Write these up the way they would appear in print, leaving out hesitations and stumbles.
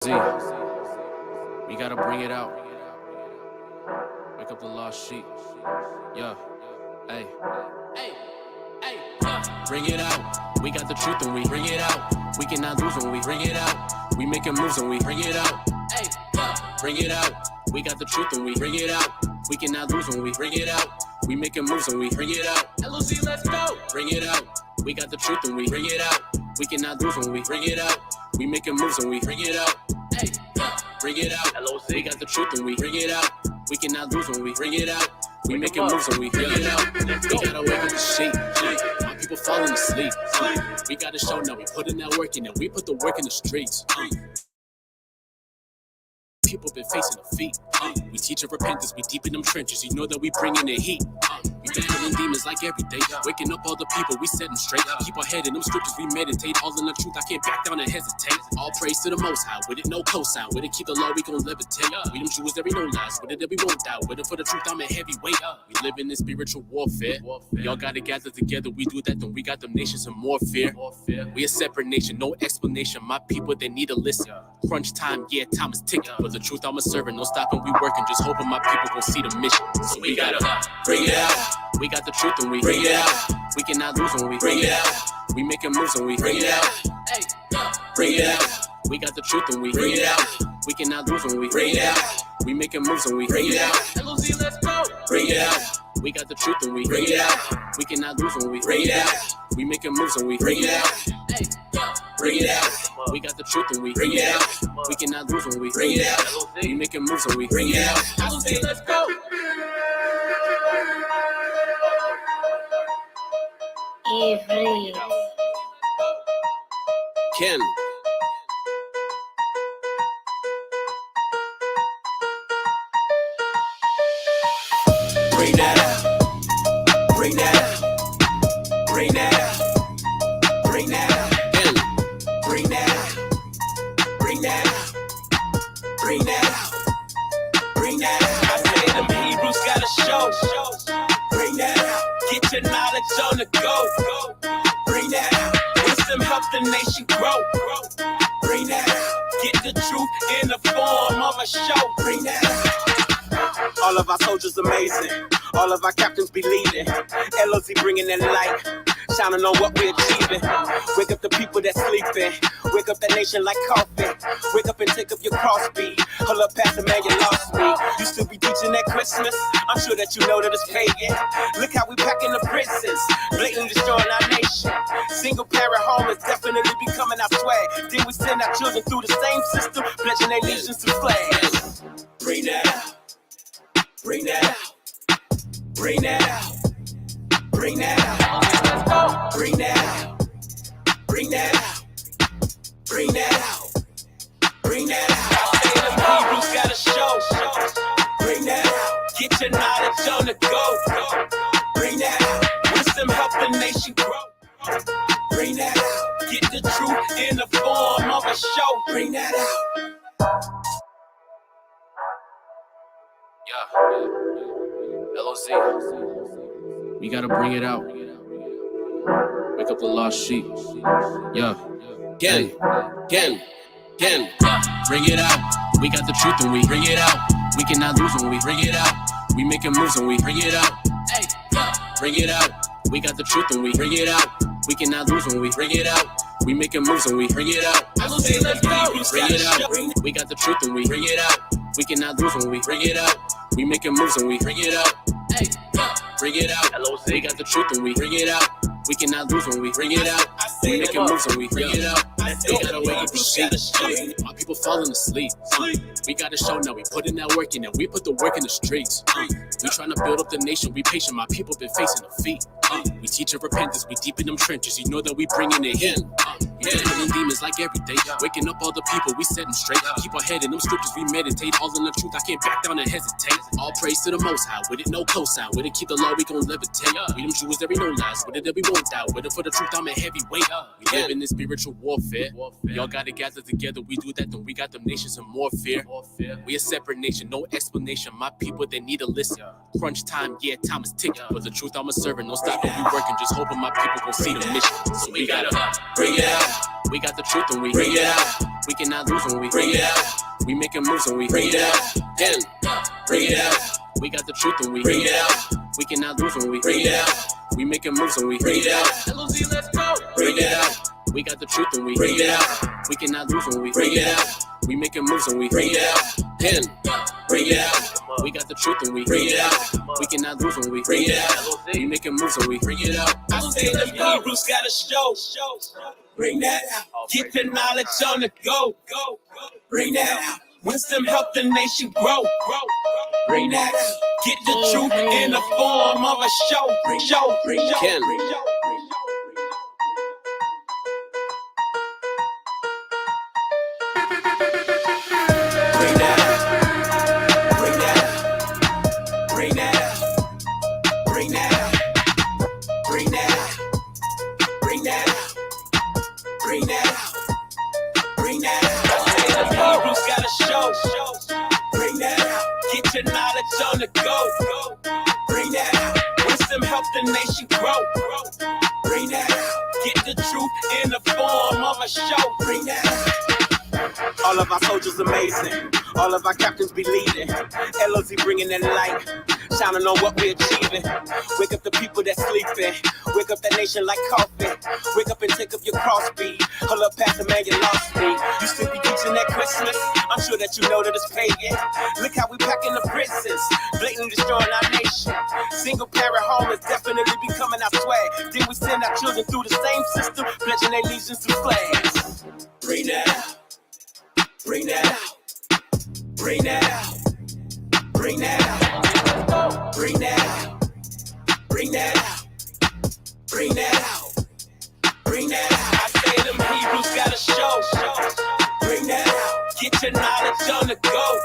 Z, we gotta bring it out. Wake up the lost sheep. Yeah, hey, hey, hey, yeah. Bring it out. We got the truth and we bring it out. We cannot lose when we bring it out. We making moves and we bring it out. Hey, yeah. Bring it out. We got the truth and we bring it out. We cannot lose when we bring it out. We making moves and we bring it out. LOZ, let's go. Bring it out. We got the truth and we bring it out. We cannot lose when we bring it out. We making moves and we bring it out. Hey, yeah. Bring it out. LOZ. We got the truth and we bring it out. We cannot lose when we bring it out. We making moves and we bring it out. We gotta wake up the sheep. My people falling asleep. We gotta show now. We put in that work in and we put the work in the streets. People been facing defeat. We teach of repentance, we deep in them trenches. You know that we bring in the heat. We battling demons like every day. Waking up all the people, we set them straight. Keep our head in them scriptures, we meditate. All in the truth, I can't back down and hesitate. All praise to the Most High. With it, no cosign. With it, keep the law, we gon' levitate. We them Jews, there be no lies. With it, we won't die. With it, for the truth, I'm a heavyweight. We live in this spiritual warfare. Y'all gotta gather together. We do that, then we got them nations in more fear. We a separate nation, no explanation. My people, they need to listen. Crunch time, yeah, time is ticking. For the truth, I'm a servant. No stopping, we working. Just hoping my people gon' see the mission. So we gotta bring it out. We got the truth and we bring it out. We cannot lose when we bring it out. We making moves and we bring it out. Hey, bring it out. We got the truth and we bring it out. We cannot lose when we bring it out. We making moves and we bring it out. LOZ, let's go. Bring it out. We got the truth and we bring it out. We cannot lose when we bring it out. We making moves and we bring it out. Hey, bring it out. We got the truth and we bring it out. We cannot lose when we bring it out. We making moves and we bring it out. LOZ, let's go. Every Ken. Bring that out. Bring that out. Bring that out. Bring that out. Ken. Bring that out. Bring that out. Bring that out. Bring that out. I say them Hebrews gotta show. Bring that out. Get your knowledge on the go. Bring that out. Wisdom help the nation grow. Bring that out. Get the truth in the form of a show. Bring that out. All of our soldiers amazing. All of our captains be leading. LOZ bringing that light, shining on what we're achieving. Wake up the people that's sleeping. Wake up that nation like coffee. Wake up and take up your cross beat. Hold up, Pastor, man, you lost me. You still be teaching at Christmas? I'm sure that you know that it's pagan. Look how we packing the prisons, blatantly destroying our nation. Single parent home is definitely becoming our swag. Then we send our children through the same system, pledging their allegiance to flags. Bring that out. Bring that out. Bring that out. Bring that out. Bring that out. Bring that out. Bring that out. Bring that out. I say them Hebrews gotta show. Bring that out. Get your knowledge on the go. Bring that out. Wisdom help the nation grow. Bring that out. Get the truth in the form of a show. Bring that out. Yeah. LOZ. We gotta bring it out. Wake up the lost sheep. Yeah. Again. Bring it out. We got the truth and we bring it out. We cannot lose when we bring it out. We making moves and we bring it out. Hey, bring it out. We got the truth and we bring it out. We cannot lose when we bring it out. We making moves and we bring it out. Bring it out. We got the truth and we bring it out. We cannot lose when we bring it out. We making moves and we bring it out. Hey, bring it out. We got the truth and we bring it out. We cannot lose when we bring it out. We making moves and we bring it out. We gotta wake up the sheep. My people falling asleep. We gotta show now. We put in that work in and we put the work in the streets. We trying to build up the nation. We patient. My people been facing defeat. We teach of repentance. We deep in them trenches. You know that we bringing it in. We battling demons like every day. Waking up all the people. We set them straight. Keep our head in them scriptures. We meditate. All in the truth. I can't back down and hesitate. All praise to the Most High. With it, no cosign. With it, keep the law. We gon' levitate. We them Jews, there be no lies. With it, we won't die. With it, for the truth, I'm a heavyweight. We live in this spiritual warfare. warfare. Y'all gotta gather together, we do that, then we got them nations in more fear. We a separate nation, no explanation. My people, they need to listen. Crunch time, yeah, time is ticking. But the truth, I'm a servant, no stopping, we working, just hoping my people gon' see the mission. So we gotta bring it out. We got the truth and we bring it out. We cannot lose when we bring it out. We making moves when we bring it out. Then bring it out. We got the truth and we bring it out. We cannot lose when we bring it out. We making moves when we bring it out. LOZ, let's go. Bring it out. We got the truth and we bring it out. We cannot lose when we bring it out. We making moves when we bring it out. Then bring it out. We got the truth and we bring it out. We cannot lose when we bring it out. We making moves when we bring it out. I say the Hebrews gotta show. Bring that out. Get the knowledge on the go. Bring that out. Wisdom help the nation grow. Bring that out. Get the truth in the form of a show. Bring on the go. Bring that out. Wisdom help the nation grow. Bring that out. Get the truth in the form of a show. Bring that out. All of our soldiers amazing. All of our captains be leading. LOZ bringing that light. Shining on what we're achieving. Wake up the people that's sleeping. Wake up that nation like coffee. Wake up and take up your cross beat. Hold up, Pastor, man, you lost me. You still be teaching that Christmas? I'm sure that you know that it's pagan. Look how we packing the prisons, blatantly destroying our nation. Single parent home is definitely becoming our swag. Then we send our children through the same system, pledging their allegiance to flags. Bring that out. Bring that out. Bring that out. Bring that out. Bring that out. Bring that out. Bring that out. Bring that out. I say them Hebrews gotta show. Bring that out. Get your knowledge on the go.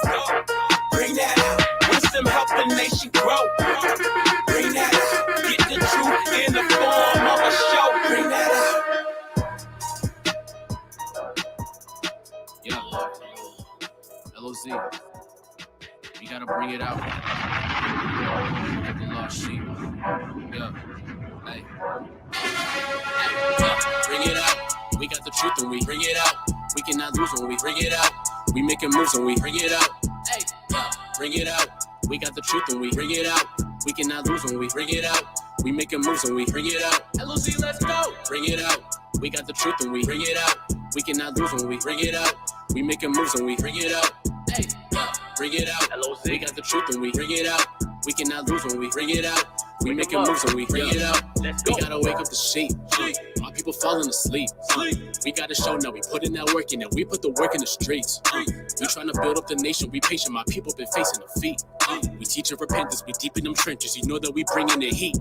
Bring that out. Wisdom help the nation grow. Bring that out. Get the truth in the form of a show. Bring that out. Yeah. LOZ. We gotta bring it out. Like the lost sheep. Yeah. Hey. Bring it out. We got the truth and we bring it out. We cannot lose when we bring it out. We making moves when we bring it out. Hey. Bring it out. We got the truth and we bring it out. We cannot lose when we bring it out. We making moves when we bring it out. LOZ, let's go. Bring it out. We got the truth and we bring it out. We cannot lose when we bring it out. We making moves when we bring it out. Hey. Bring it out. LOZ. We got the truth and we bring it out. We cannot lose when we bring it out. We making moves when we bring it out. We gotta wake up the sheep. My people falling asleep. We gotta show now. We put in that work in and we put the work in the streets. We trying to build up the nation. We patient. My people been facing defeat. We teaching repentance. We deep in them trenches. You know that we bringing the heat.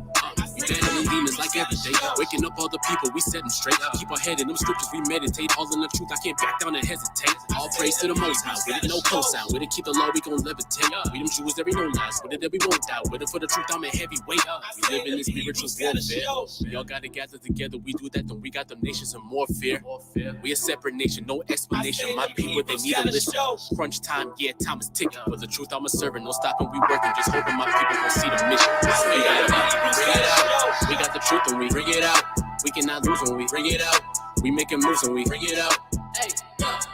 We battling demons like every day. Waking up all the people. We set them straight. Keep our head in them scriptures. We meditate. All in the truth. I can't back down and hesitate. All praise to the Most High. With it no cosign. With it keep the law. We gon' levitate. We them Jews that we no lies. With it that we won't die. With it for the truth. I'm a heavyweight. We live in this spiritual warfare. Y'all gotta gather together. We do that, then we got them nations in more fear. We a separate nation, no explanation. My people, they need to listen. Crunch time, yeah, time is ticking. For the truth, I'm a servant. No stopping, we working. Just hoping my people gon' see the mission. We gotta bring it out. We got the truth and we bring it out. We cannot lose when we bring it out. We making moves when we bring it out. Hey,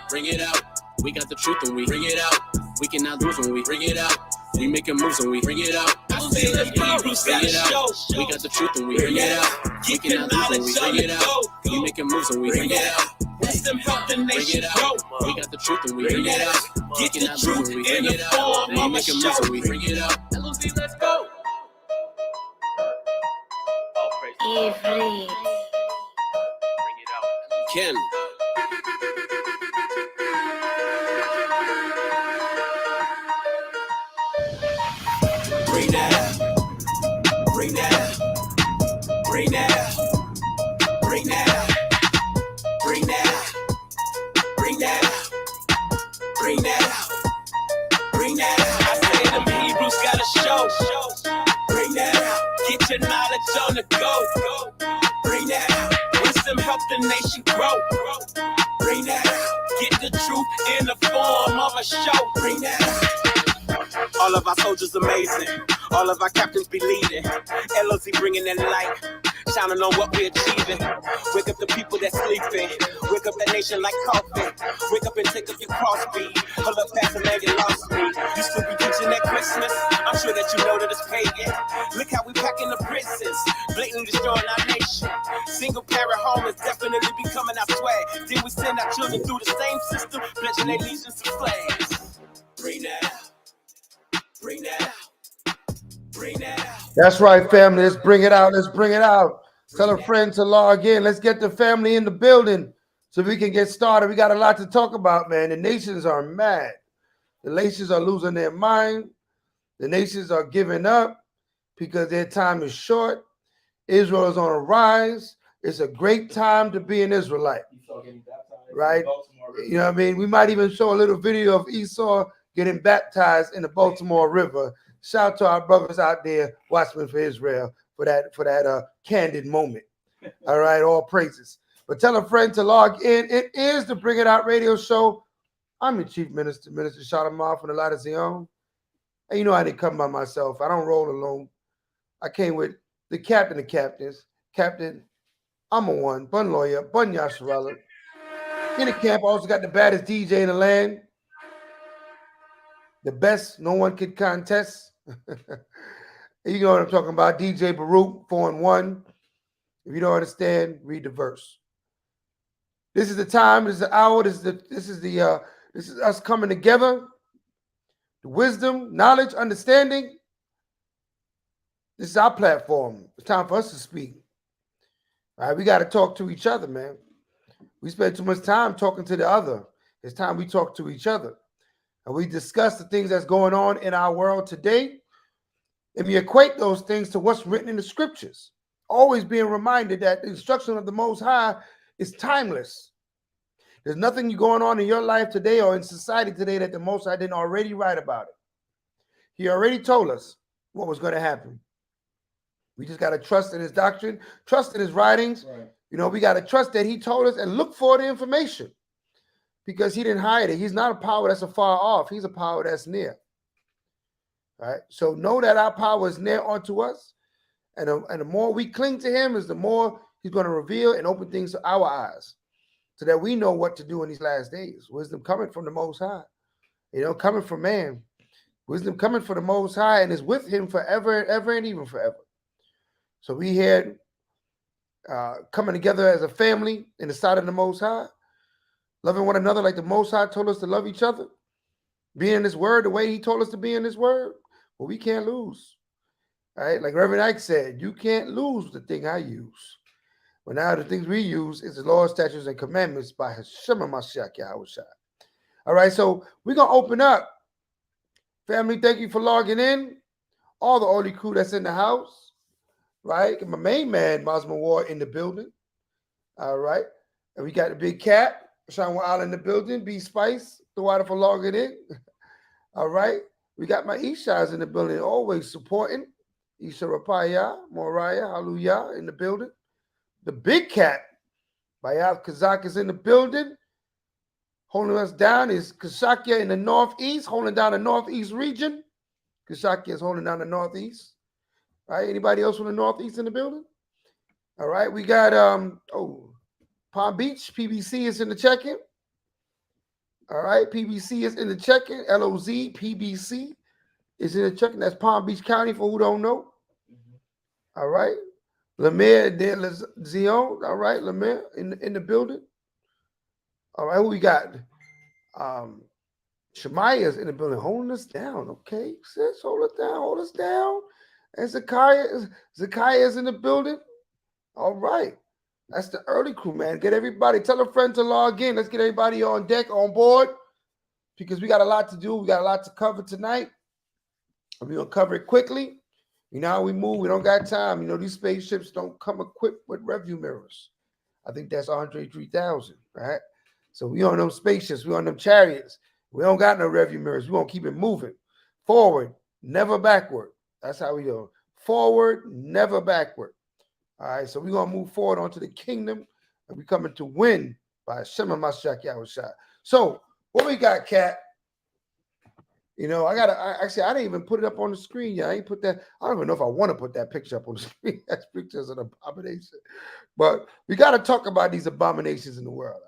bring it out. We got the truth and we bring it out. We cannot lose when we bring it out. We making moves when we bring it out. I say the Hebrews gotta show. We got the truth and we bring it out. We cannot lose when we bring it out. We making moves when we bring it out. Wisdom help the nation grow. We got the truth and we bring it out. Get the truth in the form of a show. We bring it out. LOZ, let's go. Every. Ken. Bring that out. Bring that out. Bring that out. Bring that out. Bring that out. Bring that out. Bring that out. Bring that out. I say them Hebrews gotta show. Bring that out. Get your knowledge on the go. Bring that out. Wisdom help the nation grow. truth in the form of a show. Bring that out. All of our soldiers amazing. All of our captains be leading. LOZ bringing that light, shining on what we're achieving. Wake up the people that's sleeping. Wake up that nation like coffee. Wake up and take up your cross beat. Hold up, Pastor, man, you lost me. You still be preaching at Christmas. I'm sure that you know that it's pagan. Look how we packing the prisons, blatantly destroying our nation. Single parent home is definitely becoming our swag. Then we send our children through the same system, pledging their allegiance to flags. Bring that out. Bring that out. Bring that out. That's right, family. Let's bring it out. Let's bring it out. Tell a friend to log in. Let's get the family in the building so we can get started. We got a lot to talk about, man. The nations are mad. The nations are losing their mind. The nations are giving up because their time is short. Israel is on a rise. It's a great time to be an Israelite. Right? You know what I mean? We might even show a little video of Esau getting baptized in the Baltimore River. Shout out to our brothers out there, Watchmen for Israel, for that candid moment. All right, all praises. But tell a friend to log in. It is the Bring It Out radio show. I'm your chief minister, Minister Shalimar from the Light of Zion. And you know I didn't come by myself. I don't roll alone. I came with the captain of captains, Captain I'm Bun Lawyer, Bun Yasharala. In the camp, I also got the baddest DJ in the land. The best no one could contest. You know what I'm talking about. DJ Baruch, 4-1. If you don't understand, read the verse. This is the time, this is the hour, this is us coming together. The wisdom, knowledge, understanding. This is our platform. It's time for us to speak. All right, we got to talk to each other, man. We spend too much time talking to the other. It's time we talk to each other. And we discuss the things that's going on in our world today. And we equate those things to what's written in the scriptures. Always being reminded that the instruction of the Most High is timeless. There's nothing going on in your life today or in society today that the Most High didn't already write about it. He already told us what was going to happen. We just got to trust in his doctrine, trust in his writings. Right. You know, we got to trust that he told us and look for the information because he didn't hide it. He's not a power that's afar off. He's a power that's near. All right. So know that our power is near unto us. And the more we cling to him is the more he's going to reveal and open things to our eyes so that we know what to do in these last days. Wisdom coming from the Most High, you know, coming from man. Wisdom coming from the Most High and is with him forever and ever and even forever. So we here coming together as a family in the sight of the Most High, loving one another like the Most High told us to love each other, being in his word the way he told us to be in his word. Well, we can't lose. All right, like Reverend Ike said, you can't lose the thing I use. But now the things we use is the laws, statutes, and commandments by Hashem Mashiach Yahushua. All right, so we're going to open up. Family, thank you for logging in. All the Holy crew that's in the house, right? My main man, Mosman Ward, in the building. All right. And we got the big cat, Sean Wild in the building, B Spice, the water for logging in. All right. We got my Ishas in the building, always supporting. Isha Rapaya, Moriah, Hallelujah in the building. The big cat, Bayal Kazak is in the building. Holding us down is Kashakia in the northeast, holding down the northeast region. Kashakia is holding down the northeast. All right, anybody else from the northeast in the building? All right, we got Palm Beach, PBC is in the check-in. All right, PBC is in the check-in. LOZ, PBC is in the check-in. That's Palm Beach County for who don't know. All right. Lemire de Zion. All right, Lemire in the building. All right, who we got? Shemaya's in the building, holding us down. Okay, sis, hold us down. And Zakaya's in the building. All right. That's the early crew, man. Get everybody, tell a friend to log in. Let's get everybody on deck, on board, because we got a lot to do. We got a lot to cover tonight. We're going to cover it quickly. You know how we move. We don't got time. You know, these spaceships don't come equipped with rearview mirrors. I think that's 103,000, right? So we on them spaceships. We on them chariots. We don't got no rearview mirrors. We going to keep it moving. Forward, never backward. That's how we do. Forward, never backward. All right, so we're going to move forward onto the kingdom, and we're coming to win by Hashem Mashiach Yahushua. So What we got, Cat? You know, I didn't even put it up on the screen yet. I ain't put that. I don't even know if I want to put that picture up on the screen. That picture's an abomination. But we got to talk about these abominations in the world.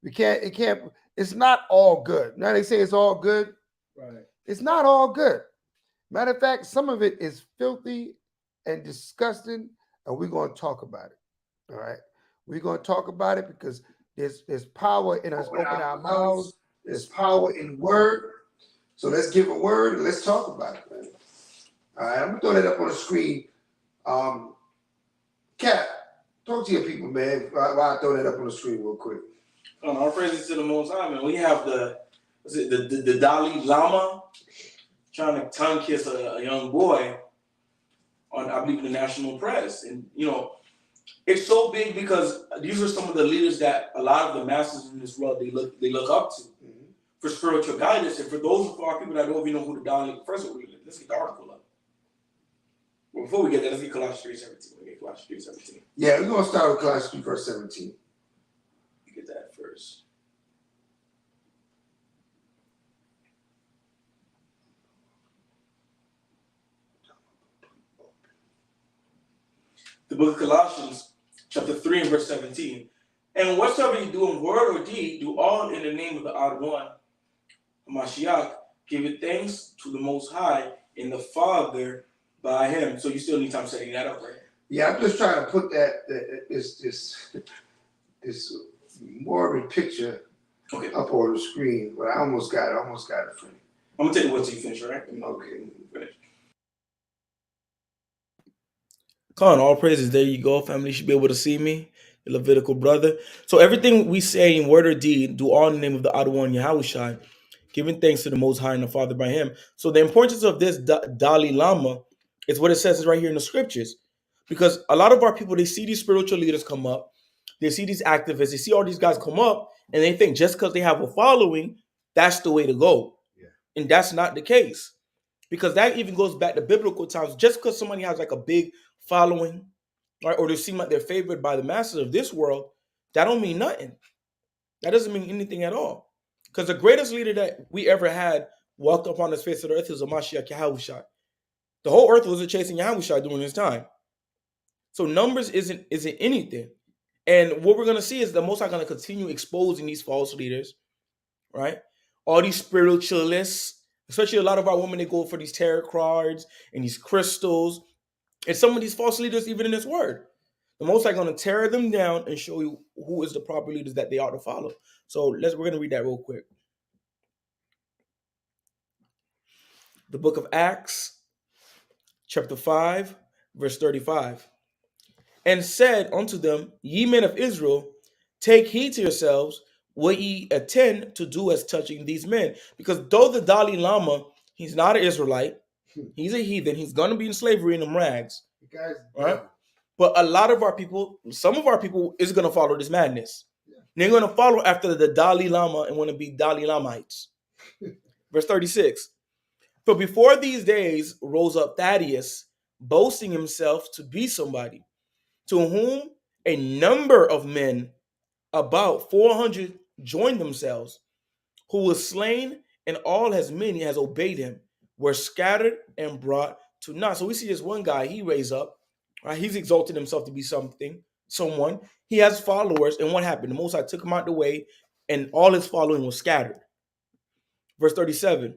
It's not all good. Now they say it's all good. Right. It's not all good. Matter of fact, some of it is filthy and disgusting, and we're going to talk about it. All right. We're going to talk about it because there's power in us opening our mouths. There's power in word. So let's give a word and let's talk about it, man. All right, I'm gonna throw that up on the screen. Cat, talk to your people, man. While I throw that up on the screen real quick. Our praises to the Most High, man. We have the Dhali Lama trying to tongue kiss a young boy on, I believe, the national press, and you know, it's so big because these are some of the leaders that a lot of the masses in this world they look up to. For spiritual guidance, and for those of our people that don't even know who the Dhali, first of all, let's get the article up. Well, before we get that, let's get Colossians 3:17. We'll get Colossians 3:17. Yeah, we're gonna start with Colossians 3, verse 17. You get that first. The book of Colossians, chapter 3 and verse 17. And whatsoever you do in word or deed, do all in the name of the odd one, Mashiach, giving thanks to the Most High in the Father by Him. So you still need time setting that up, right? Yeah, I'm just trying to put this morbid picture up on the screen, but I almost got it for you. I'm gonna tell you what you finish, right? Okay. Finish. Come on, all praises. There you go, family. You should be able to see me, the Levitical brother. So everything we say in word or deed, do all in the name of the Adonai Yahushai, giving thanks to the Most High and the Father by Him. So the importance of this Dalai Lama is what it says right here in the scriptures. Because a lot of our people, they see these spiritual leaders come up, they see these activists, they see all these guys come up, and they think just because they have a following, that's the way to go. Yeah. And that's not the case. Because that even goes back to biblical times. Just because somebody has like a big following, right, or they seem like they're favored by the masses of this world, that don't mean nothing. That doesn't mean anything at all. Because the greatest leader that we ever had walked upon the face of the earth is a Mashiach Yahushua. The whole earth was chasing Yahushua during his time. So numbers isn't anything. And what we're going to see is the Most High going to continue exposing these false leaders, right? All these spiritualists, especially a lot of our women, they go for these tarot cards and these crystals. And some of these false leaders, even in this word. The Most High going to tear them down and show you who is the proper leaders that they ought to follow. So we're going to read that real quick. The book of Acts, chapter 5, verse 35. And said unto them, ye men of Israel, take heed to yourselves what ye attend to do as touching these men. Because though the Dalai Lama, he's not an Israelite, he's a heathen, he's going to be in slavery in them rags. Guys, right? But a lot of our people, some of our people is going to follow this madness. Yeah. They're going to follow after the Dalai Lama and want to be Dalai Lamites. Verse 36. For before these days rose up Thaddeus, boasting himself to be somebody, to whom a number of men, about 400, joined themselves, who was slain, and all as many as obeyed him were scattered and brought to naught. So we see this one guy, he raised up, right? He's exalted himself to be someone. He has followers, and what happened? The Most High took him out the way, and all his following was scattered. Verse 37.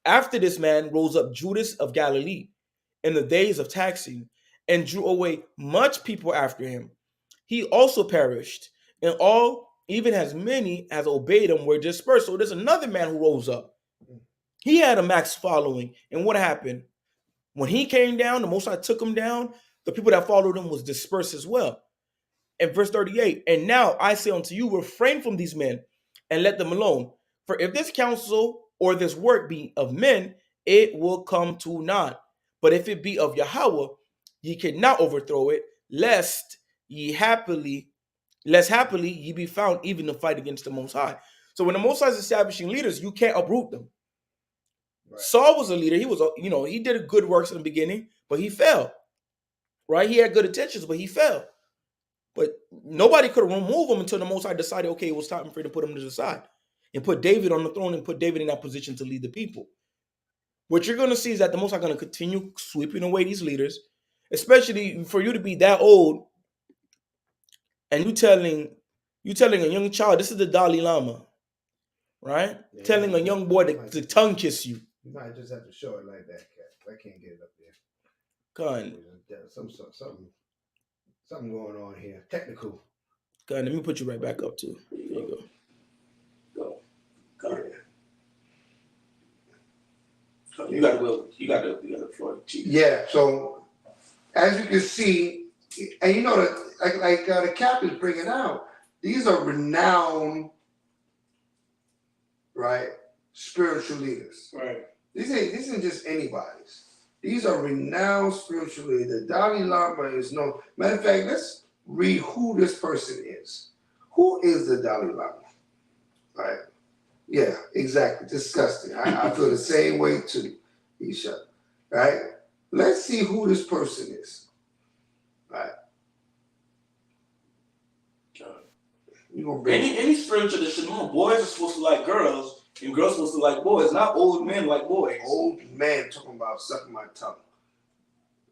After this man rose up Judas of Galilee in the days of taxing, and drew away much people after him. He also perished, and all, even as many as obeyed him, were dispersed. So there's another man who rose up. He had a max following, and what happened? When he came down, the Most High took him down. The people that followed him was dispersed as well. And verse 38, and now I say unto you, refrain from these men, and let them alone. For if this counsel or this work be of men, it will come to naught. But if it be of Yahweh, ye cannot overthrow it, lest happily ye be found even to fight against the Most High. So when the Most High is establishing leaders, you can't uproot them. Right. Saul was a leader. He was, he did good works in the beginning, but he fell. Right? He had good intentions, but he fell. But nobody could remove him until the Most High decided, okay, it was time for him to put him to the side. and put David on the throne and put David in that position to lead the people. What you're going to see is that the Most High going to continue sweeping away these leaders, especially for you to be that old, and you telling a young child, this is the Dalai Lama, right? Yeah, telling a young boy to tongue kiss you. You might just have to show it like that, Cat. I can't get it up there. Con, Something going on here. Technical. let me put you right back up too. There you go. Go. You got the floor. Yeah. So as you can see, and you know that like the captain's bringing out, these are renowned, right, spiritual leaders. Right. These ain't just anybody's. These are renowned spiritual leaders. The Dalai Lama is known. Matter of fact, let's read who this person is. Who is the Dalai Lama? Right? Yeah, exactly. Disgusting. I feel the same way too, Isha. Right? Let's see who this person is. Right? You gonna bring Any spiritual tradition, boys are supposed to like girls, and girls are supposed to like boys, not old men like boys. old man talking about sucking my tongue.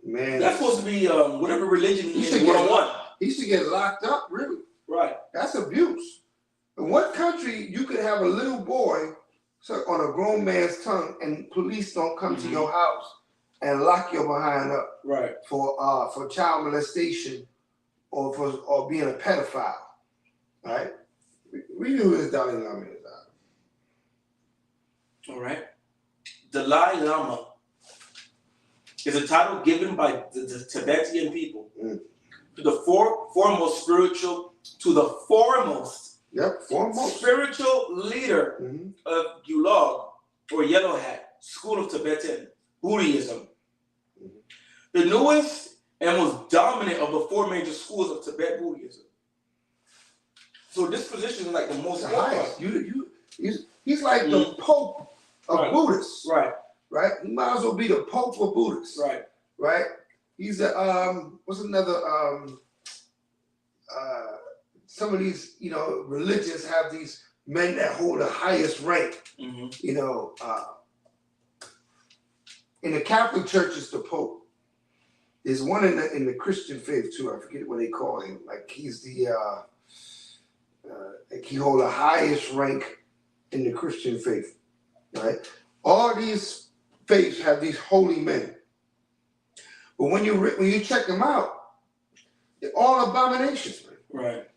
Man, That's supposed to be whatever religion he is should get 101. he should get locked up, really. Right. That's abuse. In what country you could have a little boy suck on a grown man's tongue and police don't come to your house and lock your behind up Right. for child molestation or being a pedophile? Right? We knew who this Dalai Lama is. All right. Dalai Lama is a title given by the Tibetan people to the foremost spiritual leader of Gulag or Yellow Hat school of Tibetan Buddhism. The newest and most dominant of the four major schools of Tibet Buddhism. So this position is like the most highest. He's like the Pope of Buddhists. Right. Right? He might as well be the Pope of Buddhists. Right. Right? He's a what's another some of these, religions have these men that hold the highest rank. In the Catholic Church it's the Pope. There's one in the Christian faith too. I forget what they call him. Like he's the like he hold the highest rank in the Christian faith. Right? All these faiths have these holy men. But when you check them out, they're all abominations, man. Right.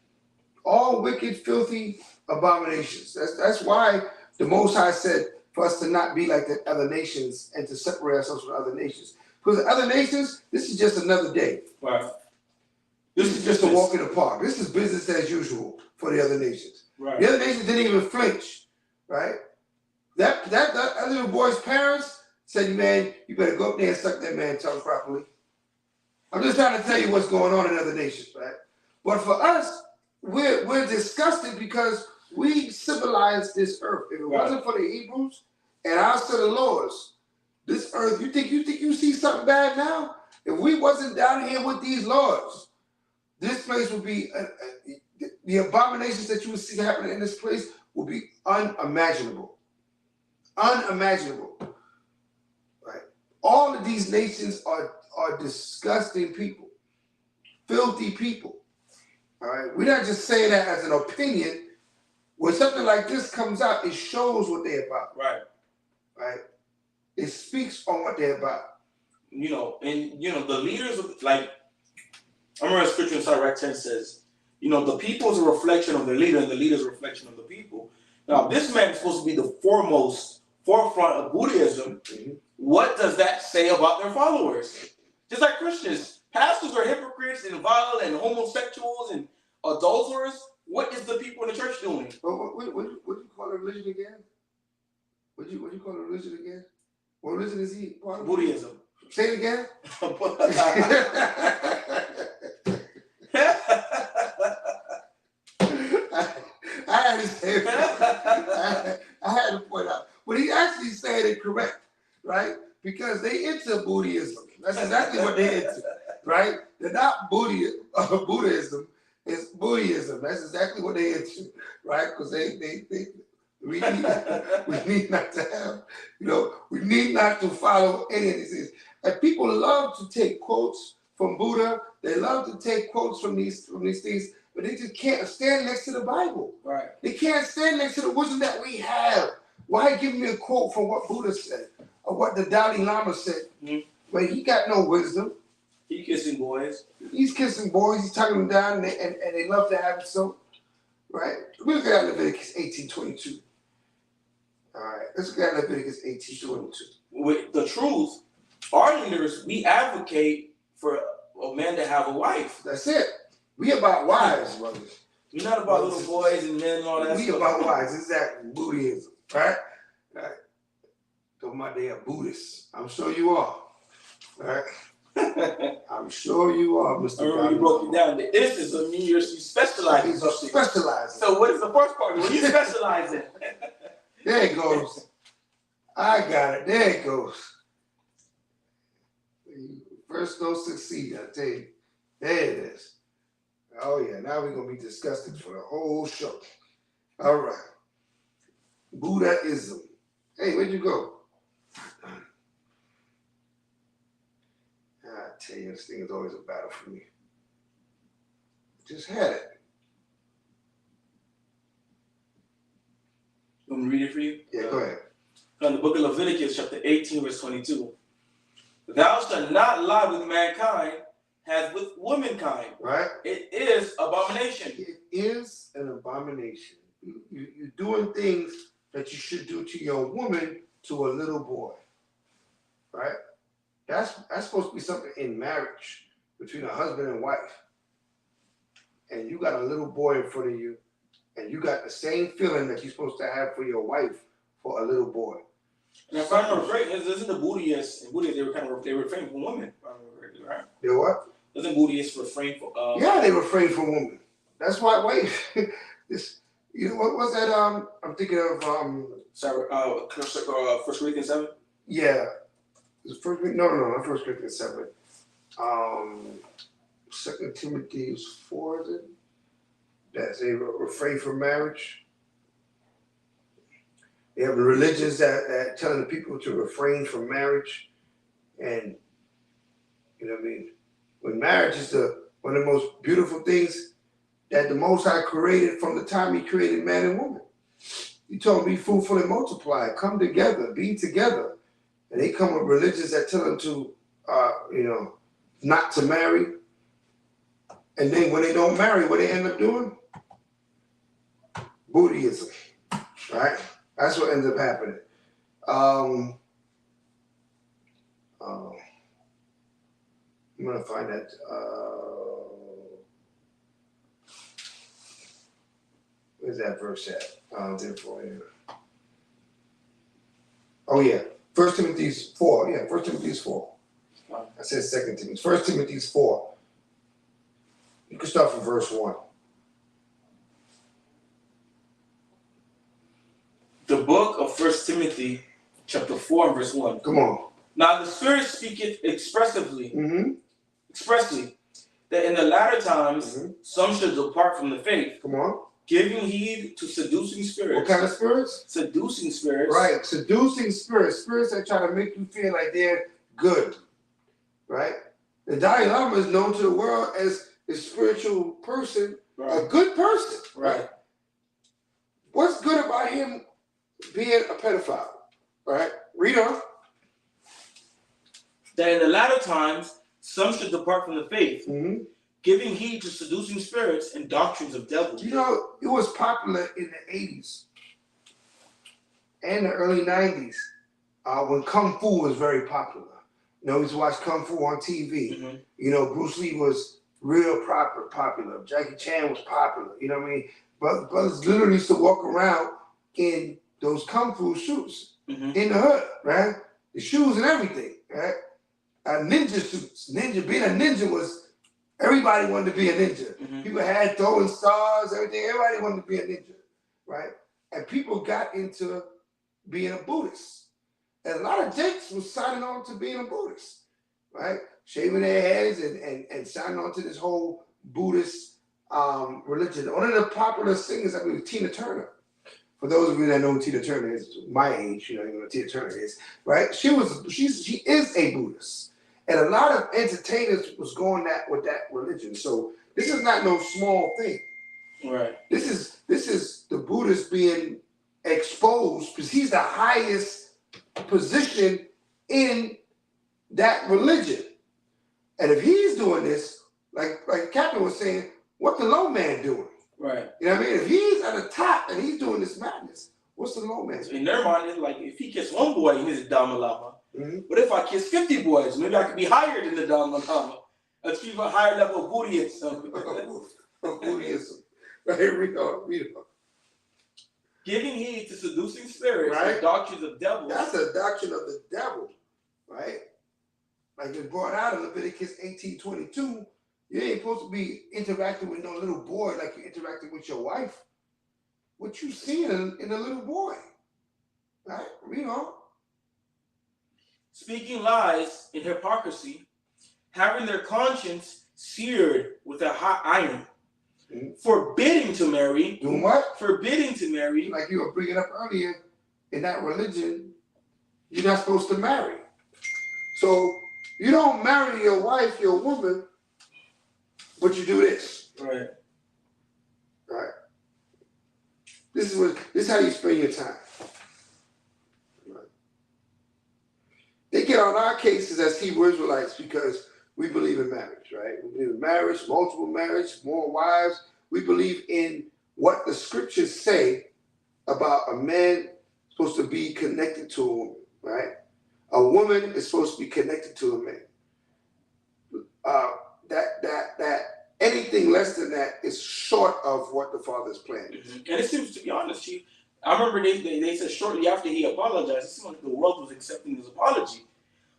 All wicked, filthy abominations. That's why the Most High said for us to not be like the other nations and to separate ourselves from other nations. Because the other nations, this is just another day. Right. This is just a walk in the park. This is business as usual for the other nations. Right. The other nations didn't even flinch, right? That little boy's parents said, man, you better go up there and suck that man's tongue properly. I'm just trying to tell you what's going on in other nations, right? But for us, we're disgusted because we civilized this earth. If it wasn't for the Hebrews and our set of laws, this earth, you think you see something bad now? If we wasn't down here with these laws, this place would be the abominations that you would see happening in this place would be unimaginable. Unimaginable. Right? All of these nations are disgusting people, filthy people. All right, we're not just saying that as an opinion. When something like this comes out, it shows what they're about. Right. Right. It speaks on what they're about. The leaders of, like, I remember scripture in Sirach 10 says, the people is a reflection of their leader, and the leader is a reflection of the people. Now, this man is supposed to be the forefront of Buddhism. What does that say about their followers? Just like Christians, pastors are hypocrites and vile and homosexuals and adulterers. What is the people in the church doing? What do you call a religion again? What do you call a religion again? What religion is he part of? Buddhism. Say it again. I had to say it. I had to point out. But he actually said it correct, right? Because they into Buddhism. That's exactly what they're into, right? They're not Buddhism. It's Buddhism. That's exactly what they're into, right? Because they We need not to have, we need not to follow any of these things. And people love to take quotes from Buddha. They love to take quotes from these things, but they just can't stand next to the Bible. Right. They can't stand next to the wisdom that we have. Why give me a quote from what Buddha said or what the Dalai Lama said? Mm-hmm. When he got no wisdom. He kissing boys. He's kissing boys. He's tucking them down, and they love to have it so. Right. We look at Leviticus 18:22. All right. Let's look at Leviticus 18:22. With the truth, our leaders, we advocate for a man to have a wife. That's it. We about wives, brothers. We're not about little boys and men and all that we stuff. about wives. Exactly. Buddhism. Right? Right. Talking about they are Buddhists. I'm sure you are. Right? I'm sure you are, Mr. I remember you broke it down. This is a you specialize in something. Specializing. So what is the first part? What do you specialize in? There it goes. I got it. There it goes. First don't succeed, I tell you. There it is. Oh yeah, now we're gonna be disgusted for the whole show. All right. Buddhism. Hey, where'd you go? I tell you, this thing is always a battle for me. Just had it. You want me to read it for you? Yeah, go ahead. From the book of Leviticus, chapter 18, verse 22. Thou shalt not lie with mankind as with womankind. Right? It is abomination. It is an abomination. You're doing things that you should do to your woman to a little boy. Right? That's supposed to be something in marriage between a husband and wife. And you got a little boy in front of you, and you got the same feeling that you're supposed to have for your wife for a little boy. And if I'm not right, isn't the Buddhists, in Buddhism, they refrain from women, right? They what? Doesn't Buddhists refrain from yeah, they refrain from women. That's why this what was that I'm thinking of sorry, 1 Corinthians 7? Yeah. Is it no, not 1 Corinthians 7. 2 Timothy 4, is it? That they refrain from marriage. They have the religions that telling the people to refrain from marriage. And, you know what I mean? When marriage is one of the most beautiful things that the Most High created from the time he created man and woman. He told them, be fruitful and multiply, come together, be together. And they come with religions that tell them to, not to marry. And then when they don't marry, what they end up doing? Buddhism, right? That's what ends up happening. I'm gonna find that. Where's that verse at? Therefore, yeah. Oh yeah, 1 Timothy 4. Yeah, 1 Timothy 4. I said 2 Timothy. 1 Timothy 4. You can start from verse 1. The book of 1 Timothy, chapter 4, and verse 1. Come on. Now the Spirit speaketh expressly, Mm-hmm. that in the latter times Mm-hmm. some should depart from the faith, Come on. giving heed to seducing spirits. What kind of spirits? Seducing spirits. Right. Seducing spirits. Spirits that try to make you feel like they're good. Right? The Dalai Lama is known to the world as a spiritual person, Right. a good person. Right. What's good about him being a pedophile? Right? Read on. That in the latter times some should depart from the faith, Mm-hmm. giving heed to seducing spirits and doctrines of devils. You know, it was popular in the 80s and the early 90s when Kung Fu was very popular. You know, we used to watch Kung Fu on TV. Mm-hmm. You know, Bruce Lee was real popular. Jackie Chan was popular. You know what I mean? But brothers literally used to walk around in those Kung Fu suits Mm-hmm. in the hood, right? The shoes and everything, right? Ninja suits. Being a ninja was, everybody wanted to be a ninja. Mm-hmm. People had throwing stars, everything. Everybody wanted to be a ninja, right? And people got into being a Buddhist. And a lot of jakes was signing on to being a Buddhist, right? Shaving their heads and signing on to this whole Buddhist religion. One of the popular singers, I believe, Tina Turner, For those of you that know who Tina Turner is, my age, you know who Tina Turner is, right? She is a Buddhist. And a lot of entertainers was going with that religion. So this is not no small thing. Right. This is the Buddhist being exposed because he's the highest position in that religion. And if he's doing this, like Captain was saying, what the low man doing? Right. You know what I mean? If he's at the top and he's doing this madness, what's the low man doing? In their mind, it's like if he kiss one boy, he's a Dalai Lama. Mm-hmm. But if I kiss 50 boys, maybe I could be higher than the Dalai Lama, achieve a higher level of Buddhism. Buddhism. Right, read on. Giving heed to seducing spirits, right? And doctrines of devils. That's a doctrine of the devil, right? Like it's brought out in Leviticus 18:22. You ain't supposed to be interacting with no little boy like you're interacting with your wife. What you see in a little boy, right? Read on. Speaking lies in hypocrisy, having their conscience seared with a hot iron, forbidding to marry. Doing what? Forbidding to marry. Like you were bringing up earlier, in that religion, you're not supposed to marry. So you don't marry your wife, your woman, but you do this. Right. Right. This is how you spend your time. Right. They get on our cases as Hebrew Israelites because we believe in marriage, right? We believe in marriage, multiple marriage, more wives. We believe in what the scriptures say about a man supposed to be connected to a woman, right? A woman is supposed to be connected to a man. That anything less than that is short of what the Father's plan is. Mm-hmm. And it seems, to be honest, I remember they said shortly after he apologized, it seemed like the world was accepting his apology.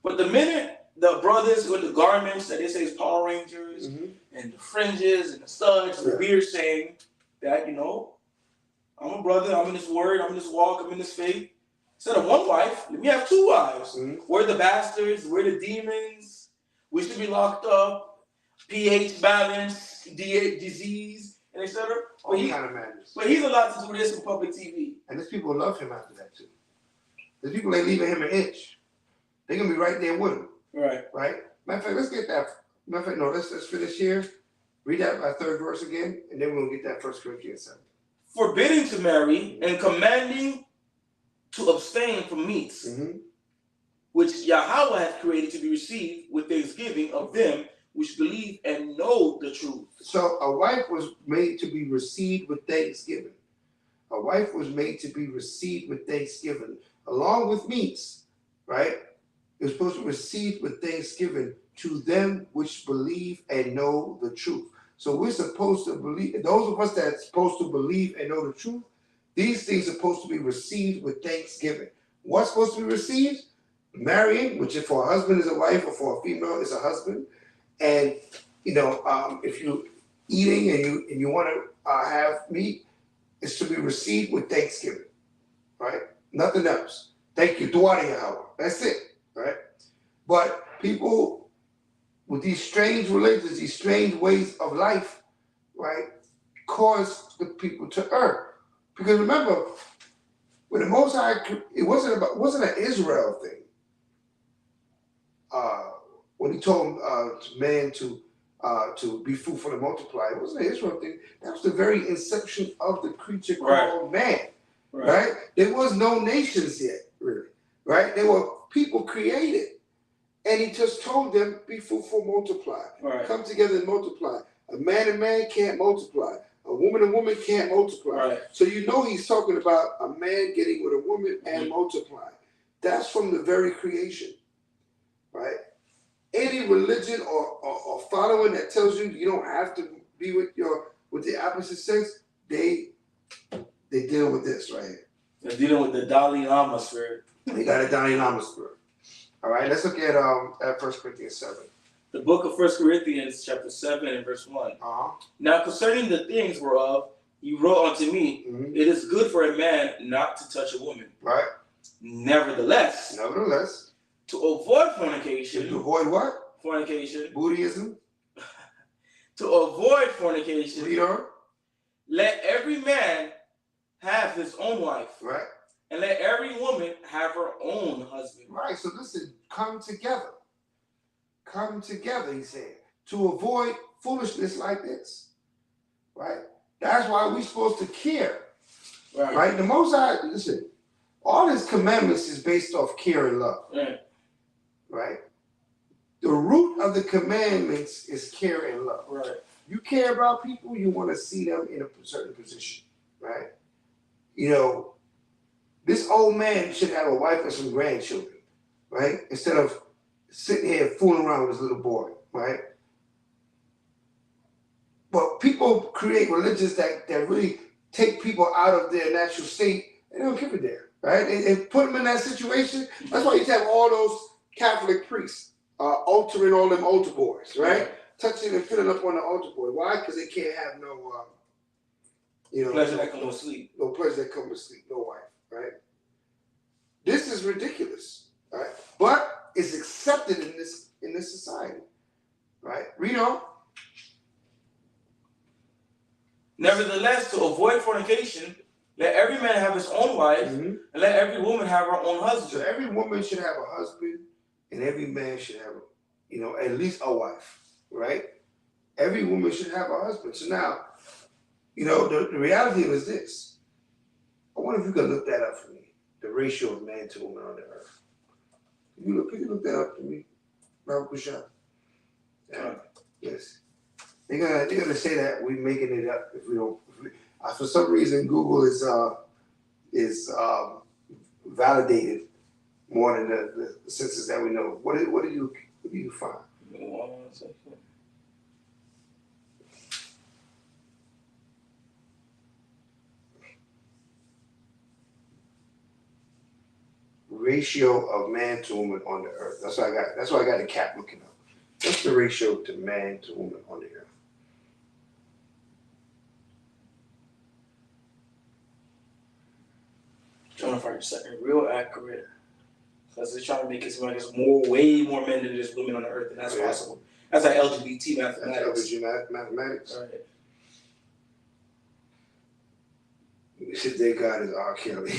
But the minute the brothers with the garments that they say is Power Rangers, and the fringes and the studs, the beard saying that, I'm a brother, I'm in this word, I'm in this walk, I'm in this faith. Instead of one wife, let me have two wives. We're the bastards, we're the demons, we should be locked up, pH balance, disease, and etc. All kind of madness. But he's allowed to do this on public TV. And there's people who love him after that too. There's people ain't leaving him an inch. They're gonna be right there with him. Right. Right? Matter of fact, let's get that. Matter of fact, no, let's finish here. Read that third verse again, and then we'll get that 1 Corinthians 7. Forbidding to marry and commanding to abstain from meats, which Yahweh hath created to be received with thanksgiving of them which believe and know the truth. So a wife was made to be received with thanksgiving. A wife was made to be received with thanksgiving, along with meats, right? It was supposed to be received with thanksgiving to them which believe and know the truth. So we're supposed to believe, those of us that are supposed to believe and know the truth, these things are supposed to be received with thanksgiving. What's supposed to be received? Marrying, which if for a husband is a wife or for a female is a husband. And, if you're eating and you want to have meat, it's to be received with thanksgiving, right? Nothing else. Thank you, Dua Yahweh. That's it, right? But people with these strange religions, these strange ways of life, right, cause the people to err. Because remember, when the Most High, it wasn't an Israel thing. When he told man to be fruitful and multiply, it wasn't an Israel thing. That was the very inception of the creature called man, right? There was no nations yet, really, right? There were people created, and he just told them, be fruitful, multiply, come together and multiply. A man and man can't multiply. A woman and woman can't multiply. So he's talking about a man getting with a woman and multiply. That's from the very creation, right? Any religion or following that tells you you don't have to be with the opposite sex, they deal with this right here. They're dealing with the Dalai Lama spirit. They got a Dalai Lama spirit. All right, let's look at 1 Corinthians 7. The book of 1 Corinthians, chapter 7 and verse 1. Now concerning the things whereof you wrote unto me, it is good for a man not to touch a woman. Right. Nevertheless, to avoid fornication. To avoid what? Fornication. Buddhism. To avoid fornication. Leader. Let every man have his own wife. Right. And let every woman have her own husband. Right. So listen, come together. Come together, he said, to avoid foolishness like this. Right? That's why we're supposed to care. Right? The Most High, listen, all his commandments is based off care and love. Right? The root of the commandments is care and love. Right. You care about people, you want to see them in a certain position. Right? You know, this old man should have a wife and some grandchildren. Right? Instead of sitting here fooling around with his little boy. Right? But people create religions that really take people out of their natural state, and they don't give a damn, right? And put them in that situation. That's why you have all those Catholic priests altering all them altar boys, right? Touching and filling up on the altar boy. Why? Because they can't have no, pleasure that comes with sleep. No pleasure that comes with sleep. No wife, right? This is ridiculous, right? But it's accepted in this society, right? Read on. Nevertheless, to avoid fornication, let every man have his own wife, and let every woman have her own husband. So every woman should have a husband, and every man should have, at least a wife, right? Every woman should have a husband. So now, the reality is this. I wonder if you could look that up for me, the ratio of man to woman on the earth. Can you look that up for me, Robert Bouchard? Yes. They're gonna say that we're making it up if we don't. For some reason, Google is validated more than the census that we know. What do you find? Ratio of man to woman on the earth. That's why I got the cap looking up. What's the ratio to man to woman on the earth? Trying to find something real accurate, because they're trying to make it seem like there's way more men than there's women on the earth, and that's possible. That's like LGBT mathematics. That's mathematics. Right. Their God is R. Kelly.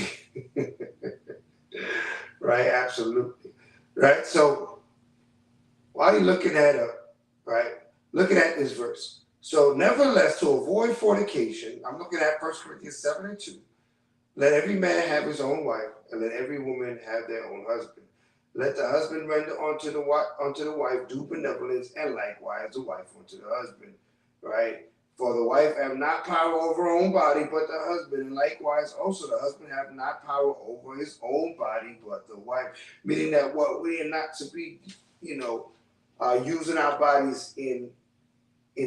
Right, absolutely. Right, so while you're looking at looking at this verse. So nevertheless, to avoid fornication, I'm looking at 1 Corinthians 7:2. Let every man have his own wife, and let every woman have their own husband. Let the husband render unto the wife due benevolence, and likewise the wife unto the husband. Right? For the wife have not power over her own body, but the husband, and likewise also the husband have not power over his own body, but the wife. Meaning that what we are not to be, using our bodies in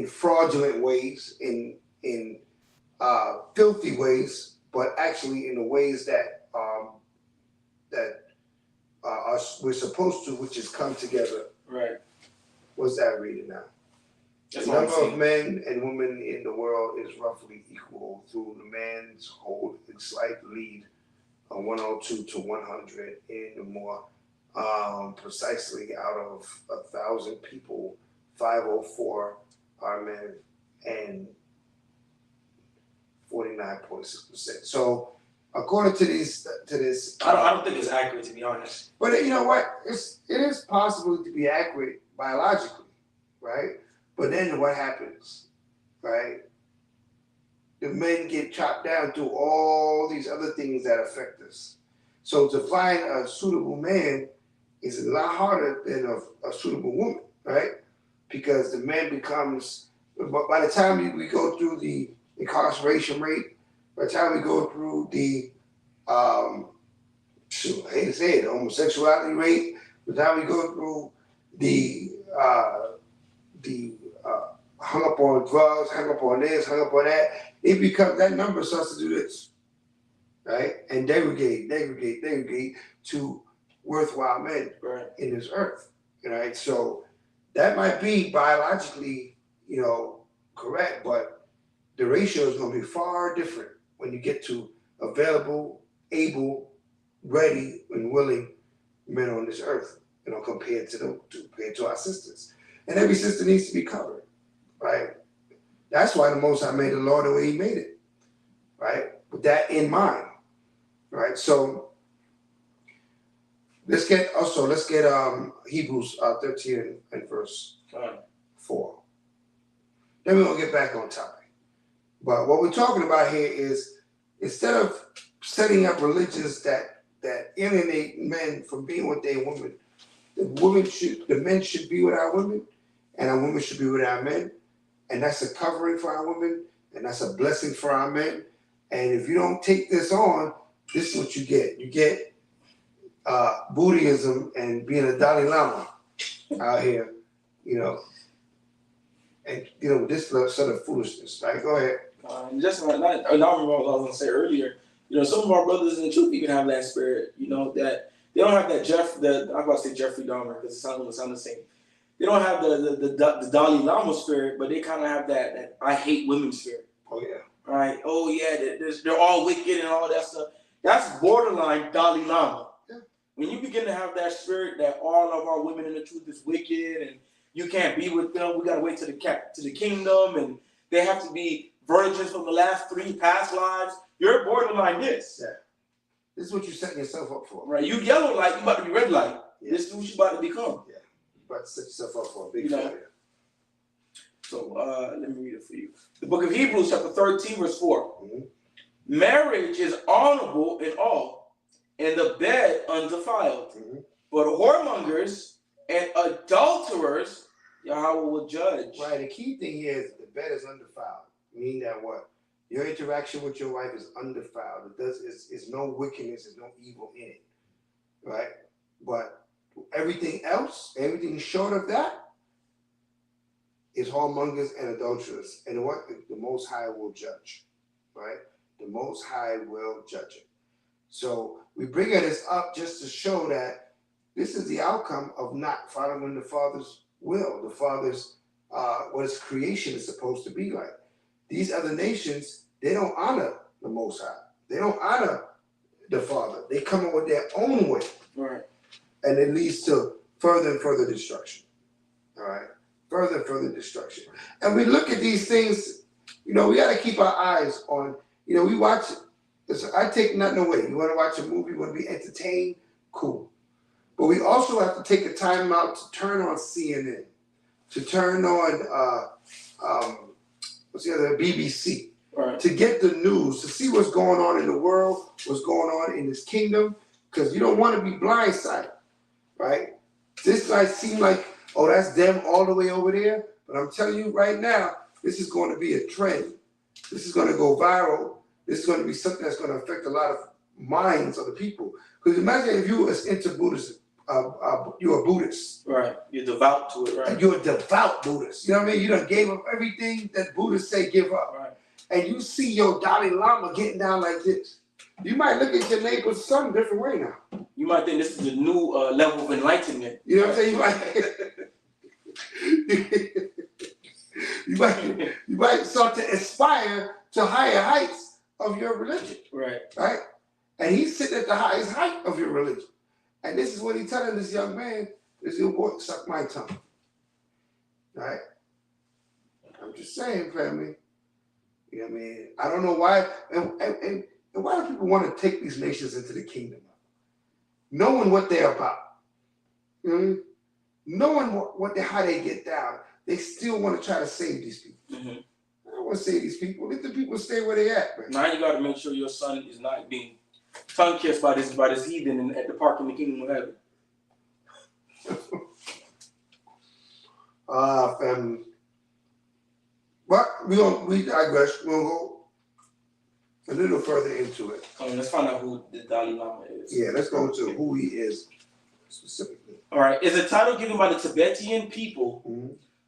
fraudulent ways, in filthy ways, but actually in the ways that we're supposed to, which is come together. Right. What's that reading now? The number of men and women in the world is roughly equal, through the man's hold and slight lead, 102 to 100, in the more precisely out of 1,000 people, 504 are men and 49.6%. So according to this, I don't think it's accurate, to be honest. But you know what? It is possible to be accurate biologically, right? But then what happens, right? The men get chopped down through all these other things that affect us. So to find a suitable man is a lot harder than a suitable woman, right? Because the man becomes, by the time we go through the incarceration rate, by the time we go through the, I hate to say it, the homosexuality rate, by the time we go through the hung up on drugs, hung up on this, hung up on that, it becomes, that number starts to do this, right? And degrade to worthwhile men in this earth, right? So that might be biologically, correct, but the ratio is going to be far different when you get to available, able, ready, and willing men on this earth, compared to our sisters. And every sister needs to be covered, right? That's why the Most High made the law the way He made it, right? with that in mind, right? So let's get Hebrews 13 and verse 4. Then we're gonna get back on topic. But what we're talking about here is instead of setting up religions that alienate men from being with their women, the men should be with our women, and our women should be with our men, and that's a covering for our women, and that's a blessing for our men. And if you don't take this on, this is what you get. You get Buddhism and being a Dalai Lama out here, and this sort of foolishness. Right? Go ahead. Just not remember what I was going to say earlier. Some of our brothers in the truth even have that spirit. That they don't have that I'm about to say Jeffrey Dahmer because it sounds the same. They don't have the Dalai Lama spirit, but they kind of have that I hate women spirit. Oh yeah. Right. Oh yeah. They're all wicked and all that stuff. That's borderline Dalai Lama. Yeah. When you begin to have that spirit that all of our women in the truth is wicked and you can't be with them, we gotta wait to the kingdom, and they have to be virgins from the last 3 past lives. You're borderline this. Yeah. This is what you're setting yourself up for. Right. You yellow light, you about to be red light. Yeah. This is what you about to become. Yeah. You're about to set yourself up for a big failure. So let me read it for you. The book of Hebrews, chapter 13, verse 4. Mm-hmm. Marriage is honorable in all, and the bed undefiled. Mm-hmm. But whoremongers and adulterers, Yahweh will judge. Right. The key thing here is the bed is undefiled. Meaning that what? Your interaction with your wife is undefiled. It's no wickedness, there's no evil in it. Right? But everything else, everything short of that, is whoremongers and adulterers. And what? The Most High will judge. Right? The Most High will judge it. So we bring this up just to show that this is the outcome of not following the Father's will, the Father's what his creation is supposed to be like. These other nations, they don't honor the Most High. They don't honor the Father. They come up with their own way. Right. And it leads to further and further destruction. All right? Further and further destruction. And we look at these things, we got to keep our eyes on, we watch, I take nothing away. You want to watch a movie, you want to be entertained, cool. But we also have to take a time out to turn on CNN, to turn on, what's the other, BBC, right, to get the news, to see what's going on in the world, what's going on in this kingdom, because you don't want to be blindsided, right? This might seem like, oh, that's them all the way over there, but I'm telling you right now, this is going to be a trend. This is going to go viral. This is going to be something that's going to affect a lot of minds of the people. Because imagine if you was into Buddhism, you're a Buddhist. Right. You're devout to it, right? And you're a devout Buddhist. You know what I mean? You done gave up everything that Buddhists say give up. Right. And you see your Dalai Lama getting down like this. You might look at your neighbor's son a different way now. You might think this is a new level of enlightenment. You know what I'm saying? You might start to aspire to higher heights of your religion. Right. Right? And he's sitting at the highest height of your religion. And this is what he's telling this young man, this little boy, suck my tongue. Right? I'm just saying, family. You know what I mean? I don't know why, and why do people want to take these nations into the kingdom? Knowing what they're about. You know what I mean? Knowing how they get down, they still want to try to save these people. Mm-hmm. I don't want to save these people. Let the people stay where they at, man. Now you got to make sure your son is not being tongue kissed by this heathen at the park in the kingdom of heaven. Family. But we digress. We'll go a little further into it. Let's find out who the Dalai Lama is. Yeah, let's go into who he is specifically. All right, it's a title given by the Tibetan people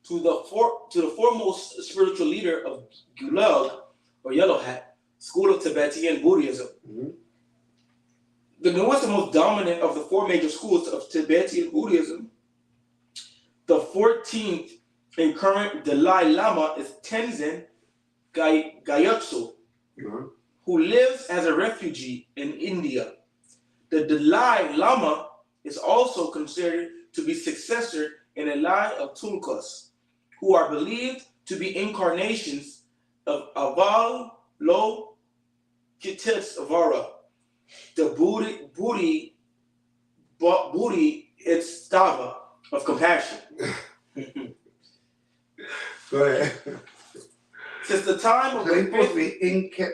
to the foremost spiritual leader of Gulag, or Yellow Hat, school of Tibetan Buddhism. Mm-hmm. The newest and most dominant of the 4 major schools of Tibetan Buddhism, the 14th and current Dalai Lama is Tenzin Gyatso, who lives as a refugee in India. The Dalai Lama is also considered to be successor in a line of Tulkus, who are believed to be incarnations of Avalokiteshvara, Kitetsvara. The booty, it's stava of compassion. Go ahead. Since the time of So they're the supposed to be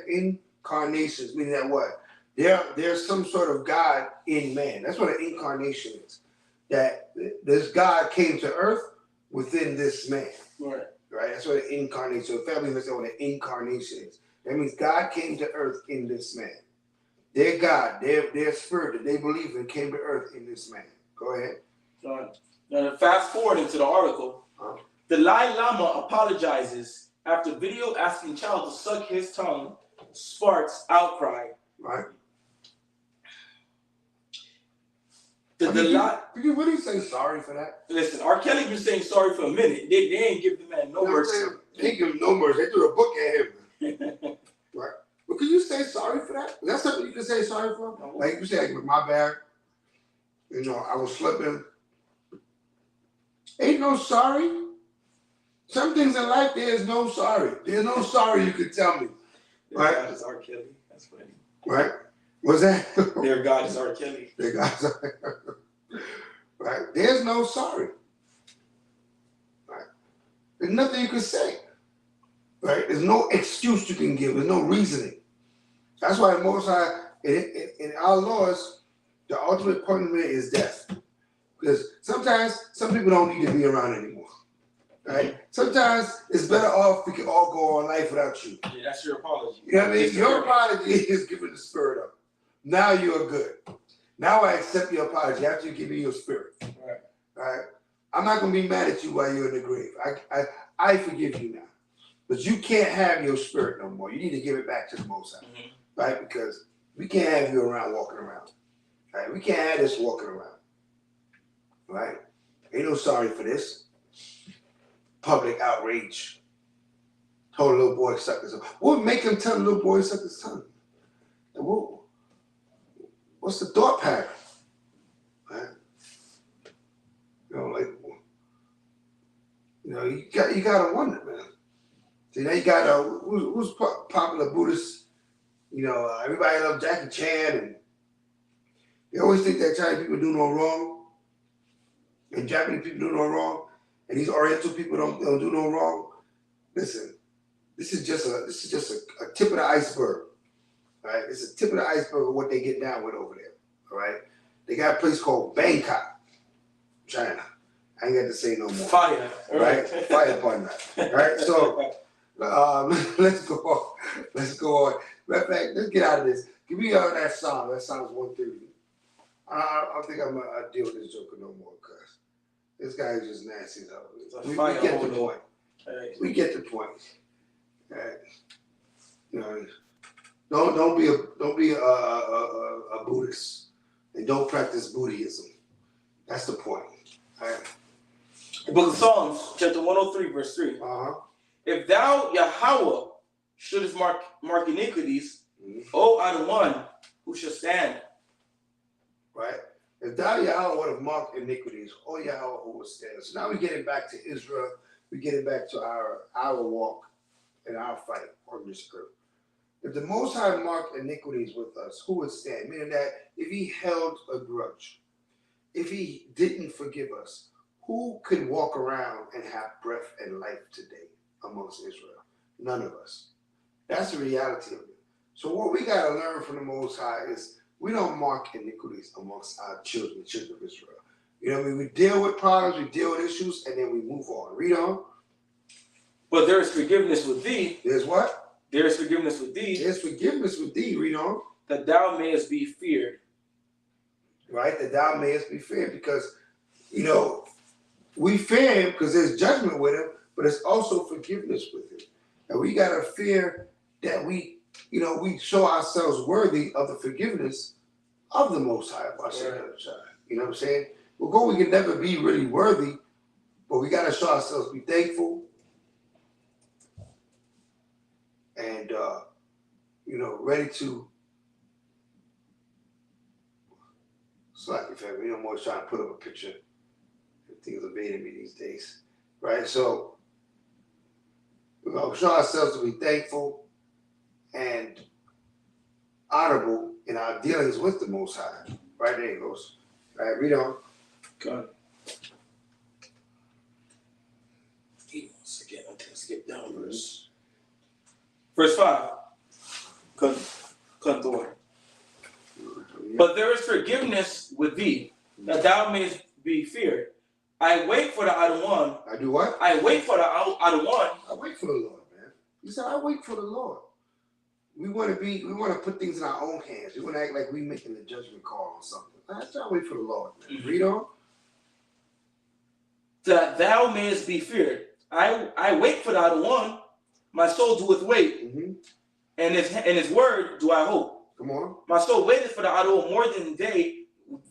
incarnations, meaning that what? There's some sort of God in man. That's what an incarnation is. That this God came to earth within this man. Right. Right? That's what an incarnation. So family understand what an incarnation is. That means God came to earth in this man. Their God, their spirit that they believe in came to earth in this man. Go ahead. Now, fast forward into the article. The Dalai Lama apologizes after video asking child to suck his tongue sparks outcry. Right. The Dalai. Did you really say sorry for that? Listen, R. Kelly been saying sorry for a minute. They ain't give the man no mercy. They ain't give him no mercy. They threw a book at him. Right. But could you say sorry for that? Is that something you can say sorry for? No. Like you say, like, my bad. You know, I was slipping. Ain't no sorry. Some things in life, there's no sorry. There's no sorry you could tell me. Their Right? God is R. Kelly. That's funny. Right? What's that? Their God is R. Kelly. Their God is right? There's no sorry. Right? There's nothing you can say. Right? There's no excuse you can give. There's no reasoning. That's why the Most High, in our laws, the ultimate punishment is death. Because sometimes some people don't need to be around anymore. Right? Sometimes it's better off we can all go on life without you. Yeah, that's your apology. You know what I mean? Your apology is giving the spirit up. Now you are good. Now I accept your apology after you give me your spirit. Right. Right? I'm not going to be mad at you while you're in the grave. I forgive you now. But you can't have your spirit no more. You need to give it back to the Most High. Mm-hmm. Right? Because we can't have you around walking around. Right? We can't have this walking around. Right? Ain't no sorry for this. Public outrage. Told a little boy suck his tongue. What would make him tell a little boy to suck his tongue? What's the thought pattern? Right? You know, like, you know, you gotta wonder, man. See, now you got who's popular Buddhist. You know, everybody loves Jackie Chan, and they always think that Chinese people do no wrong, and Japanese people do no wrong, and these Oriental people don't do no wrong. Listen, this is just a tip of the iceberg. All right, it's a tip of the iceberg of what they get down with over there. All right, they got a place called Bangkok, China. I ain't got to say no more. Fire, right? Fire upon that. Right. So let's go on. Let's go on. Matter of fact, let's get out of this. Give me that song. That song's 130. I don't think I'm gonna deal with this joker no more because this guy is just nasty though. We get the point. Right. We get the point. Right. You know, don't be a Buddhist and don't practice Buddhism. That's the point. All right. The Book of Psalms, chapter 103, verse 3. If thou, Yahweh, shouldest mark iniquities, O Adawan, who shall stand? Right? If thou, Yahweh, would have marked iniquities, O Yahweh, who will stand? So now we get it back to Israel. We get it back to our walk and our fight on this earth. If the Most High marked iniquities with us, who would stand? Meaning that if he held a grudge, if he didn't forgive us, who could walk around and have breath and life today amongst Israel? None of us. That's the reality of it. So what we got to learn from the Most High is we don't mark iniquities amongst our children, the children of Israel. You know what I mean? We deal with problems, we deal with issues, and then we move on. Read on. But there is forgiveness with thee. There's what? There is forgiveness with thee. There's forgiveness with thee. Read on. That thou mayest be feared. Right? That thou mayest be feared. Because, you know, we fear him because there's judgment with him, but it's also forgiveness with him. And we got to fear that we show ourselves worthy of the forgiveness of the Most High. You know what I'm saying? We can never be really worthy, but we got to show ourselves, be thankful, and, ready to slack your family. I'm always trying to put up a picture. Things are evading me these days, right? So we're going to show ourselves to be thankful and honorable in our dealings with the Most High. Right, there it goes. All right, read on. God. Once again, I'm going to skip down verse 5. Cut the way. But there is forgiveness with thee, that thou mayest be feared. I wait for the other one. I do what? I wait for the other one. I wait for the Lord, man. He said, I wait for the Lord. We want to put things in our own hands. We want to act like we making the judgment call on something. I wait for the Lord, man. Read on. That thou mayest be feared. I wait for the other one. My soul doeth wait. Mm-hmm. And his word do I hope. Come on. My soul waiteth for the other one more than they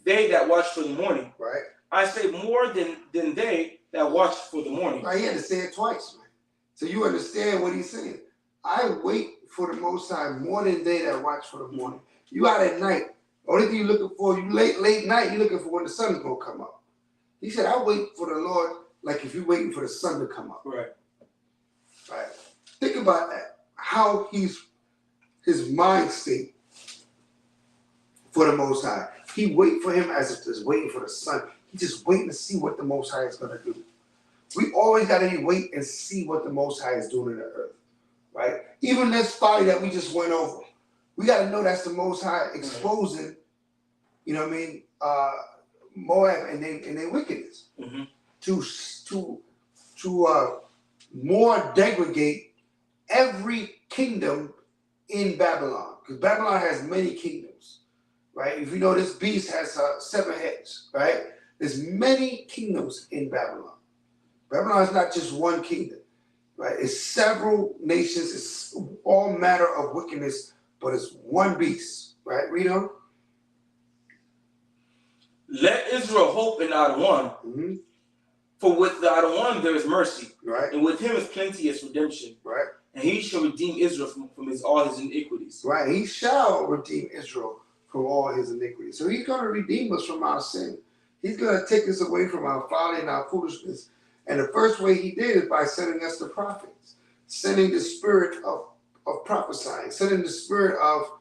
that watch for the morning. Right. I say more than they that watch for the morning. Right, he had to say it twice, man. So you understand what he's saying. I wait for the Most High more than they that watch for the morning. You out at night. Only thing you're looking for, you late night, you're looking for when the sun is going to come up. He said, I wait for the Lord like if you're waiting for the sun to come up. Right. Right. Think about that. How his mind state for the Most High. He wait for him as if he's waiting for the sun. He's just waiting to see what the Most High is going to do. We always got to wait and see what the Most High is doing in the earth. Right? Even this fire that we just went over, we got to know that's the Most High exposing, you know what I mean, Moab and their wickedness. Mm-hmm. To more degrade every kingdom in Babylon. Because Babylon has many kingdoms, right? If you know, this beast has 7 heads, right? There's many kingdoms in Babylon. Babylon is not just one kingdom, right? It's several nations. It's all matter of wickedness, but it's one beast, right? Read on. Let Israel hope in the other one. Mm-hmm. For with the other one there is mercy, right? And with him is plenteous redemption, right? And he shall redeem Israel from all his iniquities, right? He shall redeem Israel from all his iniquities. So he's going to redeem us from our sin. He's going to take us away from our folly and our foolishness. And the first way he did is by sending us the prophets, sending the spirit of prophesying, sending the spirit of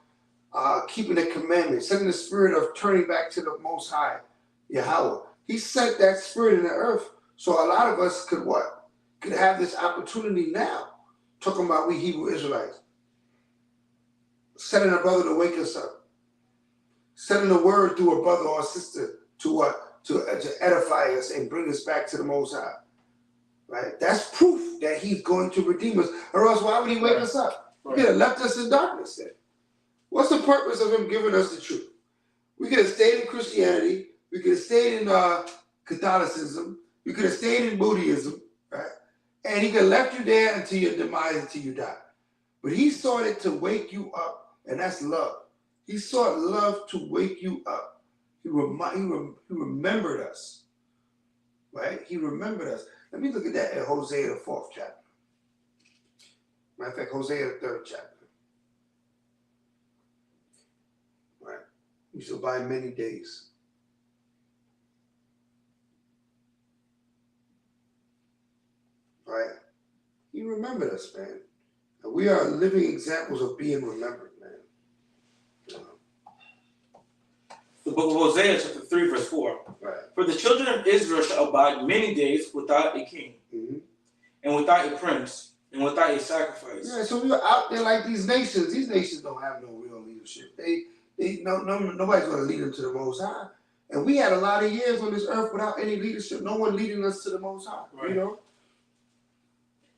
keeping the commandments, sending the spirit of turning back to the Most High, Yahweh. He sent that spirit in the earth. So a lot of us could what? Could have this opportunity now. Talking about we Hebrew Israelites. Sending a brother to wake us up. Sending a word through a brother or a sister to what? To edify us and bring us back to the Most High. Right? That's proof that he's going to redeem us. Or else why would he wake us up? He could have left us in darkness then. What's the purpose of him giving us the truth? We could have stayed in Christianity. We could have stayed in Catholicism. We could have stayed in Buddhism, right? And he could have left you there until your demise, until you die. But he sought it to wake you up, and that's love. He sought love to wake you up. He remembered us, right? He remembered us. Let me look at that in Hosea, the 4th chapter. Matter of fact, Hosea, the 3rd chapter. Right? You shall buy many days. Right? He remembered us, man. And we are living examples of being remembered, man. The book of Hosea, chapter 3, verse 4. Right. For the children of Israel shall abide many days without a king, and without a prince, and without a sacrifice. Yeah, so we are out there like these nations. These nations don't have no real leadership. Nobody's going to lead them to the Most High. And we had a lot of years on this earth without any leadership. No one leading us to the Most High. Right. You know?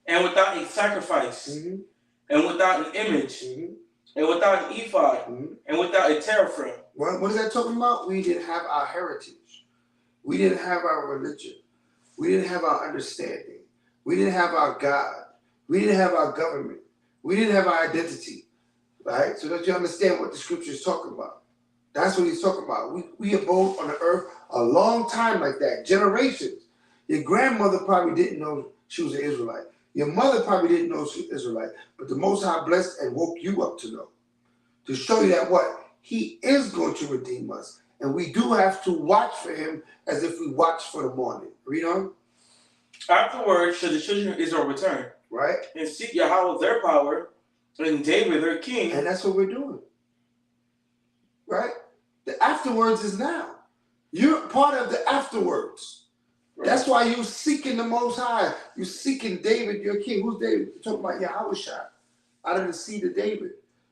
And without a sacrifice, and without an image, and without an ephod, and without a teraphim. What is that talking about? We didn't have our heritage. We didn't have our religion. We didn't have our understanding. We didn't have our God. We didn't have our government. We didn't have our identity. Right? So that you understand what the scripture is talking about. That's what he's talking about. We abode on the earth a long time like that, generations. Your grandmother probably didn't know she was an Israelite. Your mother probably didn't know she was Israelite, but the Most High blessed and woke you up to know. To show you that what? He is going to redeem us. And we do have to watch for him as if we watch for the morning. Read on. Afterwards shall the children of Israel return. Right. And seek Yahweh their power, and David their king. And that's what we're doing. right? The afterwards is now. You're part of the afterwards. Right. That's why you're seeking the Most High. You're seeking David, your king. Who's David? You're talking about Yahushua, out of the seed of David.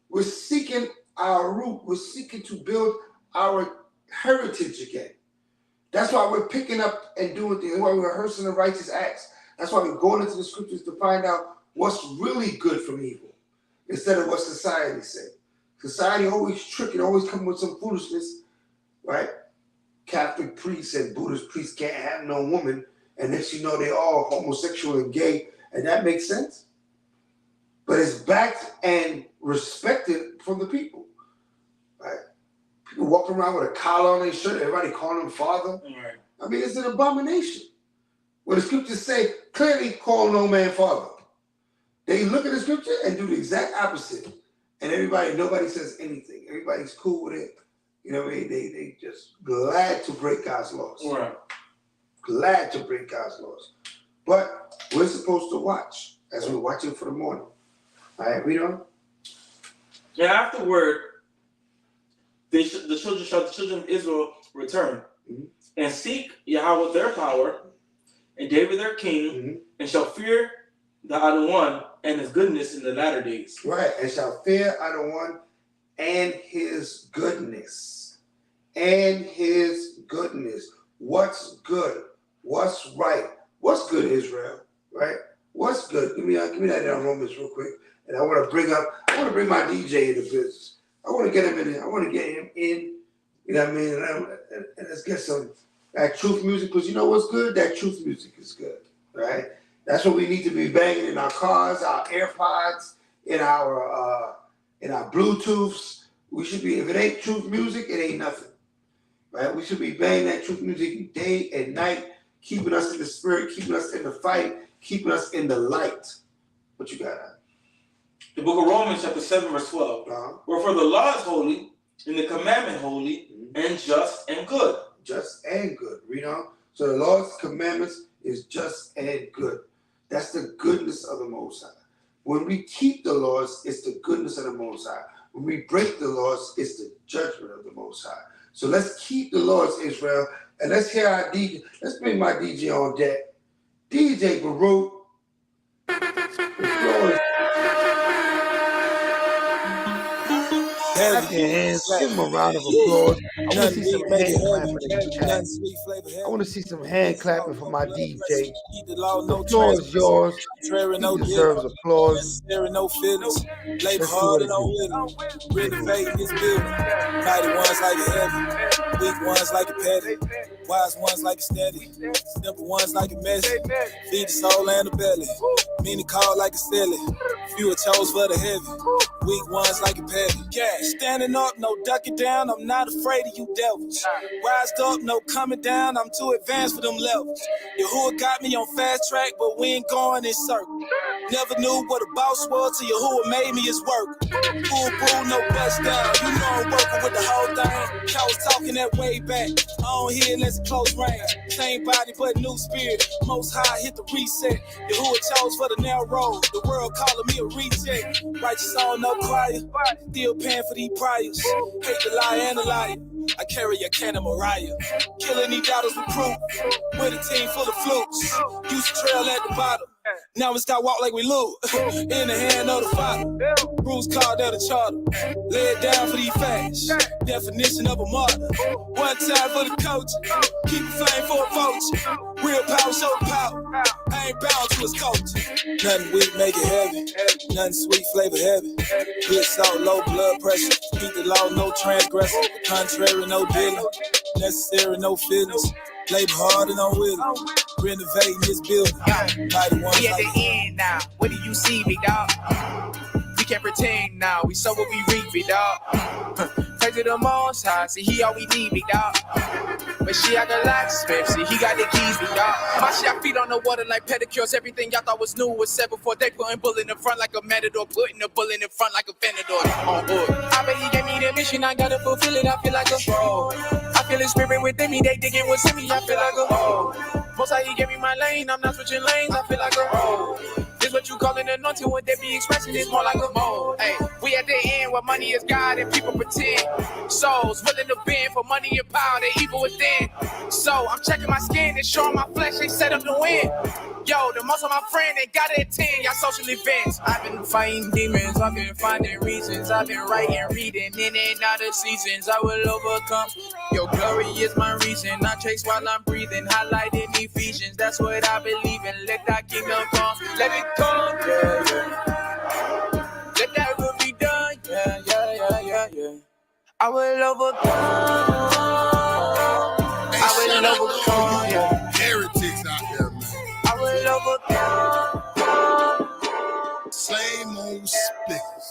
We're seeking our root. We're seeking to build our heritage again. That's why we're picking up and doing things. That's why we're rehearsing the righteous acts. That's why we're going into the scriptures to find out what's really good from evil instead of what society says. Society always tricking, always coming with some foolishness, right? Catholic priests and Buddhist priests can't have no woman, and next you know they're all homosexual and gay, and that makes sense. But it's backed and respected from the people, right? People walking around with a collar on their shirt, everybody calling them father. Right. I mean, it's an abomination. What the scriptures say, clearly call no man father. They look at the scripture and do the exact opposite. And nobody says anything. Everybody's cool with it. You know what I mean? They just glad to break God's laws. Right. Glad to break God's laws. But we're supposed to watch as we're watching for the morning. All right, read on. Yeah, afterward, the children of Israel return and seek Yahweh their power and David their king, and shall fear the Other One and his goodness in the latter days. Right, and shall fear Other One and his goodness. And his goodness. What's good? What's right? What's good, Israel? Right? What's good? Give me that down Romans real quick. And I want to bring my DJ into business. I want to get him in. I want to get him in. You know what I mean? And let's get some that truth music, because you know what's good? That truth music is good, right? That's what we need to be banging in our cars, our AirPods, in our Bluetooths. We should be, if it ain't truth music, it ain't nothing, right? We should be banging that truth music day and night, keeping us in the spirit, keeping us in the fight, keeping us in the light. What you got? The book of Romans, chapter 7, verse 12. Wherefore the law is holy, and the commandment holy, and just and good. Just and good. Read on. So the law's commandments is just and good. That's the goodness of the Most High. When we keep the laws, it's the goodness of the Most High. When we break the laws, it's the judgment of the Most High. So let's keep the laws, Israel, and let's hear our DJ. Let's bring my DJ on deck. DJ Baruch. The floor is clap your hands, give him a round of applause. I want to see some hand clapping in the chat. I want to see some hand clapping for my DJ. The floor is yours. He deserves applause. Let's see what it is. Renovating this building. Mighty ones like a heavy, weak ones like a petty, wise ones like a steady, simple ones like a messy. Feed the soul and the belly. Many call like a silly. Fewer chose for the heavy. Weak ones like a petty. Yeah, standing up, no ducking down. I'm not afraid of you devils. Rised up, no coming down. I'm too advanced for them levels. Yahuwah got me on fast track, but we ain't going in circles. Never knew what a boss was till Yahuwah made me his work. Full bull, no bust down. You know I'm working with the whole thing. I was talking that way back. I don't hear unless it's close range. Same body, but new spirit. Most high, hit the reset. Yahuwah chose for the narrow road. The world calling me a reject. Righteous on no choir. Still paying for these priors. Hate the lie and the liar. I carry a can of Mariah. Killing these doubters with proof. With a team full of flukes. Used to trail at the bottom. Now it's got walk like we lose. In the hand of the father. Rules called out the charter. Lay it down for these facts. Definition of a martyr. One time for the coach. Keep a flame for a vulture. Real power, show the power. I ain't bound to his culture. Nothing weak, make it heavy. Nothing sweet, flavor heavy. Good salt, low blood pressure. Keep the law, no transgressor. Contrary, no dealing. Necessary, no feelings. Labor hard and I'm willing. Renovating this building. We at the end now. What do you see me, dog? We can't pretend now. We sow what we reap, me, dog. Pray to the Most High. See, he all we need, me, dog. But she I got lots of space. See, he got the keys, me, dog. My shit feet on the water like pedicures. Everything y'all thought was new was said before. They putting bull in the front like a matador. Putting the bull in the front like a Venador. On board. I bet he gave me the mission. I gotta fulfill it. I feel like a pro. I feel his spirit within me. They digging what's in me. I feel like a pro. Most high, he gave me my lane. I'm not switching lanes. I feel like a pro. This what you call an anointing. What they be expressing is more like a mold. Hey, we at the end where money is God and people pretend. Souls willing to bend for money and power, they evil within. So I'm checking my skin and showing my flesh, they set up to win. Yo, the most of my friends ain't got it at 10, y'all social events. I've been fighting demons, I've been finding reasons. I've been writing, reading, in and out of seasons. I will overcome. Your glory is my reason. I chase while I'm breathing, highlighting Ephesians. That's what I believe in. Let that kingdom come, let it come, yeah, yeah. Let that will be done, yeah, yeah, yeah, yeah, yeah. I will overcome. I will overcome, yeah. Heretics out there, man. I will overcome. Same old spickles.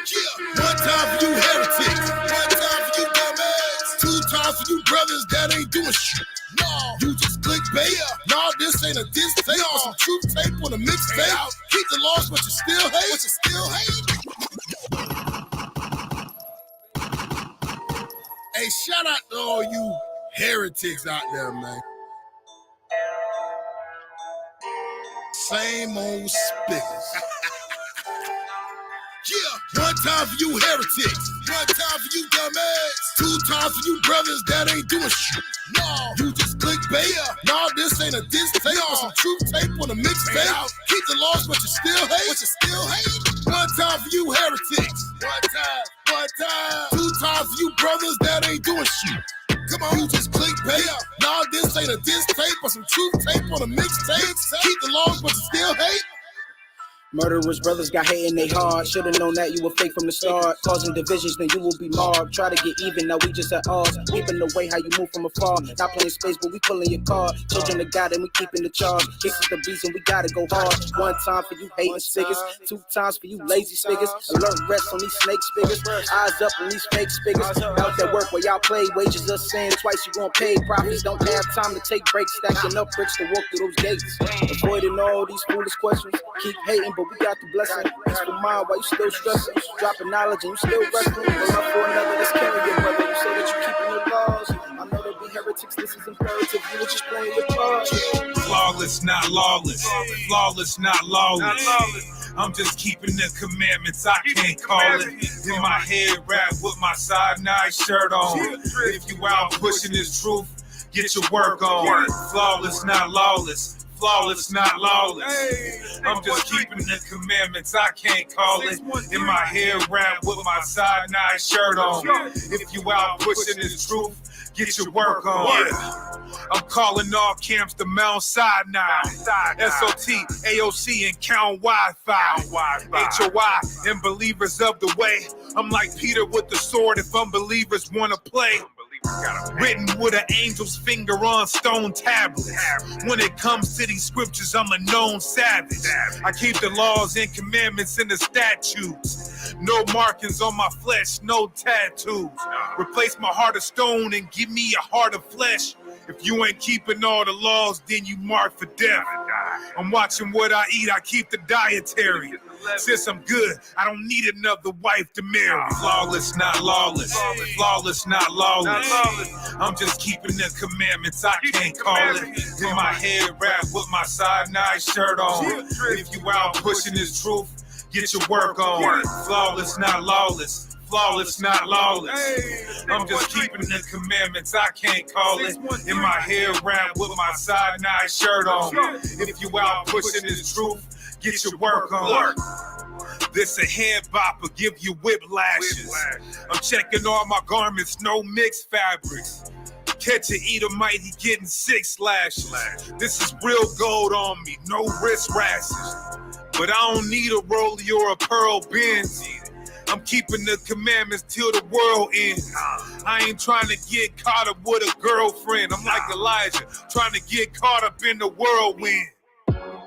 Yeah, one time for you heretics, one time for you dumbass, two times for you brothers that ain't doing shit. No, you just clickbait. No, this ain't a diss tape or some truth tape on a mixtape. Keep the laws, but you still hate. But you still hate. Hey, shout out to all you heretics out there, man. Same old spickles. Yeah, one time for you heretics, one time for you dumbass, two times for you brothers that ain't doing shit. No, you just clickbait. No, this ain't a diss tape or some truth tape on a mixtape. Keep the laws, but you still hate. But you still hate. One time for you heretics, one time, one time. Two times for you brothers that ain't doing shit. Come on, you just clickbait. No, this ain't a diss tape or some truth tape on a mixtape. Keep the laws, but you still hate. Murderers, brothers got hate in they heart. Should've known that you were fake from the start. Causing divisions, then you will be mobbed. Try to get even, now we just at odds. Peeping the way how you move from afar. Not playing space, but we pulling your card. Children of God, and we keeping the charge. This is the reason we gotta go hard. One time for you hating spiggers, two times for you lazy spiggers. Alert rests on these snake spiggers. Eyes up on these fake spiggers. Out that work where y'all play, wages us saying twice you gon' pay. Profits don't have time to take breaks, stacking up bricks to walk through those gates. Avoiding all these foolish questions. Keep hating, but we got the blessing. Peaceful mind while you still stressing. Dropping knowledge and you still wrestling. One up for another that's carrying your brother. You say that you keeping the laws. I know there be heretics, this is imperative. You were just playing your cards. Flawless, not lawless. Flawless, not lawless. I'm just keeping the commandments, I can't call it. In my head, rap with my side night shirt on. If you out pushing this truth, get your work on. Flawless, not lawless. Flawless, not lawless. I'm just keeping the commandments, I can't call it. In my head, rap with my side night shirt on. If you out pushing this truth, get your work on. I'm calling all camps to Mount Sinai. SOT, AOC, and Count Wi-Fi. HOI, and believers of the way. I'm like Peter with the sword if unbelievers want to play. Written with an angel's finger on stone tablets. When it comes to these scriptures, I'm a known savage. I keep the laws and commandments in the statutes. No markings on my flesh, no tattoos. Replace my heart of stone and give me a heart of flesh. If you ain't keeping all the laws, then you marked for death. I'm watching what I eat, I keep the dietary. Since I'm good, I don't need another wife to marry. Flawless, not lawless. Flawless, not lawless. I'm just keeping the commandments, I can't call it. In my head, rap with my side night shirt on. If you out pushing this truth, get your work on. Flawless, not lawless. Flawless, not lawless. I'm just keeping the commandments, I can't call it. In my head, rap with my side night shirt on. If you out pushing this truth, get your work on. This a head bopper, give you whiplashes. I'm checking all my garments, no mixed fabrics. Catch an Edomite, he getting 6 lashes. This is real gold on me, no wrist rashes. But I don't need a rollie or a pearl Benz. I'm keeping the commandments till the world ends. I ain't trying to get caught up with a girlfriend. I'm like Elijah, trying to get caught up in the whirlwind.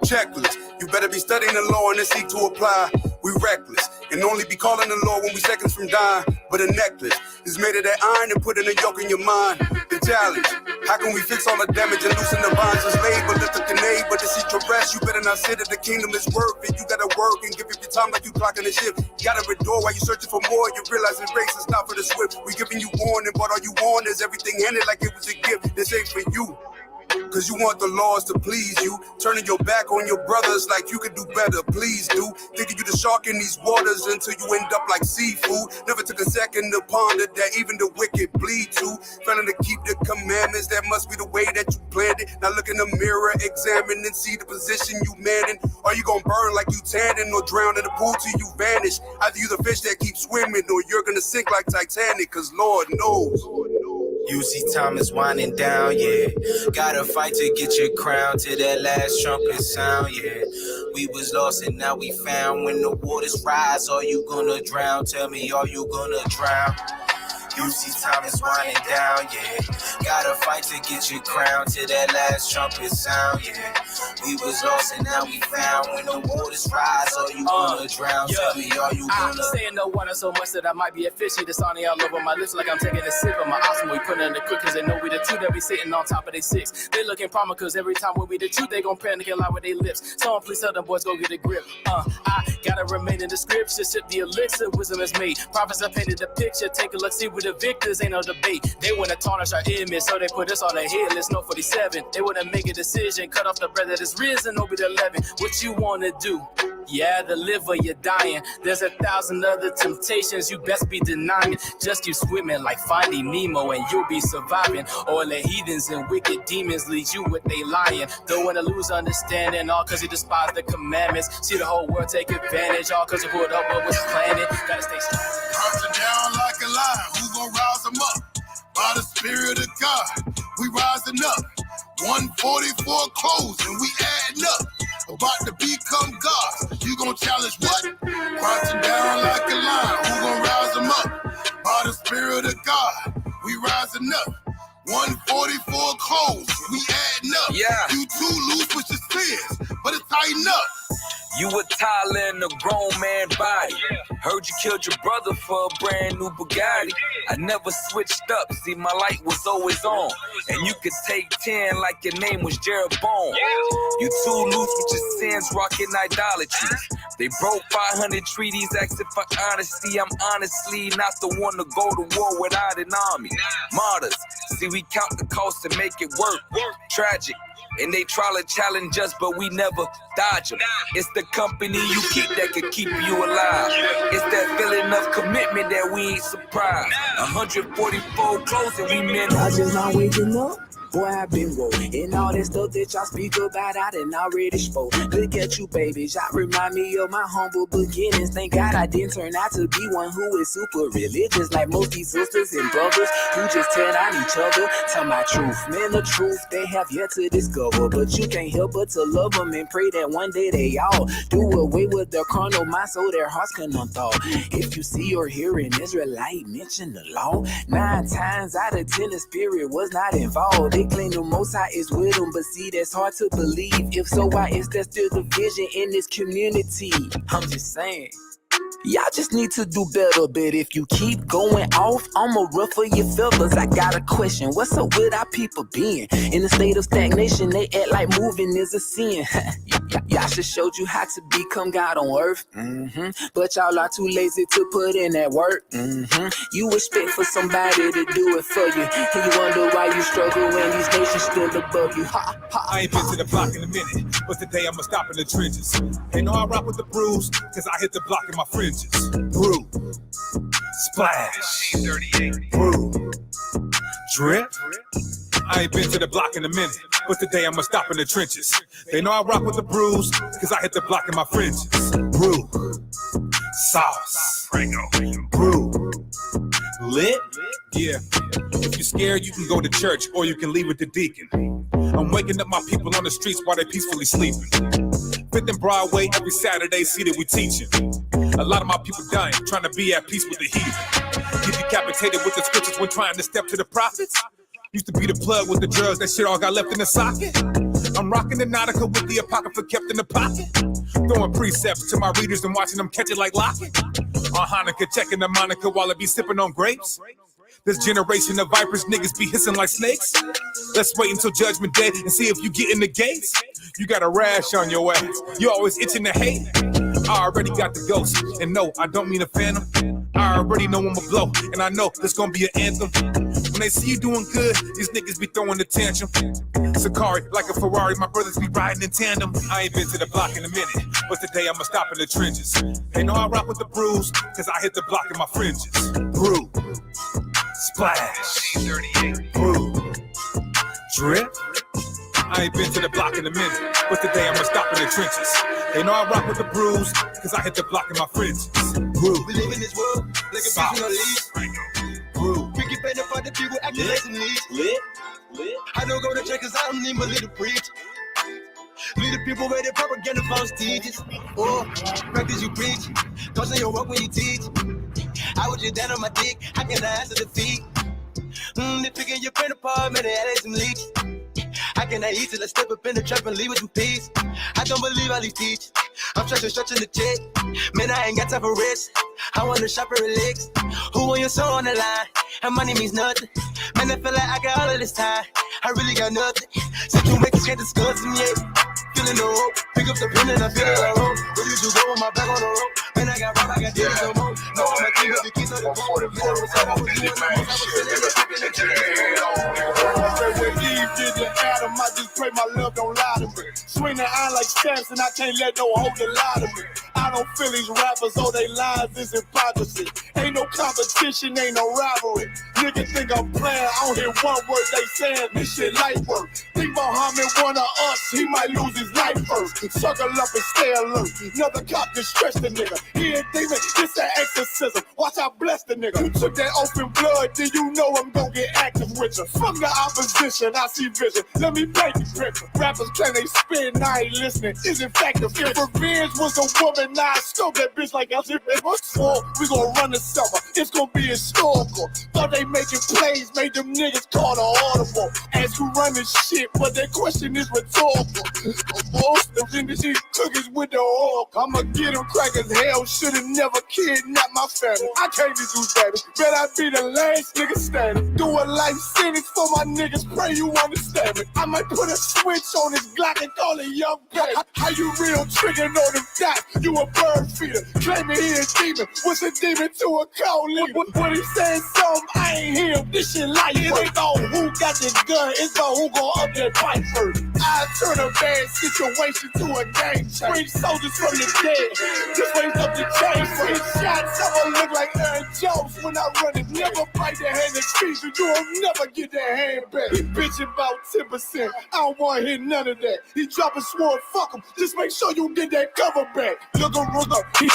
Checklist. You better be studying the law and then seek to apply. We reckless and only be calling the Lord when we seconds from dying. But a necklace is made of that iron and put in a yoke in your mind. The challenge, how can we fix all the damage and loosen the bonds of slave? But lift up the neighbor to seek your rest. You better not sit at the kingdom is worth it. You gotta work and give up your time like you clocking the ship. You gotta endure while you searching for more. You realize the race is not for the swift. We giving you warning, but all you want is everything handed like it was a gift. This ain't for you. Cause you want the laws to please you. Turning your back on your brothers like you could do better, please do. Thinking you the shark in these waters until you end up like seafood. Never took a second to ponder that even the wicked bleed too. Failing to keep the commandments, that must be the way that you planned it. Now look in the mirror, examine and see the position you manning. Are you gonna burn like you tanning or drown in the pool till you vanish? Either you the fish that keeps swimming or you're gonna sink like Titanic, cause Lord knows. You see time is winding down, yeah. Gotta fight to get your crown to that last trumpet sound, yeah. We was lost and now we found. When the waters rise, are you gonna drown? Tell me, are you gonna drown? You see time is winding down, yeah. Gotta fight to get your crown to that last trumpet sound, yeah. We was lost and now we found. When the waters rise, are you gonna drown? Tell me, are you gonna? I'm saying no water so much that I might be a fishy. The Sony all over my lips like I'm taking a sip of my awesome. We put in the quick cause they know we the two that be sitting on top of they six. They looking prominent cause every time when we the truth, they gon' panic and lie with their lips. Someone please tell them boys go get a grip. I gotta remain in the scripture, sip the elixir, wisdom is made. Prophets have painted the picture, take a look, see with the victors, ain't no debate. They wanna tarnish our image, so they put us on the hit list, no 47. They wouldn't make a decision, cut off the bread that is risen, no be the 11. What you wanna do? Yeah, the live or you're dying. There's 1,000 other temptations, you best be denying. Just keep swimming like Finding Nemo and you'll be surviving. All the heathens and wicked demons lead you with they lying. Don't wanna lose understanding, all cause you despise the commandments. See the whole world take advantage, all cause you put up what was planted. Gotta stay strong. Hunting down like a lion, who gon' rouse them up? By the Spirit of God, we rising up. 144 clothes and we adding up. About to become gods, you gon' challenge what? Crouching down like a lion, who gon' rouse them up? By the Spirit of God, we rising up. 144 clothes, we adding up. Yeah. You too loose with your sins, but it's tighten up. You a toddler in a grown man body. Heard you killed your brother for a brand new Bugatti. I never switched up, see my light was always on. And you could take 10 like your name was Jeroboam. You too loose with your sins, rocking idolatry. They broke 500 treaties, asking for honesty. I'm honestly not the one to go to war without an army. Martyrs, see we count the cost to make it work. Tragic. And they try to challenge us, but we never dodge them. It's the company you keep that can keep you alive. It's that feeling of commitment that we ain't surprised. 144 closing, we meant. I just not waking up. Boy, I've been woke. And all that stuff that y'all speak about, I done already spoke. Look at you, baby. Y'all remind me of my humble beginnings. Thank God I didn't turn out to be one who is super religious. Like most these sisters and brothers who just tear down each other. Tell my truth, man, the truth they have yet to discover. But you can't help but to love them and pray that one day they all do away with their carnal mind so their hearts can unthought. If you see or hear an Israelite mention the law, 9 times out of 10 the spirit was not involved. They claim the Most High is with them, but see, that's hard to believe. If so, why is there still division in this community? I'm just saying. Y'all just need to do better, but if you keep going off, I'ma ruffle your feathers. I got a question, what's up with our people being in a state of stagnation? They act like moving is a sin. Y'all should showed you how to become God on earth. But y'all are too lazy to put in that work. You expect for somebody to do it for you, and you wonder why you struggle when these nations still above you. I ain't been to the block in a minute, but today I'ma stop in the trenches. They know I rock with the brews, cause I hit the block in my fringes. Brew, splash, brew, drip. I ain't been to the block in a minute, but today I'ma stop in the trenches. They know I rock with the brews, cause I hit the block in my fringes. Brew, sauce, brew, lit, yeah. If you're scared, you can go to church or you can leave with the deacon. I'm waking up my people on the streets while they peacefully sleeping. 5th and Broadway, every Saturday, see that we teaching. A lot of my people dying, trying to be at peace with the heathen. Get decapitated with the scriptures when trying to step to the prophets. Used to be the plug with the drugs, that shit all got left in the socket. I'm rocking the Nautica with the Apocrypha kept in the pocket. Throwing precepts to my readers and watching them catch it like Lockett. On Hanukkah, checking the Monica while I be sipping on grapes. This generation of vipers, niggas be hissing like snakes. Let's wait until Judgment Day and see if you get in the gates. You got a rash on your ass, you always itching to hate. I already got the ghost, and no, I don't mean a phantom. I already know I'm a blow, and I know there's gonna be an anthem. When When they see you doing good, these niggas be throwing the tantrum. Sakari, like a Ferrari, my brothers be riding in tandem. I ain't been to the block in a minute, but today I'ma stop in the trenches. They know I rock with the brews, cause I hit the block in my fringes. Brew, splash, brew, drip. I ain't been to the block in a minute, but today I'ma stop in the trenches. They know I rock with the brews, cause I hit the block in my fringes. Brew, We live in this world like a bitch on a leash. brew, We get better for the people acting like some leads. I don't go to church cause I don't need my little preach. Lead the people where the propaganda false teaches. Oh, practice you preach, cause your work when you teach. I was just down on my dick, how can I answer the feet? They picking your print apart, man, they added some leaks. How can I eat till I step up in the trap and leave with some peace? I don't believe all these teach. I'm stretching the check. Man, I ain't got time for rest. I wanna shop for relax. Who want your soul on the line? And money means nothing. Man, I feel like I got all of this time. I really got nothing. So you make us can't discuss me yet. Feeling the hope. Pick up the pen and I feel it like home. Where did you go with my back on the road? Man, I got robbed, I got deals no more. No, I'm a king of the keys on the phone. You know what's up, I was doing the most. I was feeling the fucking and chilling. When Eve did to Adam, I just pray my love don't lie to me. Swing the iron like stamps and I can't let no holder lie to me. I don't feel these rappers, all they lies is hypocrisy. Ain't no competition, ain't no rivalry. Niggas think I'm playing, I don't hear one word they saying, this shit light work. Think Muhammad one of us, he might lose his life first. Suckle up and stay alert. Another cop just stress the nigga. He ain't demon, this an exorcism. Watch I bless the nigga. You took that open blood, then you know I'm gonna get active with you. From the opposition, I see vision. Let me paint the picture. Rappers claim they spin, now I ain't listening. Is in fact if revenge was a woman, now I scope that bitch like I said. We gonna run the summer. It's gonna be historical. Thought they making plays, made them niggas call the audible. As you run this shit, but that question is rhetorical. Most of them these cookies with the oil. I'ma get them crackers. Hell should've never kidnapped my family. I can't be do that. Bet I be the last nigga standing. Do a life sentence for my niggas. Pray you understand me. I might put a switch on this Glock and call it young baby. How you real triggering on them dots? You a bird feeder. Claiming he a demon. What's a demon to a cold leader? When he saying something, I ain't hear him. This shit light. It ain't on who got the gun. It's on who gon' up that fight first. I turn a bad situation to a game changer. Bring soldiers from the dead. Just wait up the chain. Free shots. I'ma look like Aaron Jones when I run it. Never bite the hand that feeds you. You'll never get that hand back. He bitching about 10%. I don't wanna hear none of that. He dropping sword. Fuck him. Just make sure you get that cover back. Look around. He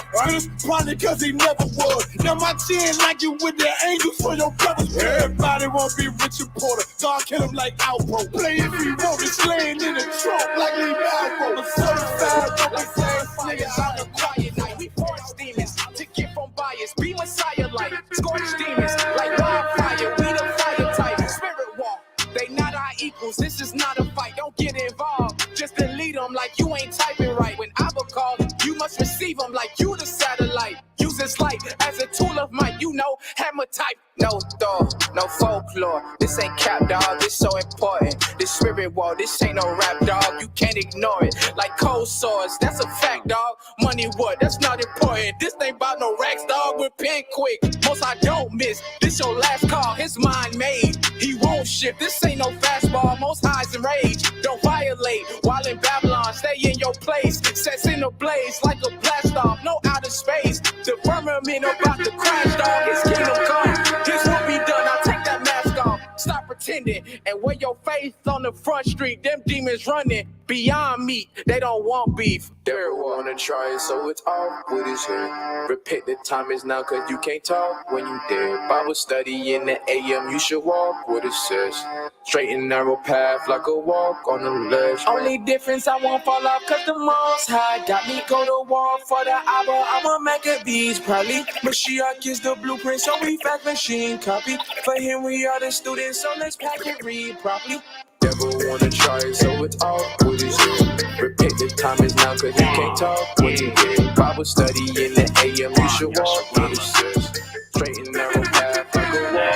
probably cause he never was. Now my chin like you with the angels for your brothers. Everybody won't be Richard Porter. God kill him like Alpo. Play if he want. It's laying in the trunk like Lee Alpo. The certified Niggas on the quiet night, we forge demons to get from bias. Be Messiah like scorch demons like wildfire. We the fire type, spirit walk. They not our equals. This is not a fight. Don't get involved. Just delete them like you ain't typing right. When I will call, you must receive them like you the satellite. Use this light as a tool of might. You know, hammer type. No thought, no folklore. This ain't cap, dog. This so important. This spirit wall. This ain't no rap, dog. You can't ignore it. Like cold sores. That's a fact, dog. Money what? That's not important. This ain't about no racks, dog. We're pin quick. Most I don't miss. This your last call. His mind made. He won't shift. This ain't no fastball. Most highs in rage. Don't violate. While in Babylon, stay in your place. Sets in a blaze like a blast off. No outer space. The firmament about to crash, dog. His kingdom come. This will be done. I'll take that mask off. Stop pretending and wear your faith on the front street. Them demons running beyond meat. They don't want beef. They wanna try it, so it's all with his head. Repent, the time is now, cause you can't talk when you dead. Bible study in the AM, you should walk what it says. Straight and narrow path like a walk on the ledge. Only difference, I won't fall off, cause the most high got me go to war for the hour. I'ma make a beast, probably. Mashiach is the blueprint, so we fact machine copy. For him, we are the students, so let's pack it, read properly. Devil wanna try it, so it's all with his head. Repent, the time is now, cause you can't talk when you dead. Bible study in the AM, you should walk what it says. Straight and narrow path like a wall.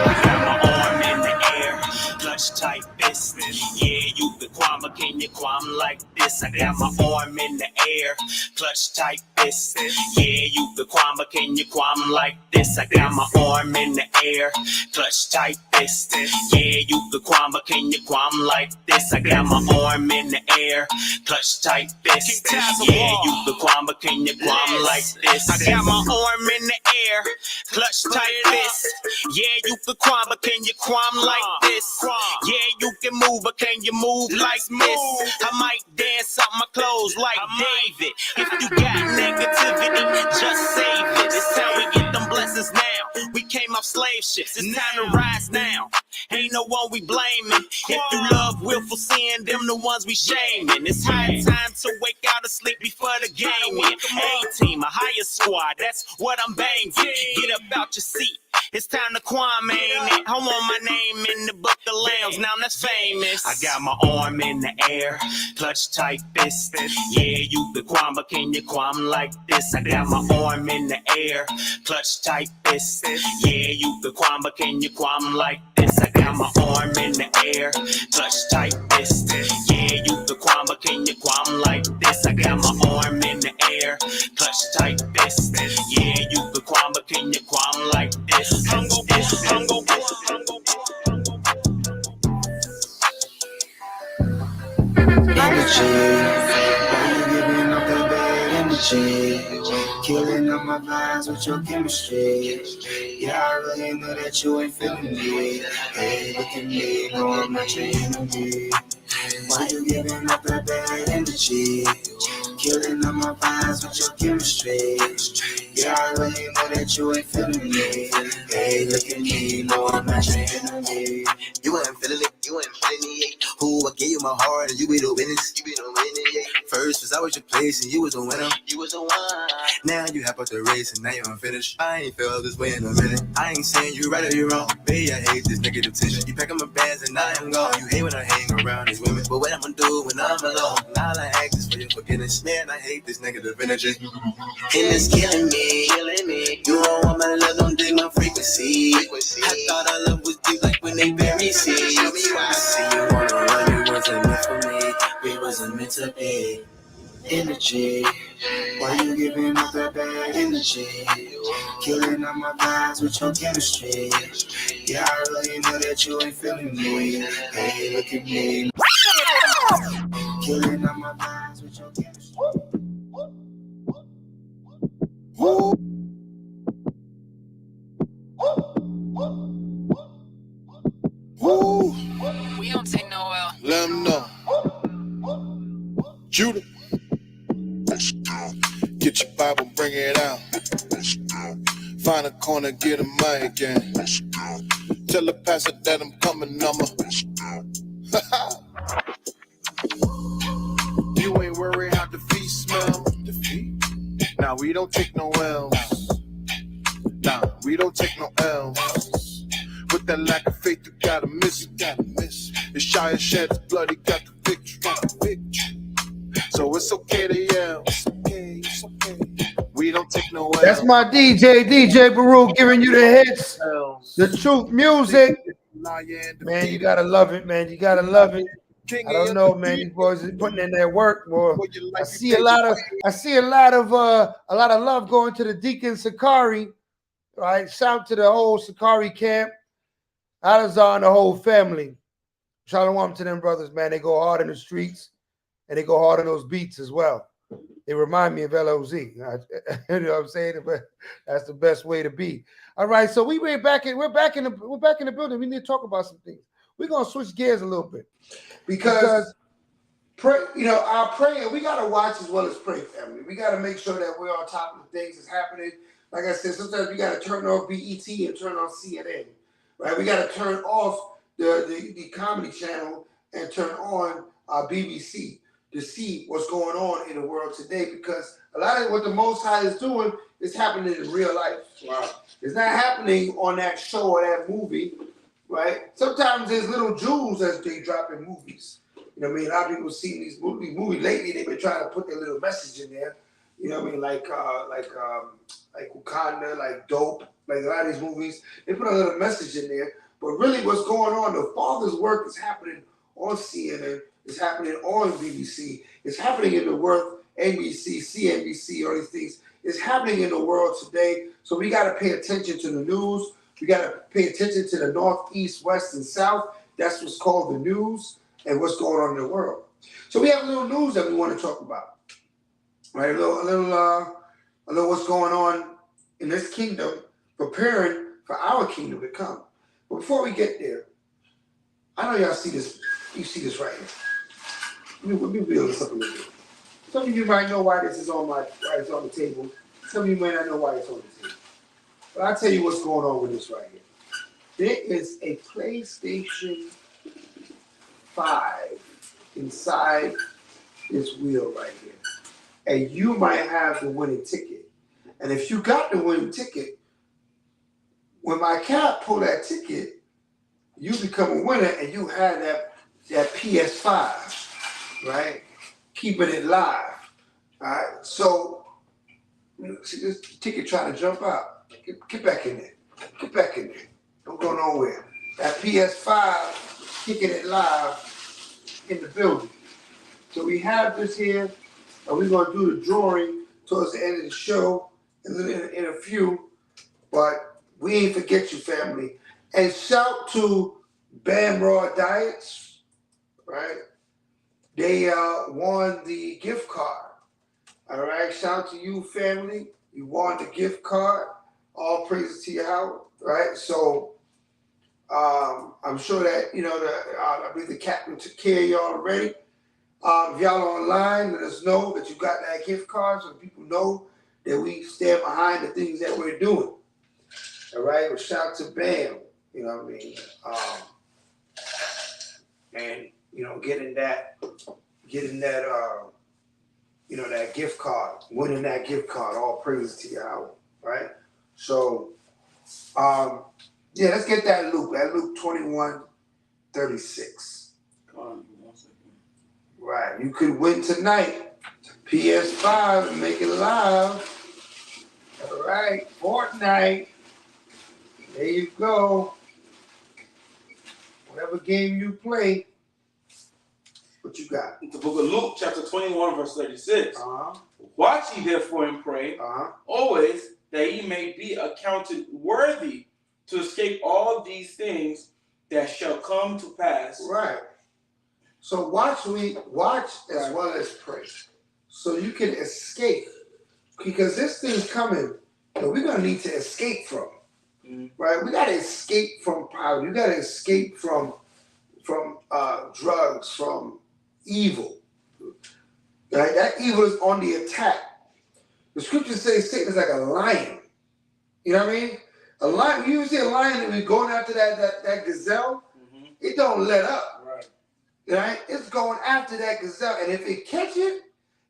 I got my arm in the air, lunch tight fist. Yeah, you the Kwame Kwame, can you Kwame like this? I got my arm in the air, clutch tight fist. Yeah, you can Kwame, can you Kwame like this? I got my arm in the air, clutch tight fist. Yeah, you can Kwame, can you Kwame like this? I got my arm in the air, clutch tight fist. Yeah, you can Kwame, can you Kwame like this? I got my arm in the air, clutch tight fist. Yeah, you can Kwame, can you Kwame like this? Yeah, you can move, but can you move like this? I might dance up my clothes like David. If you got negativity, just save it. It's how we get them blessings now. We came off slave ships. It's time to rise now. Ain't no one we blaming. If you love willful sin, them the ones we shaming. It's high time to wake out of sleep before the game in. A-team, a higher squad, that's what I'm banging. Get up out your seat. It's time to Kwame, ain't it? I want my name in the book of Lambs, now that's famous. I got my arm in the air, clutch tight fist. Yeah, you can Kwame, can you Kwame like this? I got my arm in the air, clutch tight fist. Yeah, you can Kwame, can you Kwame like this? I got my arm in the air, clutch tight fist. Yeah, you can Kwame, can you Kwame like this? I got my arm in the air, clutch tight fist. Yeah, you can Kwame, can you Kwame like this? I'm gon' Energy, why you giving up that bad energy? Killing up my vibes with your chemistry. Yeah, I really know that you ain't feeling me. Hey, look at me, know I'm not your enemy. Why you giving up that bad energy? Killing up my vibes with your chemistry. Yeah, I really know that you ain't feeling me. Hey, look at me, know I'm not your enemy. You ain't feeling it, you ain't feeling it. Who I gave you my heart and you be the witness, you be the witness. First was I was your place and you was the winner, you was the one. Now you hop out the race and now you're unfinished. I ain't felt this way in a minute. I ain't saying you right or you wrong, baby. I hate this negative tension. You pack up my bags and I am gone. You hate when I hang around these women, but what I'm gonna do when I'm alone? All I ask is for your forgiveness. Man, I hate this negative energy. And it's killing me, killing me. You don't want my love, don't dig my frequency. I thought our love was deep like when they bury seeds. I see you wanna run, you wasn't meant for me. We wasn't meant to be. Energy, why you giving up that bad energy? Killing up my vibes with your chemistry. Yeah, I really know that you ain't feeling me. Hey, look at me. Killing up my vibes with your chemistry. Woo. We don't take no L. Let them know. Judah. Get your Bible, bring it out. Find a corner, get a mic in. Tell the pastor that I'm coming, You ain't worried how the feet smell. Nah, we don't take no L's. Nah, we don't take no L's. With that lack of faith, you gotta miss. It's shy and shed his blood, he got the victory. So it's okay to yell. It's okay. We don't take no L's. That's my DJ Baruch, giving you the hits, the truth music. Man, you gotta love it, man. You gotta love it. I don't know, man. These boys are putting in their work, boy. I see a lot of love going to the Deacon Sakari. Right, shout to the whole Sakari camp, Adazar and the whole family. Shalom to them brothers, man. They go hard in the streets and they go hard on those beats as well. They remind me of LOZ. You know what I'm saying? But that's the best way to be. All right, so we're back in the building. We need to talk about some things. We're gonna switch gears a little bit because pray, our praying, we gotta watch as well as pray, family. We gotta make sure that we're on top of the things that's happening. Like I said, sometimes we gotta turn off BET and turn on CNN. Right? We gotta turn off the comedy channel and turn on BBC to see what's going on in the world today, because a lot of what the Most High is doing is happening in real life. Wow. It's not happening on that show or that movie, right? Sometimes there's little jewels as they drop in movies. You know what I mean? A lot of people see these movies lately. They've been trying to put their little message in there. You know what I mean? Like Wakanda, like Dope, like a lot of these movies, they put a little message in there. But really, what's going on? The Father's work is happening on CNN. It's happening on BBC. It's happening in the world, NBC, CNBC, all these things. It's happening in the world today. So we got to pay attention to the news. We got to pay attention to the north, east, west, and south. That's what's called the news and what's going on in the world. So we have a little news that we want to talk about, right? A little what's going on in this kingdom, preparing for our kingdom to come. But before we get there, I know y'all see this. You see this right here. Let me build this up a little bit. Some of you might know why this is on it's on the table. Some of you may not know why it's on the table. But I'll tell you what's going on with this right here. There is a PlayStation 5 inside this wheel right here. And you might have the winning ticket. And if you got the winning ticket, when my cat pull that ticket, you become a winner and you have that PS5, right? Keeping it live. All right. So, see this ticket trying to jump out. Get back in there. Get back in there. Don't go nowhere. That PS5 kicking it live in the building. So we have this here, and we're going to do the drawing towards the end of the show in a few. But we ain't forget you, family. And shout to Bam Raw Diets, right? They won the gift card. All right, shout to you, family. You won the gift card. All praises to Yahweh, right? So I'm sure that, I believe the captain took care of y'all already. If y'all are online, let us know that you got that gift card so people know that we stand behind the things that we're doing. All right, well, shout to Bam, you know what I mean? And, getting that, that gift card, winning that gift card, all praises to Yahweh, right? So, let's get that Luke 21:36. Come on, 1 second. Right, you could win tonight. PS5 and make it live. All right, Fortnite. There you go. Whatever game you play, what you got? The book of Luke, chapter 21, verse 36. Watch ye therefore and pray, always, that ye may be accounted worthy to escape all these things that shall come to pass. Right. So watch as well as pray. So you can escape. Because this thing's coming that we're going to need to escape from. Right? We got to escape from poverty. We got to escape from drugs, from evil. Right? That evil is on the attack. The scriptures say Satan is like a lion. You know what I mean? A lion. When you see a lion and we're going after that gazelle, it don't let up. Right? It's going after that gazelle, and if it catch it,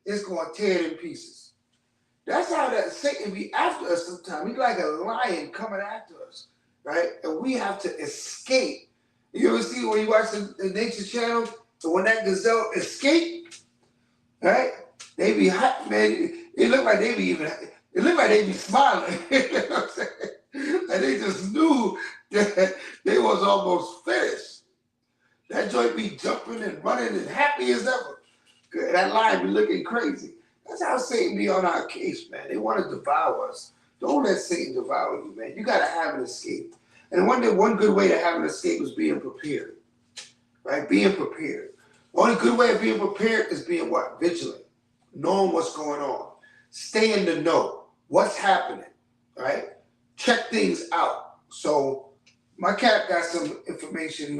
it's going to tear it in pieces. That's how that Satan be after us sometimes. He's like a lion coming after us, right? And we have to escape. You ever see when you watch the Nature Channel, and when that gazelle escape, right? They be hot, man. It look like they be smiling. You know what I'm saying? And they just knew that they was almost finished. That joint be jumping and running and happy as ever. That lion be looking crazy. That's how Satan be on our case, man. They want to devour us. Don't let Satan devour you, man. You got to have an escape. And one good way to have an escape is being prepared, right? Being prepared. One good way of being prepared is being what? Vigilant. Knowing what's going on. Stay in the know. What's happening, right? Check things out. So my cat got some information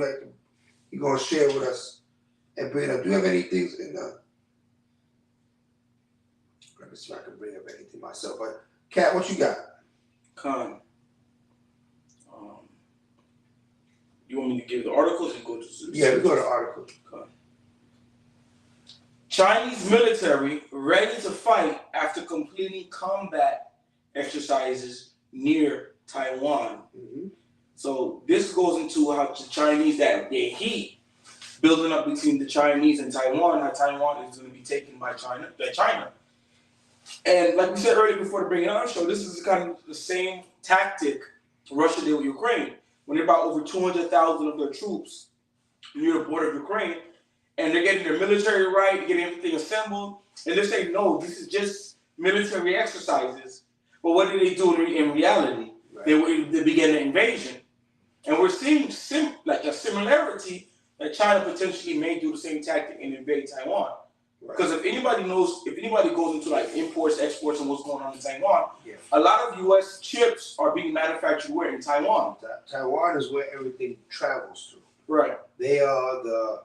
he's going to share with us and bring it up. Do you have anything in the... Let me see if I can bring up anything myself. But, Kat, what you got? Con. You want me to give the articles and go to... Yeah, we go to articles. Con. Chinese military ready to fight after completing combat exercises near Taiwan. So this goes into how the Chinese, that the heat building up between the Chinese and Taiwan, how Taiwan is going to be taken by China. And like we said earlier before to bring it on the show, this is kind of the same tactic Russia did with Ukraine. When they brought over 200,000 of their troops near the border of Ukraine, and they're getting their military right, getting everything assembled, and they're saying, no, this is just military exercises. But what did they do in reality? Right. They began the invasion. And we're seeing a similarity that China potentially may do the same tactic and invade Taiwan. Because if anybody goes into like imports, exports, and what's going on in Taiwan, a lot of U.S. chips are being manufactured where? In Taiwan. Taiwan is where everything travels to. Right. They are the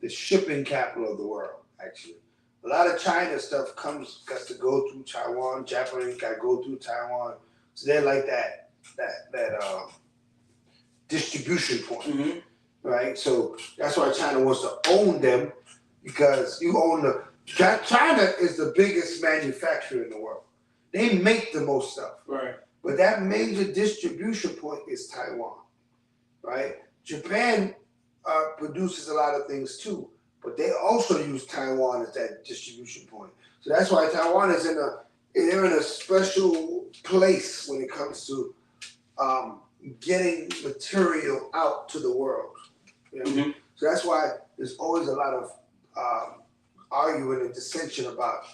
shipping capital of the world, actually. A lot of China stuff got to go through Taiwan. Japanese got to go through Taiwan. So they're like that distribution point, right? So that's why China wants to own them, because you own China is the biggest manufacturer in the world. They make the most stuff, right? But that major distribution point is Taiwan, right? Japan produces a lot of things too, but they also use Taiwan as that distribution point. So that's why Taiwan is they're in a special place when it comes to getting material out to the world. You know? So that's why there's always a lot of arguing and dissension about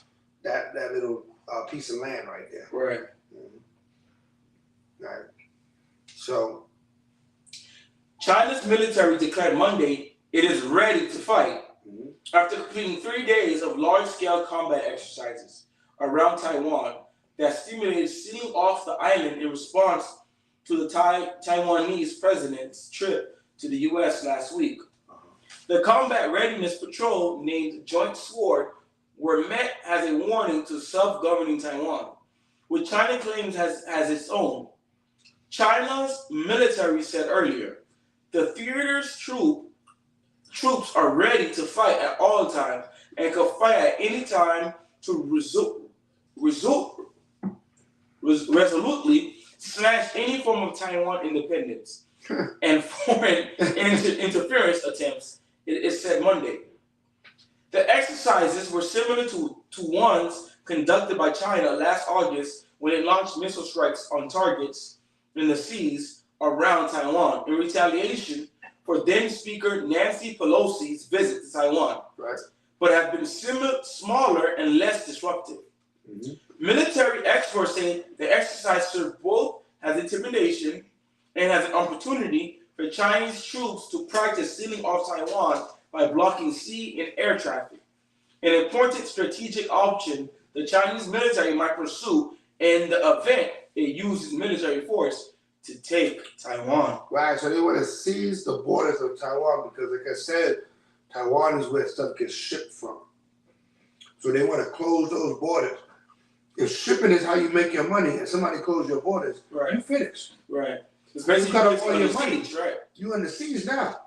that little piece of land right there. Right. Right. So China's military declared Monday it is ready to fight after completing 3 days of large-scale combat exercises around Taiwan that stimulated sealing off the island in response to the Taiwanese president's trip to the U.S. last week. The Combat Readiness Patrol, named Joint Sword, were met as a warning to self-governing Taiwan, which China claims has its own. China's military said earlier, the theater's troops are ready to fight at all times and can fight at any time to resolutely slash any form of Taiwan independence and foreign interference attempts, it said Monday. The exercises were similar to ones conducted by China last August when it launched missile strikes on targets in the seas around Taiwan in retaliation for then-Speaker Nancy Pelosi's visit to Taiwan, but have been smaller and less disruptive. Military experts say the exercise served both as intimidation and as an opportunity for Chinese troops to practice sealing off Taiwan by blocking sea and air traffic, an important strategic option the Chinese military might pursue in the event it uses military force to take Taiwan. Right, so they want to seize the borders of Taiwan because, like I said, Taiwan is where stuff gets shipped from. So they want to close those borders. If shipping is how you make your money and somebody closes your borders, you finish. Right. You cut off all your money. You in the seas now.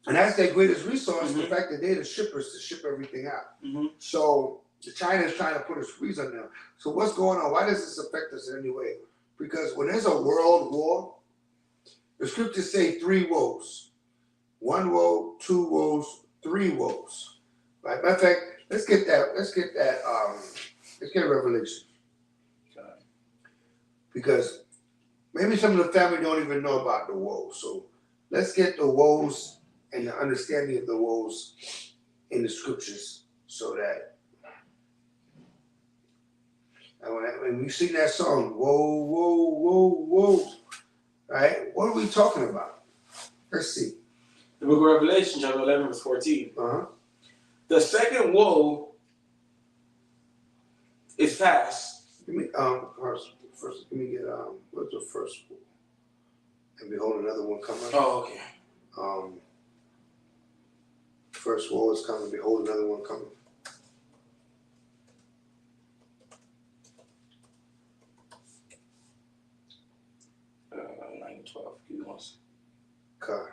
And that's their greatest resource, the fact that they're the shippers to ship everything out. So China is trying to put a squeeze on them. So what's going on? Why does this affect us in any way? Because when there's a world war, the scriptures say 3 woes. 1 woe, 2 woes, 3 woes. Right? Matter of fact, let's get Revelation. Because maybe some of the family don't even know about the woes. So let's get the woes and the understanding of the woes in the scriptures so that when we sing that song, whoa, whoa, whoa, whoa, right? What are we talking about? Let's see. The book of Revelation, chapter 11, verse 14. The second woe is past. Give me first let me get what's the first woe? And behold, another one coming. Oh, okay. First woe is coming, behold, another one coming. God.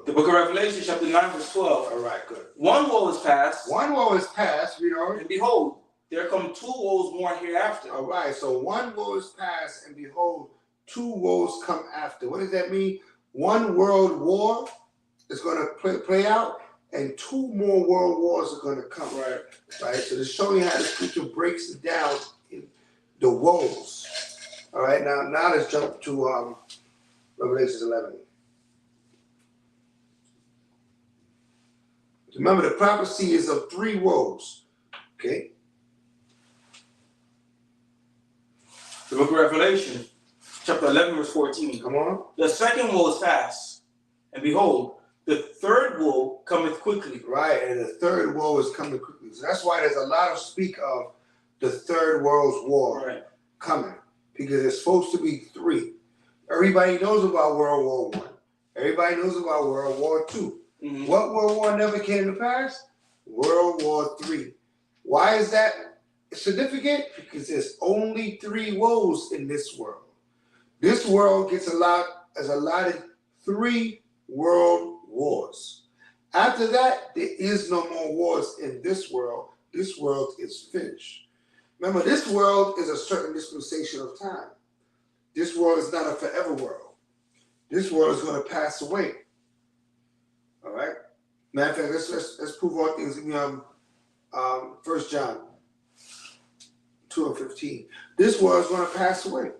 The book of Revelation, chapter 9, verse 12. All right, good. 1 woe is past. 1 woe is past, you know. And behold, there come 2 woes more hereafter. All right, so 1 woe is past, and behold, 2 woes come after. What does that mean? 1 world war is going to play out, and 2 more world wars are going to come. Right. Right. So to show you how the scripture breaks it down in the woes. All right. Now let's jump to Revelation 11. Remember, the prophecy is of 3 woes. Okay? The book of Revelation, chapter 11, verse 14. Come on. The second woe is past, and behold, the third woe cometh quickly. Right, and the third woe is coming quickly. So that's why there's a lot of speak of the third world's war coming, because it's supposed to be 3. Everybody knows about World War I. Everybody knows about World War II. Mm-hmm. What World War never came to pass? World War III. Why is that significant? Because there's only 3 woes in this world. This world gets allotted 3 world wars. After that, there is no more wars in this world. This world is finished. Remember, this world is a certain dispensation of time. This world is not a forever world. This world is going to pass away. All right? Matter of fact, let's prove all things in 1 John 2:15. This world is going to pass away.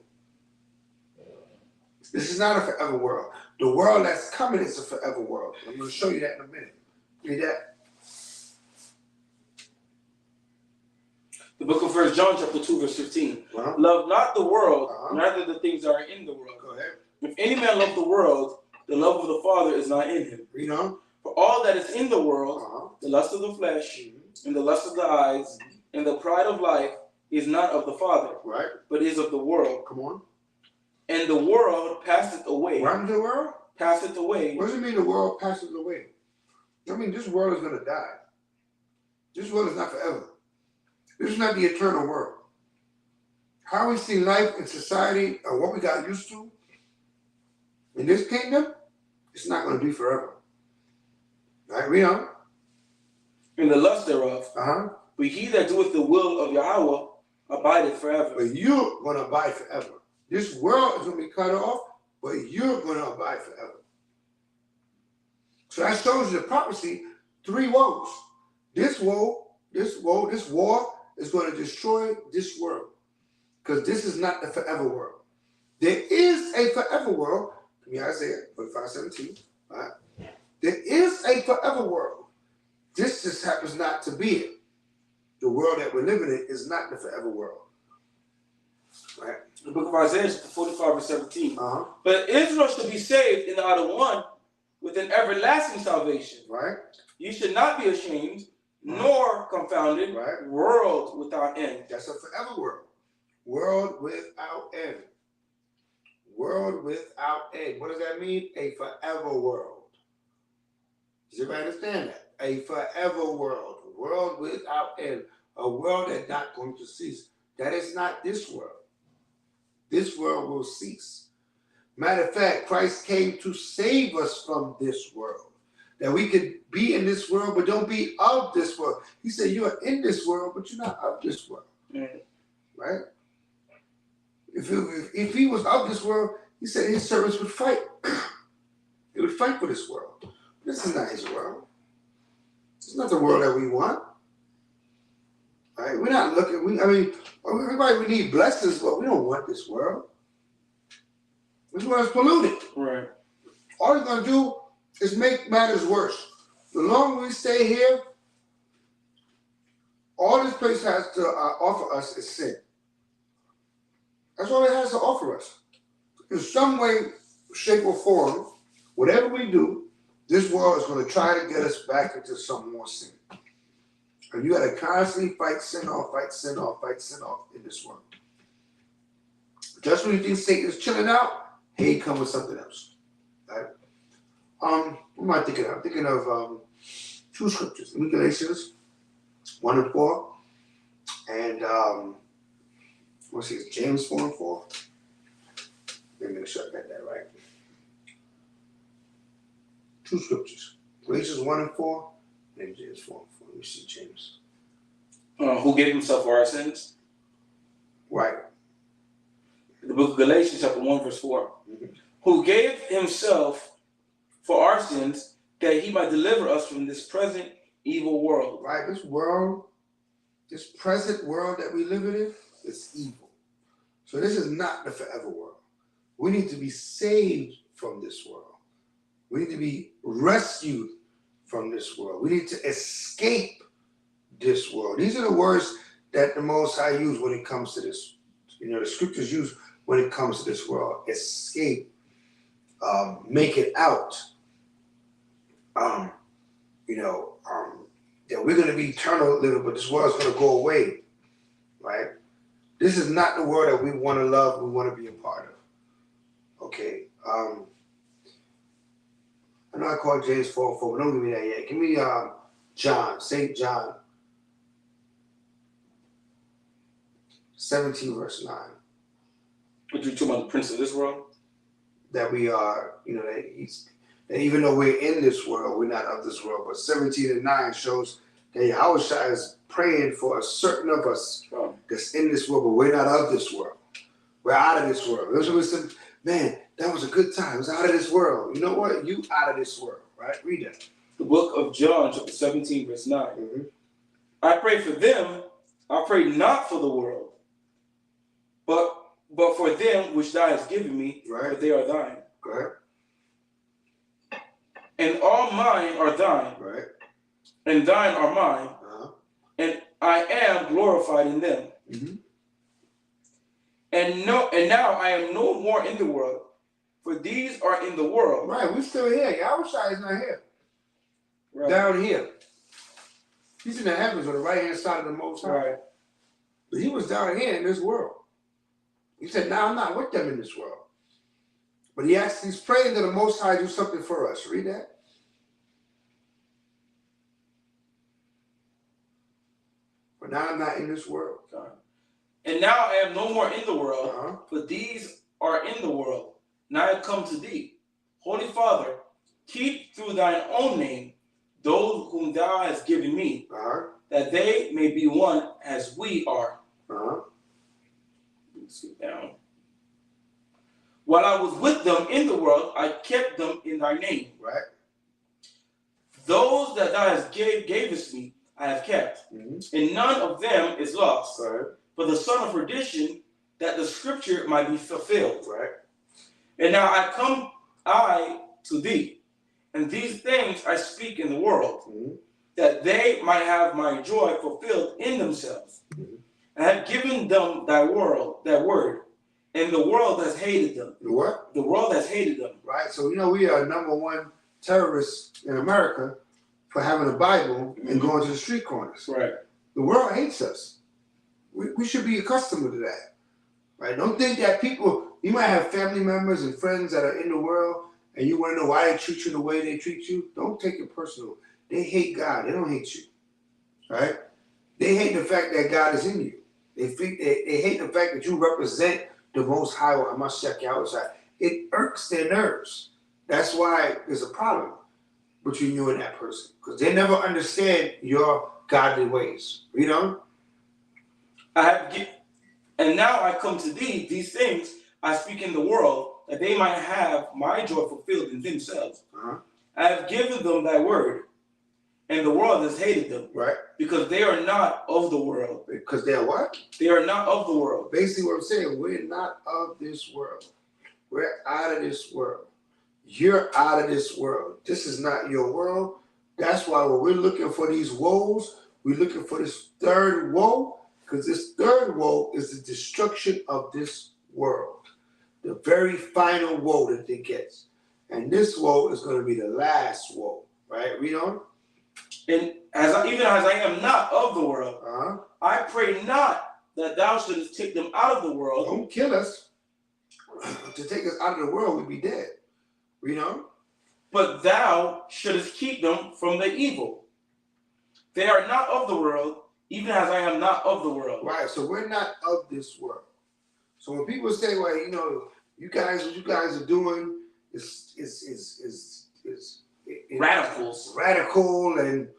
This is not a forever world. The world that's coming is a forever world. I'm going to show you that in a minute. Read that. The book of 1 John, chapter 2, verse 15. Love not the world, neither the things that are in the world. Go ahead. If any man love the world, the love of the Father is not in him. Read on. For all that is in the world, the lust of the flesh, and the lust of the eyes, and the pride of life, is not of the Father, right, but is of the world. Come on. And the world passeth away. What happened to the world? Passeth away. What does it mean the world passes away? I mean, this world is going to die. This world is not forever. This is not the eternal world. How we see life in society or what we got used to in this kingdom, it's not going to be forever. Right, read on. And the lust thereof. But he that doeth the will of Yahweh abideth forever. But you're going to abide forever. This world is going to be cut off, but you're going to abide forever. So that shows you the prophecy, 3 woes. This war is going to destroy this world. Because this is not the forever world. There is a forever world. Give me Isaiah 45:17. Right? There is a forever world. This just happens not to be it. The world that we're living in is not the forever world. Right? The book of Isaiah, 45 verse 17. But Israel shall be saved in the outer one with an everlasting salvation. Right? You should not be ashamed, nor confounded. Right? World without end. That's a forever world. World without end. World without end. What does that mean? A forever world. Does everybody understand that? A forever world. A world without end. A world that's not going to cease. That is not this world. This world will cease. Matter of fact, Christ came to save us from this world. That we could be in this world, but don't be of this world. He said, you are in this world, but you're not of this world. Right? If he was of this world, he said his servants would fight. They would fight for this world. This is not his world. It's not the world that we want. Right? We're not looking. Everybody, we need blessings, but we don't want this world. This world is polluted. Right. All it's going to do is make matters worse. The longer we stay here, all this place has to offer us is sin. That's all it has to offer us. In some way, shape, or form, whatever we do, this world is going to try to get us back into some more sin. And you got to constantly fight sin off, fight sin off, fight sin off in this world. Just when you think Satan is chilling out, here he comes with something else. Right? What am I thinking of? I'm thinking of 2 scriptures. Galatians 1 and 4. And let's see, it's James 4 and 4. Let me make sure I got that right. 2 scriptures. Galatians 1 and 4, and James 4 and 4. Let me see James. Who gave himself for our sins? Right. The book of Galatians, chapter 1, verse 4. Who gave himself for our sins that he might deliver us from this present evil world. Right. This world, this present world that we live in is evil. So this is not the forever world. We need to be saved from this world. We need to be rescued from this world. We need to escape this world. These are the words that the Most High used when it comes to this. The scriptures use when it comes to this world. Escape, make it out. That we're going to be eternal little, but this world's going to go away, right? This is not the world that we want to love, we want to be a part of. Okay. I know I called James 4:4, but don't give me that yet. Give me John, St. John 17, verse 9. What you talking about, the prince of this world? That we are, that even though we're in this world, we're not of this world. But 17 and 9 shows that Yahushua is praying for a certain of us that's in this world, but we're not of this world. We're out of this world. Those of us said, man, that was a good time. It was out of this world. You know what? You out of this world, right? Read that. The book of John, chapter 17, verse 9. Mm-hmm. I pray for them. I pray not for the world, but for them which thou hast given me, right. For they are thine. Right. And all mine are thine, right. And thine are mine, and I am glorified in them. Mm-hmm. And now I am no more in the world, for these are in the world. Right, we're still here. Yahushua is not here. Right. Down here. He's in the heavens on the right-hand side of the Most High. Right. But he was down here in this world. He said, now I'm not with them in this world. But he's praying that the Most High do something for us. Read that. But now I'm not in this world. And now I am no more in the world, for these are in the world. Now I come to thee. Holy Father, keep through thine own name those whom thou hast given me, that they may be one as we are. Skip down. While I was with them in the world, I kept them in thy name. Right. Those that thou hast gavest me, I have kept, and none of them is lost. Right. For the son of perdition, that the scripture might be fulfilled. Right. And now I come to thee, and these things I speak in the world, that they might have my joy fulfilled in themselves. I have given them that word, and the world has hated them. The what? The world has hated them. Right. So we are #1 terrorists in America for having a Bible and going to the street corners. Right. The world hates us. We should be accustomed to that. Right. Don't think that you might have family members and friends that are in the world and you want to know why they treat you the way they treat you. Don't take it personal. They hate God. They don't hate you. Right? They hate the fact that God is in you. They hate the fact that you represent the Most High or Hamashiach Yahushua. It irks their nerves. That's why there's a problem between you and that person, because they never understand your godly ways. And now I come to thee, these things I speak in the world, that they might have my joy fulfilled in themselves. I have given them thy word, and the world has hated them. Right. Because they are not of the world. Because they are what? They are not of the world. Basically what I'm saying, we're not of this world. We're out of this world. You're out of this world. This is not your world. That's why when we're looking for these woes, we're looking for this third woe, because this third woe is the destruction of this world. The very final woe that it gets. And this woe is going to be the last woe. Right? Read on. And even as I am not of the world, I pray not that thou shouldest take them out of the world. Don't kill us. To take us out of the world, we'd be dead. But thou shouldest keep them from the evil. They are not of the world, even as I am not of the world. Right, so we're not of this world. So when people say, well, you guys, what you guys are doing is radicals. Radical, and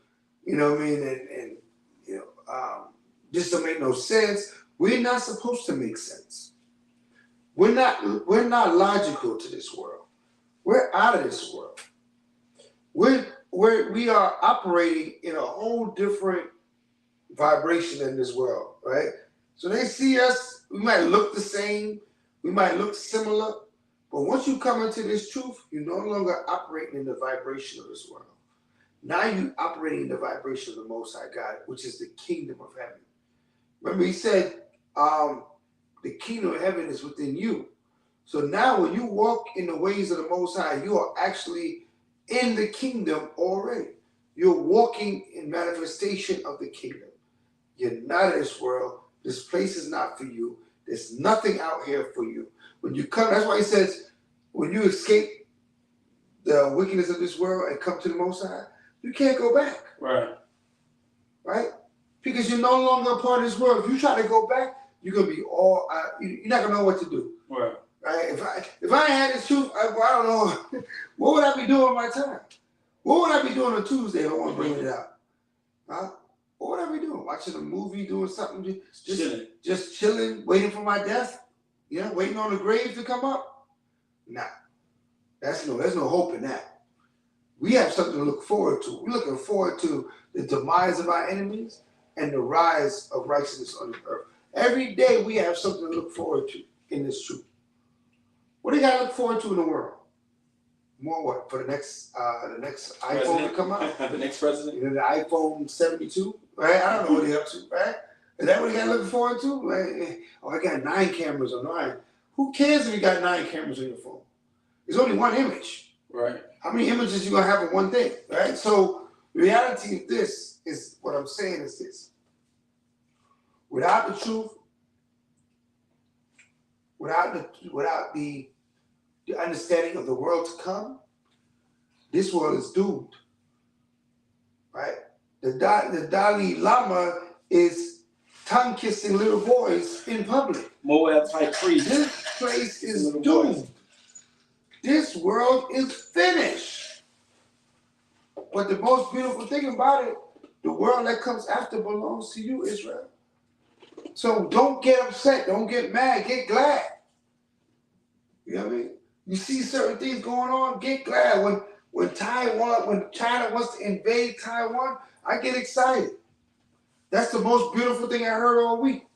this don't make no sense. We're not supposed to make sense. We're not logical to this world. We're out of this world. We are operating in a whole different vibration in this world, right? So they see us, we might look the same, we might look similar, But once you come into this truth, you're no longer operating in the vibration of this world. Now you're operating in the vibration of the Most High God, which is the kingdom of heaven. Remember, he said, the kingdom of heaven is within you. So now when you walk in the ways of the Most High, you are actually in the kingdom already. You're walking in manifestation of the kingdom. You're not in this world. This place is not for you. There's nothing out here for you. When you come, that's why he says, when you escape the wickedness of this world and come to the Most High, you can't go back. Right. Right? Because you're no longer a part of this world. If you try to go back, you're gonna be all. You're not gonna know what to do. Right. Right? If I had this truth, I don't know. What would I be doing with my time? What would I be doing on Tuesday if I want to bring it out? Huh? What would I be doing? Watching a movie, doing something, just chilling, waiting for my death? You know, waiting on the grave to come up? Nah. There's no hope in that. We have something to look forward to. We're looking forward to the demise of our enemies and the rise of righteousness on the earth. Every day we have something to look forward to in this truth. What do you got to look forward to in the world? More what? For the next iPhone to come out? The next president? You know, the iPhone 72, right? I don't know what they're up to, right? Is that what you got to look forward to? Like, oh, I got 9 cameras on mine. Who cares if you got 9 cameras on your phone? There's only one image. Right. How many images you going to have in one thing, right? So the reality of this is, what I'm saying is this. Without the truth, without the understanding of the world to come, this world is doomed, right? The Dhali Lama is tongue-kissing little boys in public. Moab type priest. This place is doomed. This world is finished. But the most beautiful thing about it, the world that comes after belongs to you, Israel. So don't get upset, don't get mad, get glad. You know what I mean? You see certain things going on, get glad. When China wants to invade Taiwan, I get excited. That's the most beautiful thing I heard all week.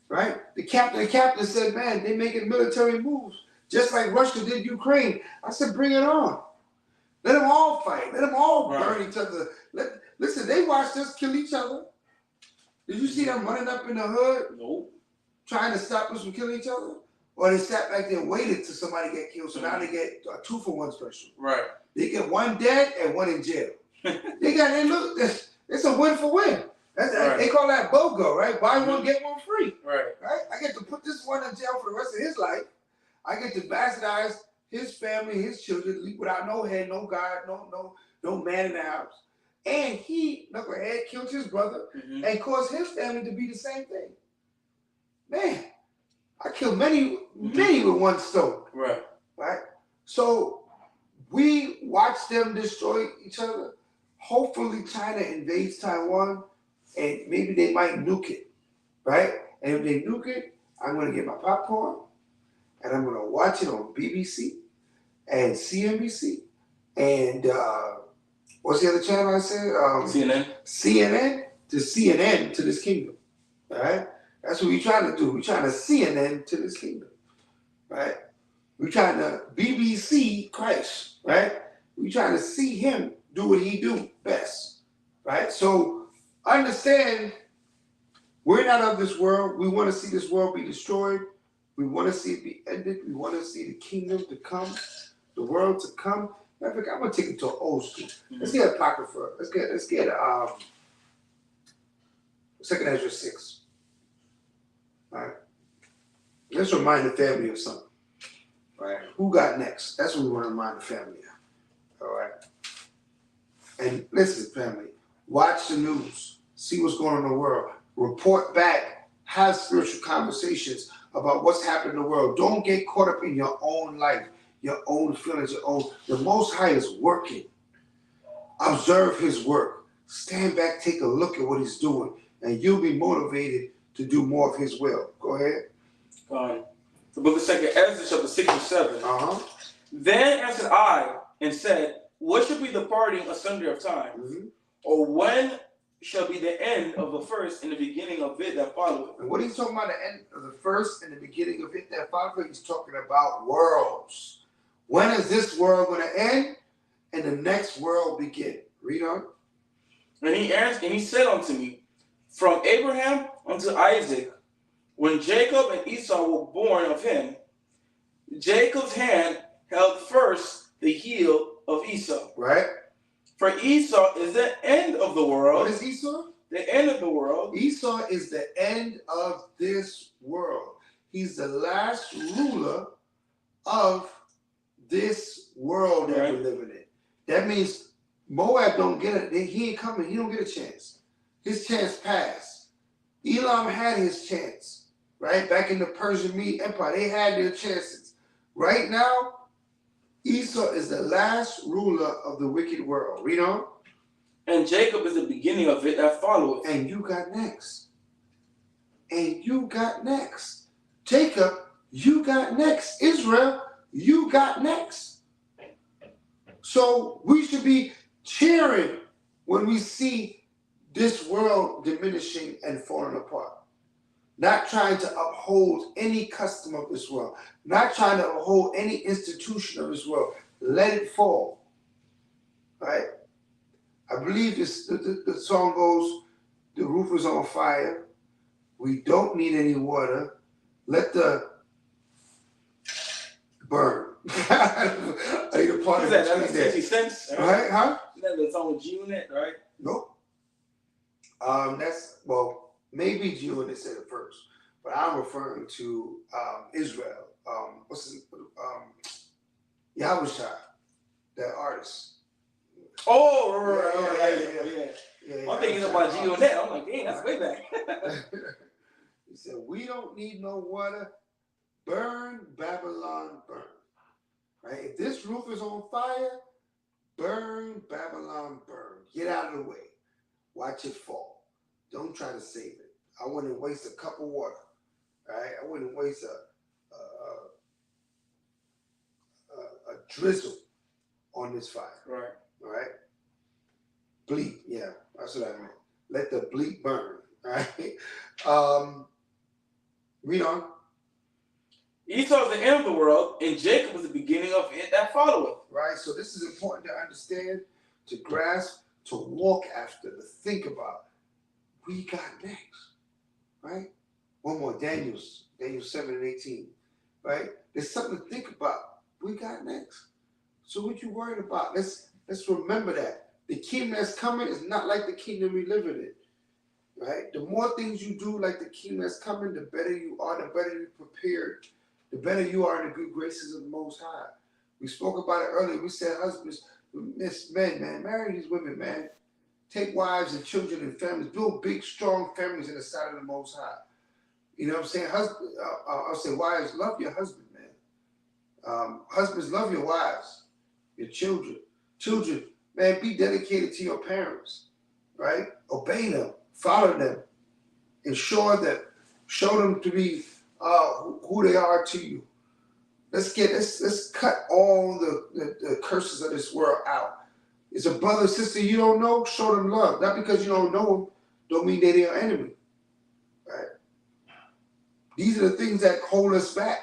Right? The captain said, man, they're making military moves, just like Russia did Ukraine. I said, bring it on. Let them all fight. Let them all burn each other. Listen, they watched us kill each other. Did you see them running up in the hood? No. Trying to stop us from killing each other? Or they sat back there and waited till somebody get killed, so now they get a 2-for-1 special. Right. They get 1 dead and 1 in jail. It's a win for win. They call that BOGO, right? Buy one, get one free. Right. I get to put this one in jail for the rest of his life. I get to bastardize his family, his children, without no head, no God, no man in the house. And he, knucklehead, killed his brother and caused his family to be the same thing. Man, I killed many with 1 stone. Right. Right? So we watch them destroy each other. Hopefully China invades Taiwan and maybe they might nuke it. Right? And if they nuke it, I'm going to get my popcorn and I'm going to watch it on BBC and CNBC and what's the other channel I said? CNN. CNN to this kingdom. All right? That's what we're trying to do. We're trying to CNN to this kingdom. Right? We're trying to BBC Christ. Right? We're trying to see him do what he do best. Right? So understand, we're not of this world. We want to see this world be destroyed. We want to see it be ended. We want to see the kingdom to come, the world to come. I'm going to take it to an old school. Let's get Apocrypha. Let's get 2nd Ezra 6. All right. Let's remind the family of something. All right. Who got next? That's what we want to remind the family of. All right. And listen, family, watch the news. See what's going on in the world. Report back. Have spiritual conversations about what's happening in the world. Don't get caught up in your own life, your own feelings, the Most High is working. Observe his work. Stand back, take a look at what he's doing, and you'll be motivated to do more of his will. Go ahead. The book of 2nd Ezra, chapter 6 and 7. Then answered I and said, what should be the parting asunder of time? Or when shall be the end of the first and the beginning of it that followeth. And what he's talking about, the end of the first and the beginning of it that followeth, he's talking about worlds. When is this world going to end and the next world begin? Read on. And he answered, and he said unto me, from Abraham unto Isaac, when Jacob and Esau were born of him, Jacob's hand held first the heel of Esau. Right. For Esau is the end of the world. What is Esau? The end of the world. Esau is the end of this world. He's the last ruler of this world that we're living in. That means Moab don't get it. He ain't coming. He don't get a chance. His chance passed. Elam had his chance, right? Back in the Persian Mede Empire, they had their chances. Right now, Esau is the last ruler of the wicked world. Read on. And Jacob is the beginning of it that followeth. And you got next. And you got next. Jacob, you got next. Israel, you got next. So we should be cheering when we see this world diminishing and falling apart. Not trying to uphold any custom of this world. Not trying to uphold any institution of this world. Let it fall. Right? I believe this. The song goes, the roof is on fire. We don't need any water. Let the burn. I need a part of that. That's 50 Cent. Right? Huh? That's the song with G-Unit, right? Nope. That's, well, maybe G-Unit said it first, but I'm referring to Israel. What's his Yahushua, that artist. Oh, right. I'm thinking about G-Unit. I'm like, dang, that's way back. He said, we don't need no water. Burn, Babylon, burn. Right? If this roof is on fire, burn, Babylon, burn. Get out of the way. Watch it fall. Don't try to save it. I wouldn't waste a cup of water. Right? I wouldn't waste a drizzle on this fire. Right. All right. Bleak. Yeah, that's what I meant. Let the bleak burn. All right. Read on. Esau is the end of the world, and Jacob is the beginning of it that followeth. Right. So this is important to understand, to grasp, to walk after, to think about. We got next. Right. One more. Daniel 7:18. Right. There's something to think about. We got next. So what you worried about? Let's remember that. The kingdom that's coming is not like the kingdom we live in. Right? The more things you do like the kingdom that's coming, the better you are, the better you're prepared, the better you are in the good graces of the Most High. We spoke about it earlier. We said husbands, miss men, man, marry these women, man. Take wives and children and families. Build big, strong families in the sight of the Most High. You know what I'm saying? I'll say wives, love your husband, man. Husbands, love your wives, your children. Children, man, be dedicated to your parents, right? Obey them, follow them, show them to be who they are to you. Let's cut all the curses of this world out. It's a brother, sister you don't know, show them love. Not because you don't know them, don't mean they're your enemy, right? These are the things that hold us back.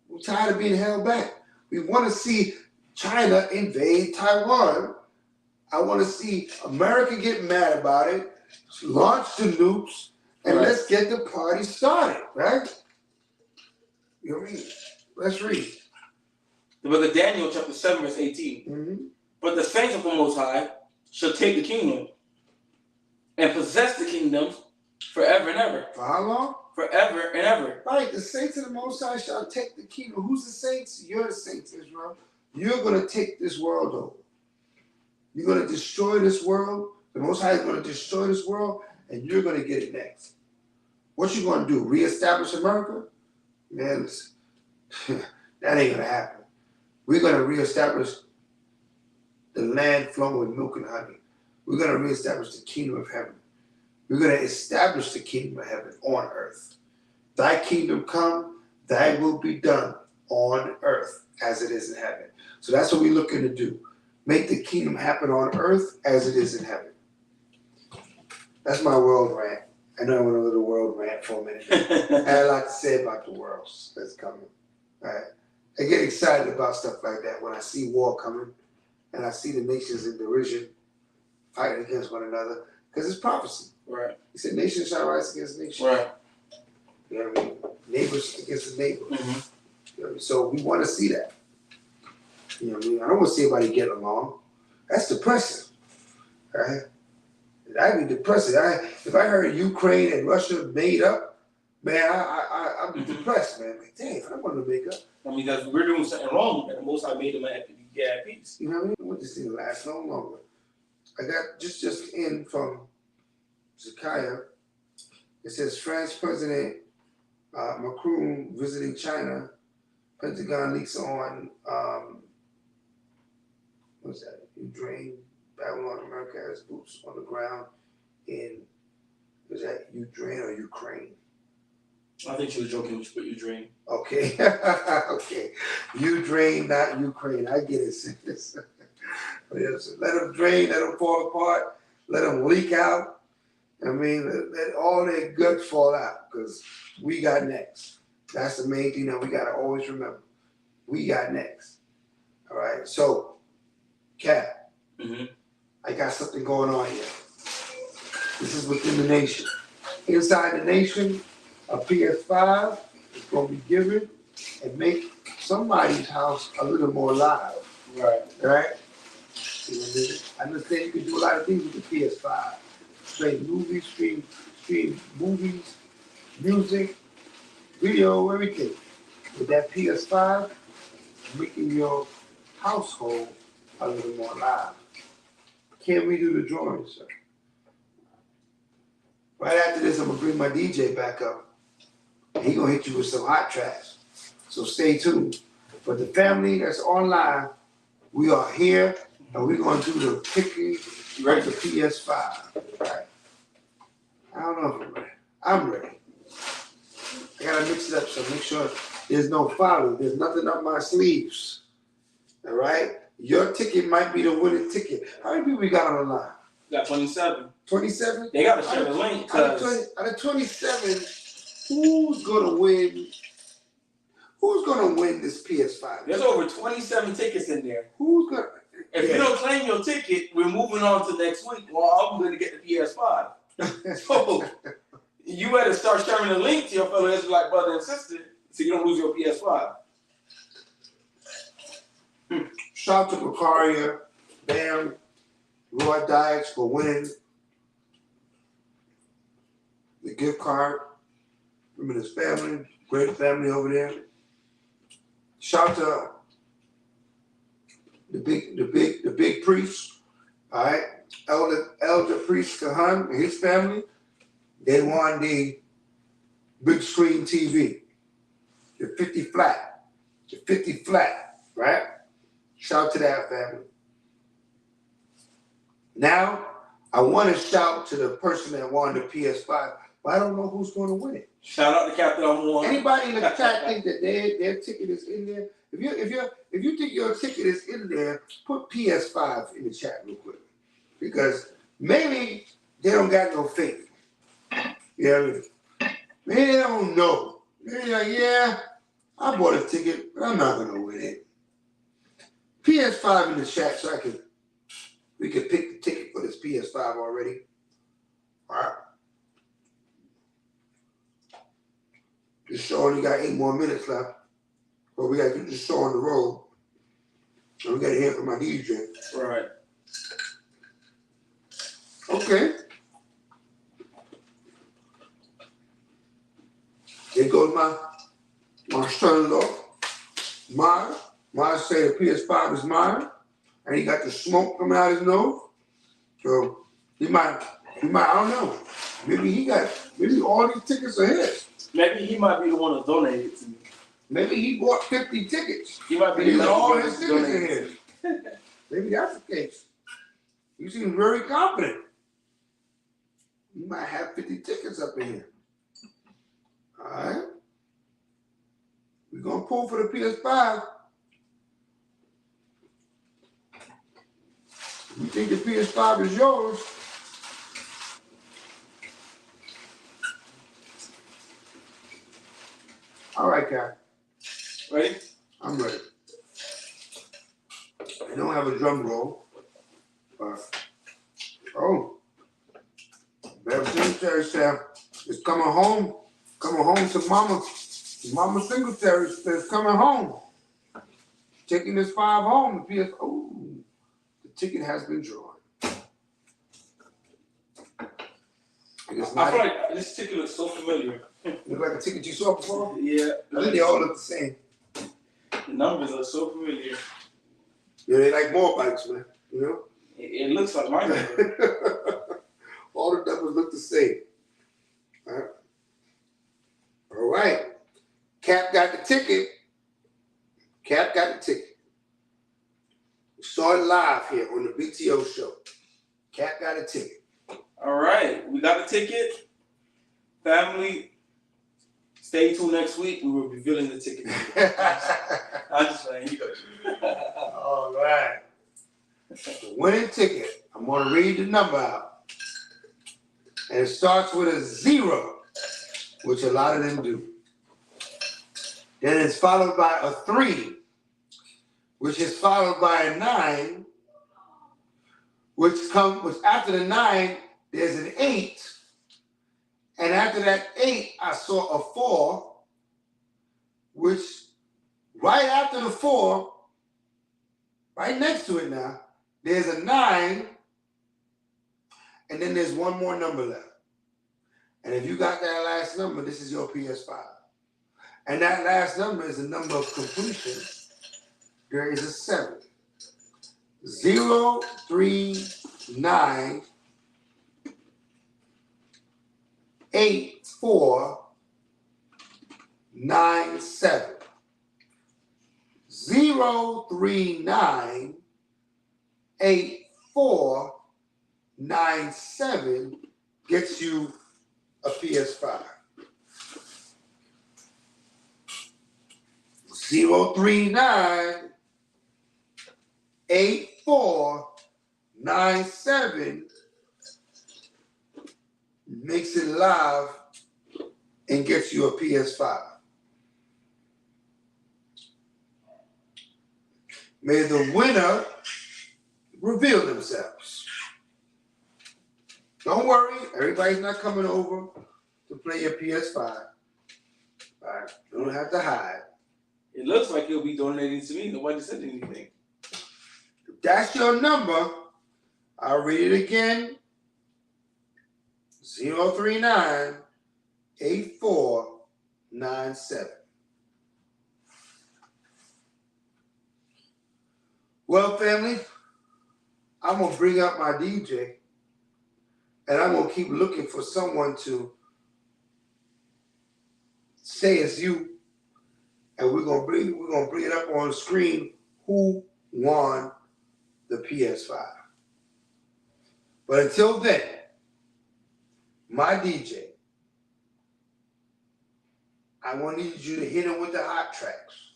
We're tired of being held back. We want to see China invade Taiwan. I want to see America get mad about it, launch the nukes, and let's get the party started, right? You read. Let's read. The book of Daniel, chapter 7, verse 18. Mm-hmm. But the saints of the Most High shall take the kingdom and possess the kingdom forever and ever. For how long? Forever and ever. Right. The saints of the Most High shall take the kingdom. Who's the saints? You're the saints, Israel. You're going to take this world over. You're going to destroy this world. The Most High is going to destroy this world, and you're going to get it next. What you going to do? Reestablish America? Man, listen, that ain't going to happen. We're going to reestablish the land flowing with milk and honey. We're going to reestablish the kingdom of heaven. We're going to establish the kingdom of heaven on earth. Thy kingdom come, thy will be done on earth as it is in heaven. So that's what we're looking to do. Make the kingdom happen on earth as it is in heaven. That's my world rant. I know I went a little world rant for a minute. I had a lot to say about the world that's coming. All right. I get excited about stuff like that when I see war coming and I see the nations in derision fighting against one another because it's prophecy. Right. He said nation shall rise against nation. Right. You know what I mean? Neighbors against the neighbor. Mm-hmm. You know what I mean? So we want to see that. You know what I mean? I don't want to see anybody get along. That's depressing. All right? That'd be depressing. If I heard Ukraine and Russia made up, man, I'd be depressed, man. Like, dang, I don't want to make up. I mean, because we're doing something wrong, and the Most High made them at peace. You know what I mean? I want this thing to last no longer. I got just in from Zakaya. It says France President Macron visiting China. Pentagon leaks on what's that? Ukraine, Babylon, America has boots on the ground in was that Ukraine or Ukraine? I think she was joking when she put Ukraine. Okay, okay, Ukraine, not Ukraine. I get it. Let them drain, let them fall apart, let them leak out. I mean, let all their guts fall out because we got next. That's the main thing that we got to always remember. We got next. All right. So, Cap, I got something going on here. This is within the nation. Inside the nation, a PS5 is going to be given and make somebody's house a little more live. Right. Right? I understand you can do a lot of things with the PS5. Play movies, stream movies, music, video, everything. With that PS5, making your household a little more live. Can we do the drawing, sir? Right after this, I'm gonna bring my DJ back up. And he gonna hit you with some hot tracks. So stay tuned. But the family that's online, we are here and we're gonna do the picking of the PS5. Right. I don't know if I'm ready. I'm ready. I gotta mix it up, so make sure there's no fouling. There's nothing up my sleeves. All right? Your ticket might be the winning ticket. How many people we got on the line? Got 27. 27? They gotta share the link. Out of 27, who's gonna win? Who's gonna win this PS5? There's over 27 tickets in there. Who's gonna? If you don't claim your ticket, we're moving on to next week. Well, I'm gonna get the PS5. So you better start sharing the link to your fellow Israelite brother and sister so you don't lose your PS5. Shout out to Bakaria, Bam, Roy Dykes for winning the gift card. Him and his family, great family over there. Shout out to the big priest, all right, Elder Priest Kahan and his family. They won the big screen TV, the 50 flat, right? Shout out to that family. Now, I want to shout to the person that won the PS5, but I don't know who's going to win it. Shout out to Captain on one. Anybody in the chat think that their ticket is in there? If you think your ticket is in there, put PS5 in the chat real quick, because maybe they don't got no faith. You know what I mean? Maybe they don't know. Maybe like, yeah, I bought a ticket, but I'm not gonna win it. PS5 in the chat so we can pick the ticket for this PS5 already. All right. This show only got 8 more minutes left. But we got to get this show on the road. And we got to hear from my DJ. Right. Okay. There goes my son-in-law, Maya. Maya say the PS5 is mine. And he got the smoke coming out his nose. So he might, I don't know. Maybe all these tickets are his. Maybe he might be the one who donated to me. Maybe he bought 50 tickets. He might be and the one all who his tickets in donated. his. Maybe that's the case. You seem very confident. You might have 50 tickets up in here. All right. We're going to pull for the PS5. You think the PS5 is yours? right, Cat. Ready? I'm ready. I don't have a drum roll, but Bev Singletary said it's coming home to Mama Singletary is coming home. Taking this 5 home. The ticket has been drawn. I feel like this ticket looks so familiar. Look like a ticket you saw before? Yeah. I think they all look the same. The numbers are so familiar. Yeah, they like more bikes, man. You know? It looks like my number. All the numbers look the same. All right. Cap got the ticket. We saw it live here on the BTO show. Cap got a ticket. All right. We got the ticket. Family, stay tuned next week. We will be revealing the ticket. I'm just saying. You go. All right. The winning ticket. I'm going to read the number out. And it starts with a 0, which a lot of them do. Then it's followed by a 3, which is followed by a 9, which after the 9, there's an 8. And after that 8, I saw a 4, which right after the 4, right next to it now, there's a 9, and then there's one more number left. And if you got that last number, this is your PS5. And that last number is the number of completion. There is a 7. 0, 3, 9, 8, 4, 9, 7. 0, 3, 9, 8, 4, 9, 7 gets you a PS5. 0, 3, 9, 8, 4, 9, 7 makes it live and gets you a PS5. May the winner reveal themselves. Don't worry, everybody's not coming over to play your PS5. All right, you don't have to hide. It looks like he'll be donating to me. Nobody said anything. If that's your number, I'll read it again. 039 8497. Well, family, I'm going to bring up my DJ, and I'm going to keep looking for someone to say it's you, and we're going to bring it up on the screen who won the PS5. But until then, my DJ, I want you to hit them with the hot tracks.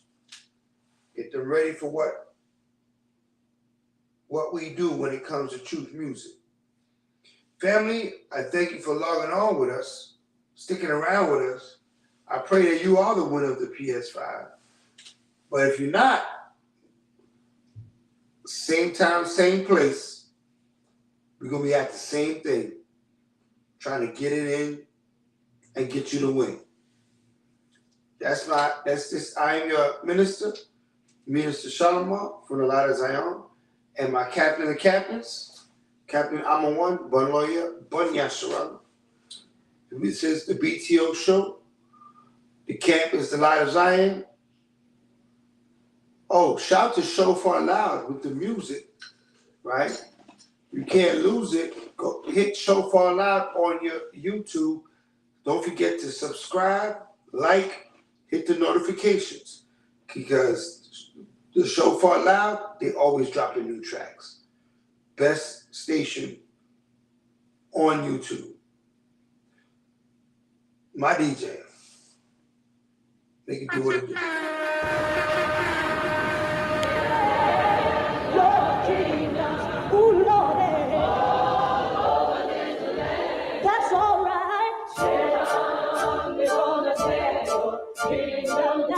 Get them ready for what we do when it comes to truth music. Family, I thank you for logging on with us, sticking around with us. I pray that you are the winner of the PS5. But if you're not, same time, same place, we're going to be at the same thing, trying to get it in and get you to win. I am your minister, Minister Shalom from the Light of Zion, and my captain of captains, Captain Amawan, Bun Lawyer, Bun Yasharan. This is the BTO show. The camp is the Light of Zion. Oh, shout to Shofar Loud with the music, right? You can't lose it. Go hit Shofar Loud on your YouTube. Don't forget to subscribe, like, hit the notifications, because the Shofar Loud, they always dropping new tracks. Best station on YouTube. My DJ. They can do what it do. That's all right. Kingdom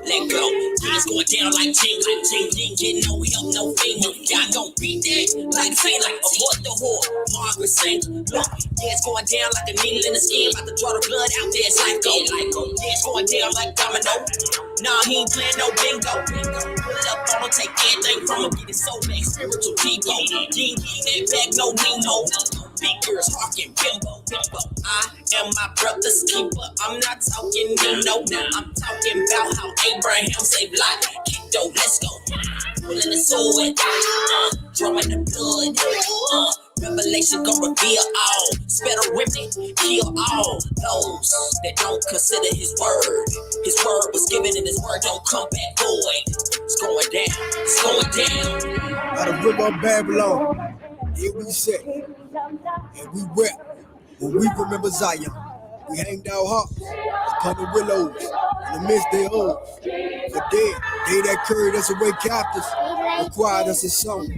Let go. It's going down like ting, getting no help, no finger. Y'all gon' beat that like Taylor, abort the whore, Margaret Sanger. Look, yeah, it's going down like a needle in the skin, about to draw the blood out there. It's like go. Yeah, it's going down like domino. Nah, he ain't playing no bingo. Pull up on him, take everything from him, get his soul back, spiritual depot. He ain't getting that back, no Nemo. Big girls rockin' bimbo. I am my brother's keeper. I'm not talking Nino. I'm talking about how Abraham saved life. Kiddo, let's go. Pulling the sword, drawing the blood. Revelation gon' reveal all. Spare the women, kill all those that don't consider his word. His word was given and his word don't come back void. It's going down, it's going down. By the river of Babylon, here we sit and we wept when we remember Zion. We hanged our hearts upon the willows in the midst thereof. For dead, they that carried us away captives required us a song.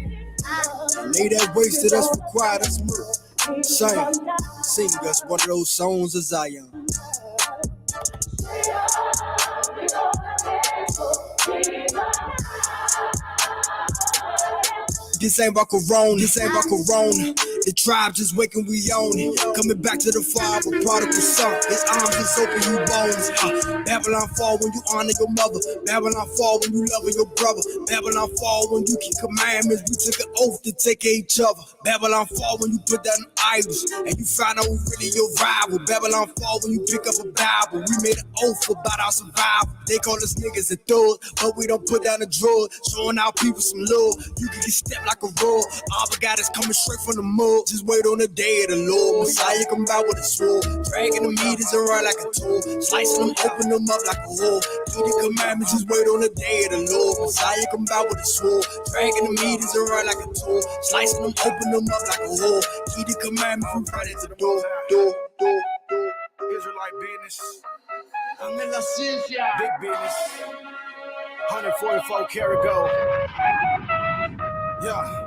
And they that wasted us required us mirth. Sing us one of those songs of Zion. This ain't about Corona, The tribe just waking, we own it. Coming back to the father, prodigal son. His arms is open, you bones. Babylon fall when you honor your mother. Babylon fall when you love your brother. Babylon fall when you keep commandments. We took an oath to take care of each other. Babylon fall when you put down idols and you find out who really your rival. Babylon fall when you pick up a Bible. We made an oath about our survival. They call us niggas and thugs, but we don't put down the drugs. Showing our people some love. You can get stepped like a rug. All but God is coming straight from the mud. Just wait on the day of the Lord. Messiah come out with a sword, dragging the meters around like a tool, slicing them, open them up like a hole. Keep the commandments, just wait on the day of the Lord. Messiah come out with a sword, dragging the meters around like a tool, slicing them, open them up like a hole. Keep the commandments, we right at the door. Israelite business. I'm in La Ciencia. Big business. 144 karat gold. Yeah.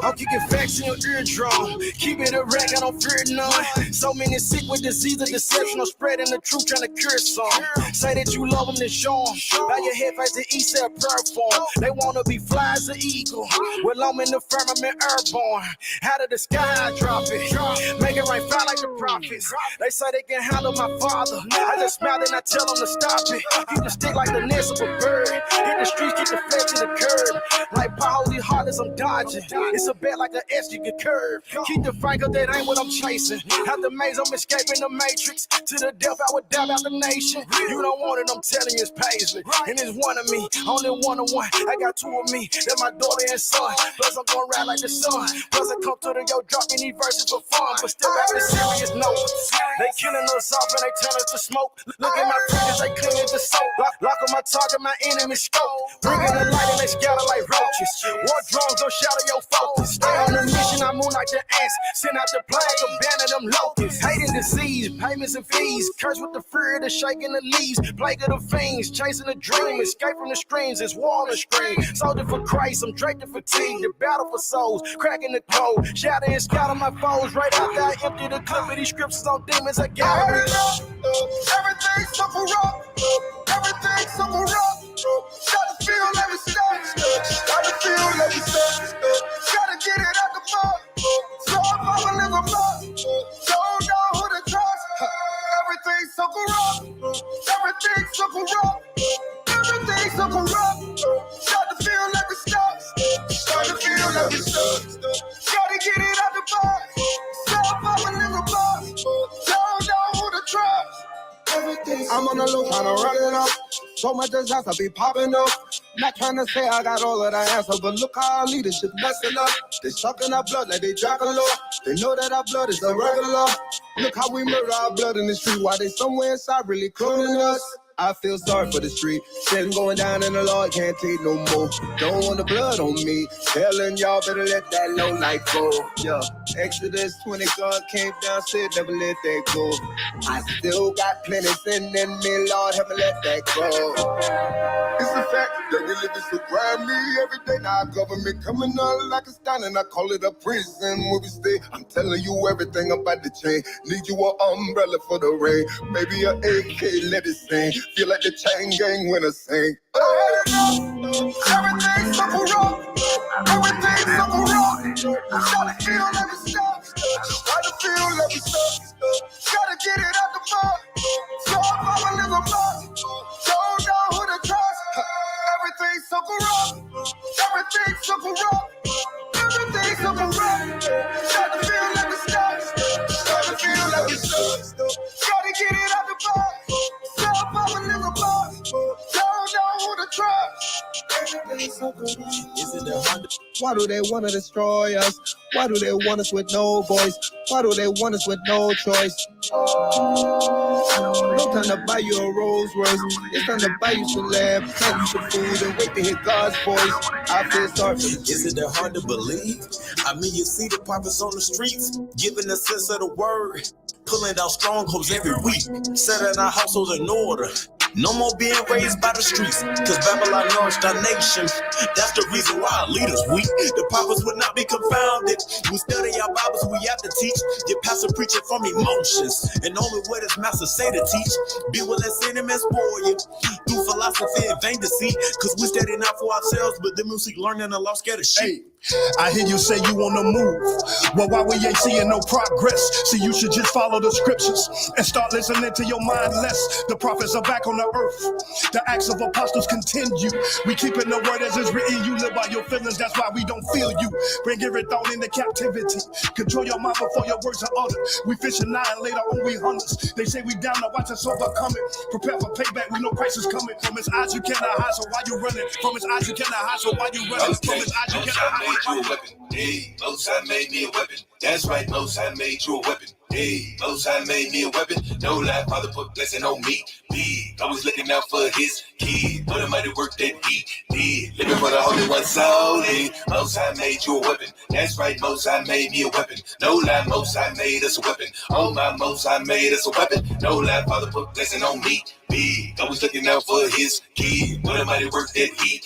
I'm kicking facts in your eardrum. Keep it erect, I don't fear none. So many sick with disease and deception. I'm spreading the truth, trying to cure some. Say that you love them, then show them. Bow your head face to east, say a prayer for them. They want to be fly as an eagle. Well, I'm in the firmament airborne. Out of the sky, I drop it. Make it rain, fly like the prophets. They say they can handle my father. I just smile and I tell them to stop it. Keep the stick like the nest of a bird. Hit the streets, keep the flesh to the curb. Like potholy heartless, I'm dodging. It's a bet like an S you can curve. Keep the fight, cause that ain't what I'm chasing. Out the maze, I'm escaping the matrix. To the death, I would doubt out the nation. You don't want it, I'm telling you, it's Paisley. And it's one of me, only one of one. I got two of me, that's my daughter and son. Plus, I'm gonna ride like the sun. Plus, I come to the yo, dropping these verses for fun. But still, back to serious notes. They killing us off and they turn us to smoke. Look at my fingers, they clean as the soap. Lock on my target, my enemy scope. Bringing the light and they scatter like roaches. War drones don't shadow your focus. Stay on the mission, I move like the ants. Send out the plague, abandon them locusts. Hating disease, payments and fees. Curse with the fear, the shaking the leaves. Plague of the fiends, chasing the dream. Escape from the streams, it's war on the screen. Soldier for Christ, I'm draped in fatigue. The battle for souls, cracking the code. Shatter and scatter my foes. Right after I empty the clip of these scriptures on demons, I gather it. Everything's so corrupt. Everything's so corrupt. Gotta feel every step. Gotta feel every step. Gotta get it out the mud. So I'm gonna live a mud. Don't know who to trust. Everything's so corrupt. Everything's so corrupt. Everything's so corrupt. Gotta feel every step. Gotta feel every step. Gotta get it out the mud. So I'm gonna live a mud. Don't know who to trust. I'm on the loop, tryna run it up. So much disaster be popping up. Not trying to say I got all of the answers, but look how our leadership messing up. They sucking our blood like they Dracula. They know that our blood is irregular. Look how we murder our blood in the street while they somewhere inside really cloning us. I feel sorry for the street. Sin going down and the Lord can't take no more. Don't want the blood on me. Telling y'all better let that low light go. Yeah. Exodus 20, God came down, said never let that go. I still got plenty sin in me, Lord, help me let that go. It's a fact that we live this grind me every day. Now our government coming on like a stein, and I call it a prison where we stay. I'm telling you everything about the chain. Need you an umbrella for the rain. Maybe an AK, let it sing. Feel like the chain gang when I sing. Everything's so wrong. Everything's so wrong. Gotta feel like we stop. Gotta feel like we stop. Gotta get it out the mud. So I'm a little mud. Don't know who to trust. Everything's so corrupt. Everything's so corrupt. Everything's so corrupt. Gotta feel like we stop. Gotta feel like we stop. Gotta get it out the mud. So I'm a little mud. Don't know who to trust. Everything's so corrupt. Is it the hundred? Why do they want to destroy us? Why do they want us with no voice? Why do they want us with no choice? No time to buy you a Rolls Royce. It's time to buy you some lamb, plant you some food, and wait to hear God's voice. I feel sorry for the Is it hard to believe? I mean, you see the prophets on the streets, giving the sense of the word, pulling down strongholds every week, setting our households in order. No more being raised by the streets, cause Babylon nourished our nation. That's the reason why our leaders weak. The prophets would not be confounded. We study our Bibles, we have to teach. Your pastor preaching from emotions, and only what his master say to teach. Be willing, sin him and spoil you. Through philosophy and vain deceit, cause we study not for ourselves, but the music learning the lost scared of sheep. I hear you say you on the move. Well, why we ain't seeing no progress? See, you should just follow the scriptures and start listening to your mind less. The prophets are back on the earth. The acts of apostles continue. We keeping the word as it's written. You live by your feelings, that's why we don't feel you. Bring every thought into captivity. Control your mind before your words are uttered. We fishing now and later on we hunters. They say we down to watch us overcoming. Prepare for payback, we know Christ is coming. From his eyes you cannot hide, so why you running? From his eyes you cannot hide, so why you running? From his eyes you cannot hide. You a weapon. Hey, Most High made me a weapon. That's right, Most High made you a weapon. Hey, Most High made me a weapon. No lie, Father put blessing on me. Always looking out for his kid. What a mighty work that he did. Living for the Holy One solely. Most High made you a weapon. That's right, Most High made me a weapon. No lie, Most High made us a weapon. Oh my, Most High made us a weapon. No lie, Father put blessing on me. Always looking out for his kid. What a mighty work that he did.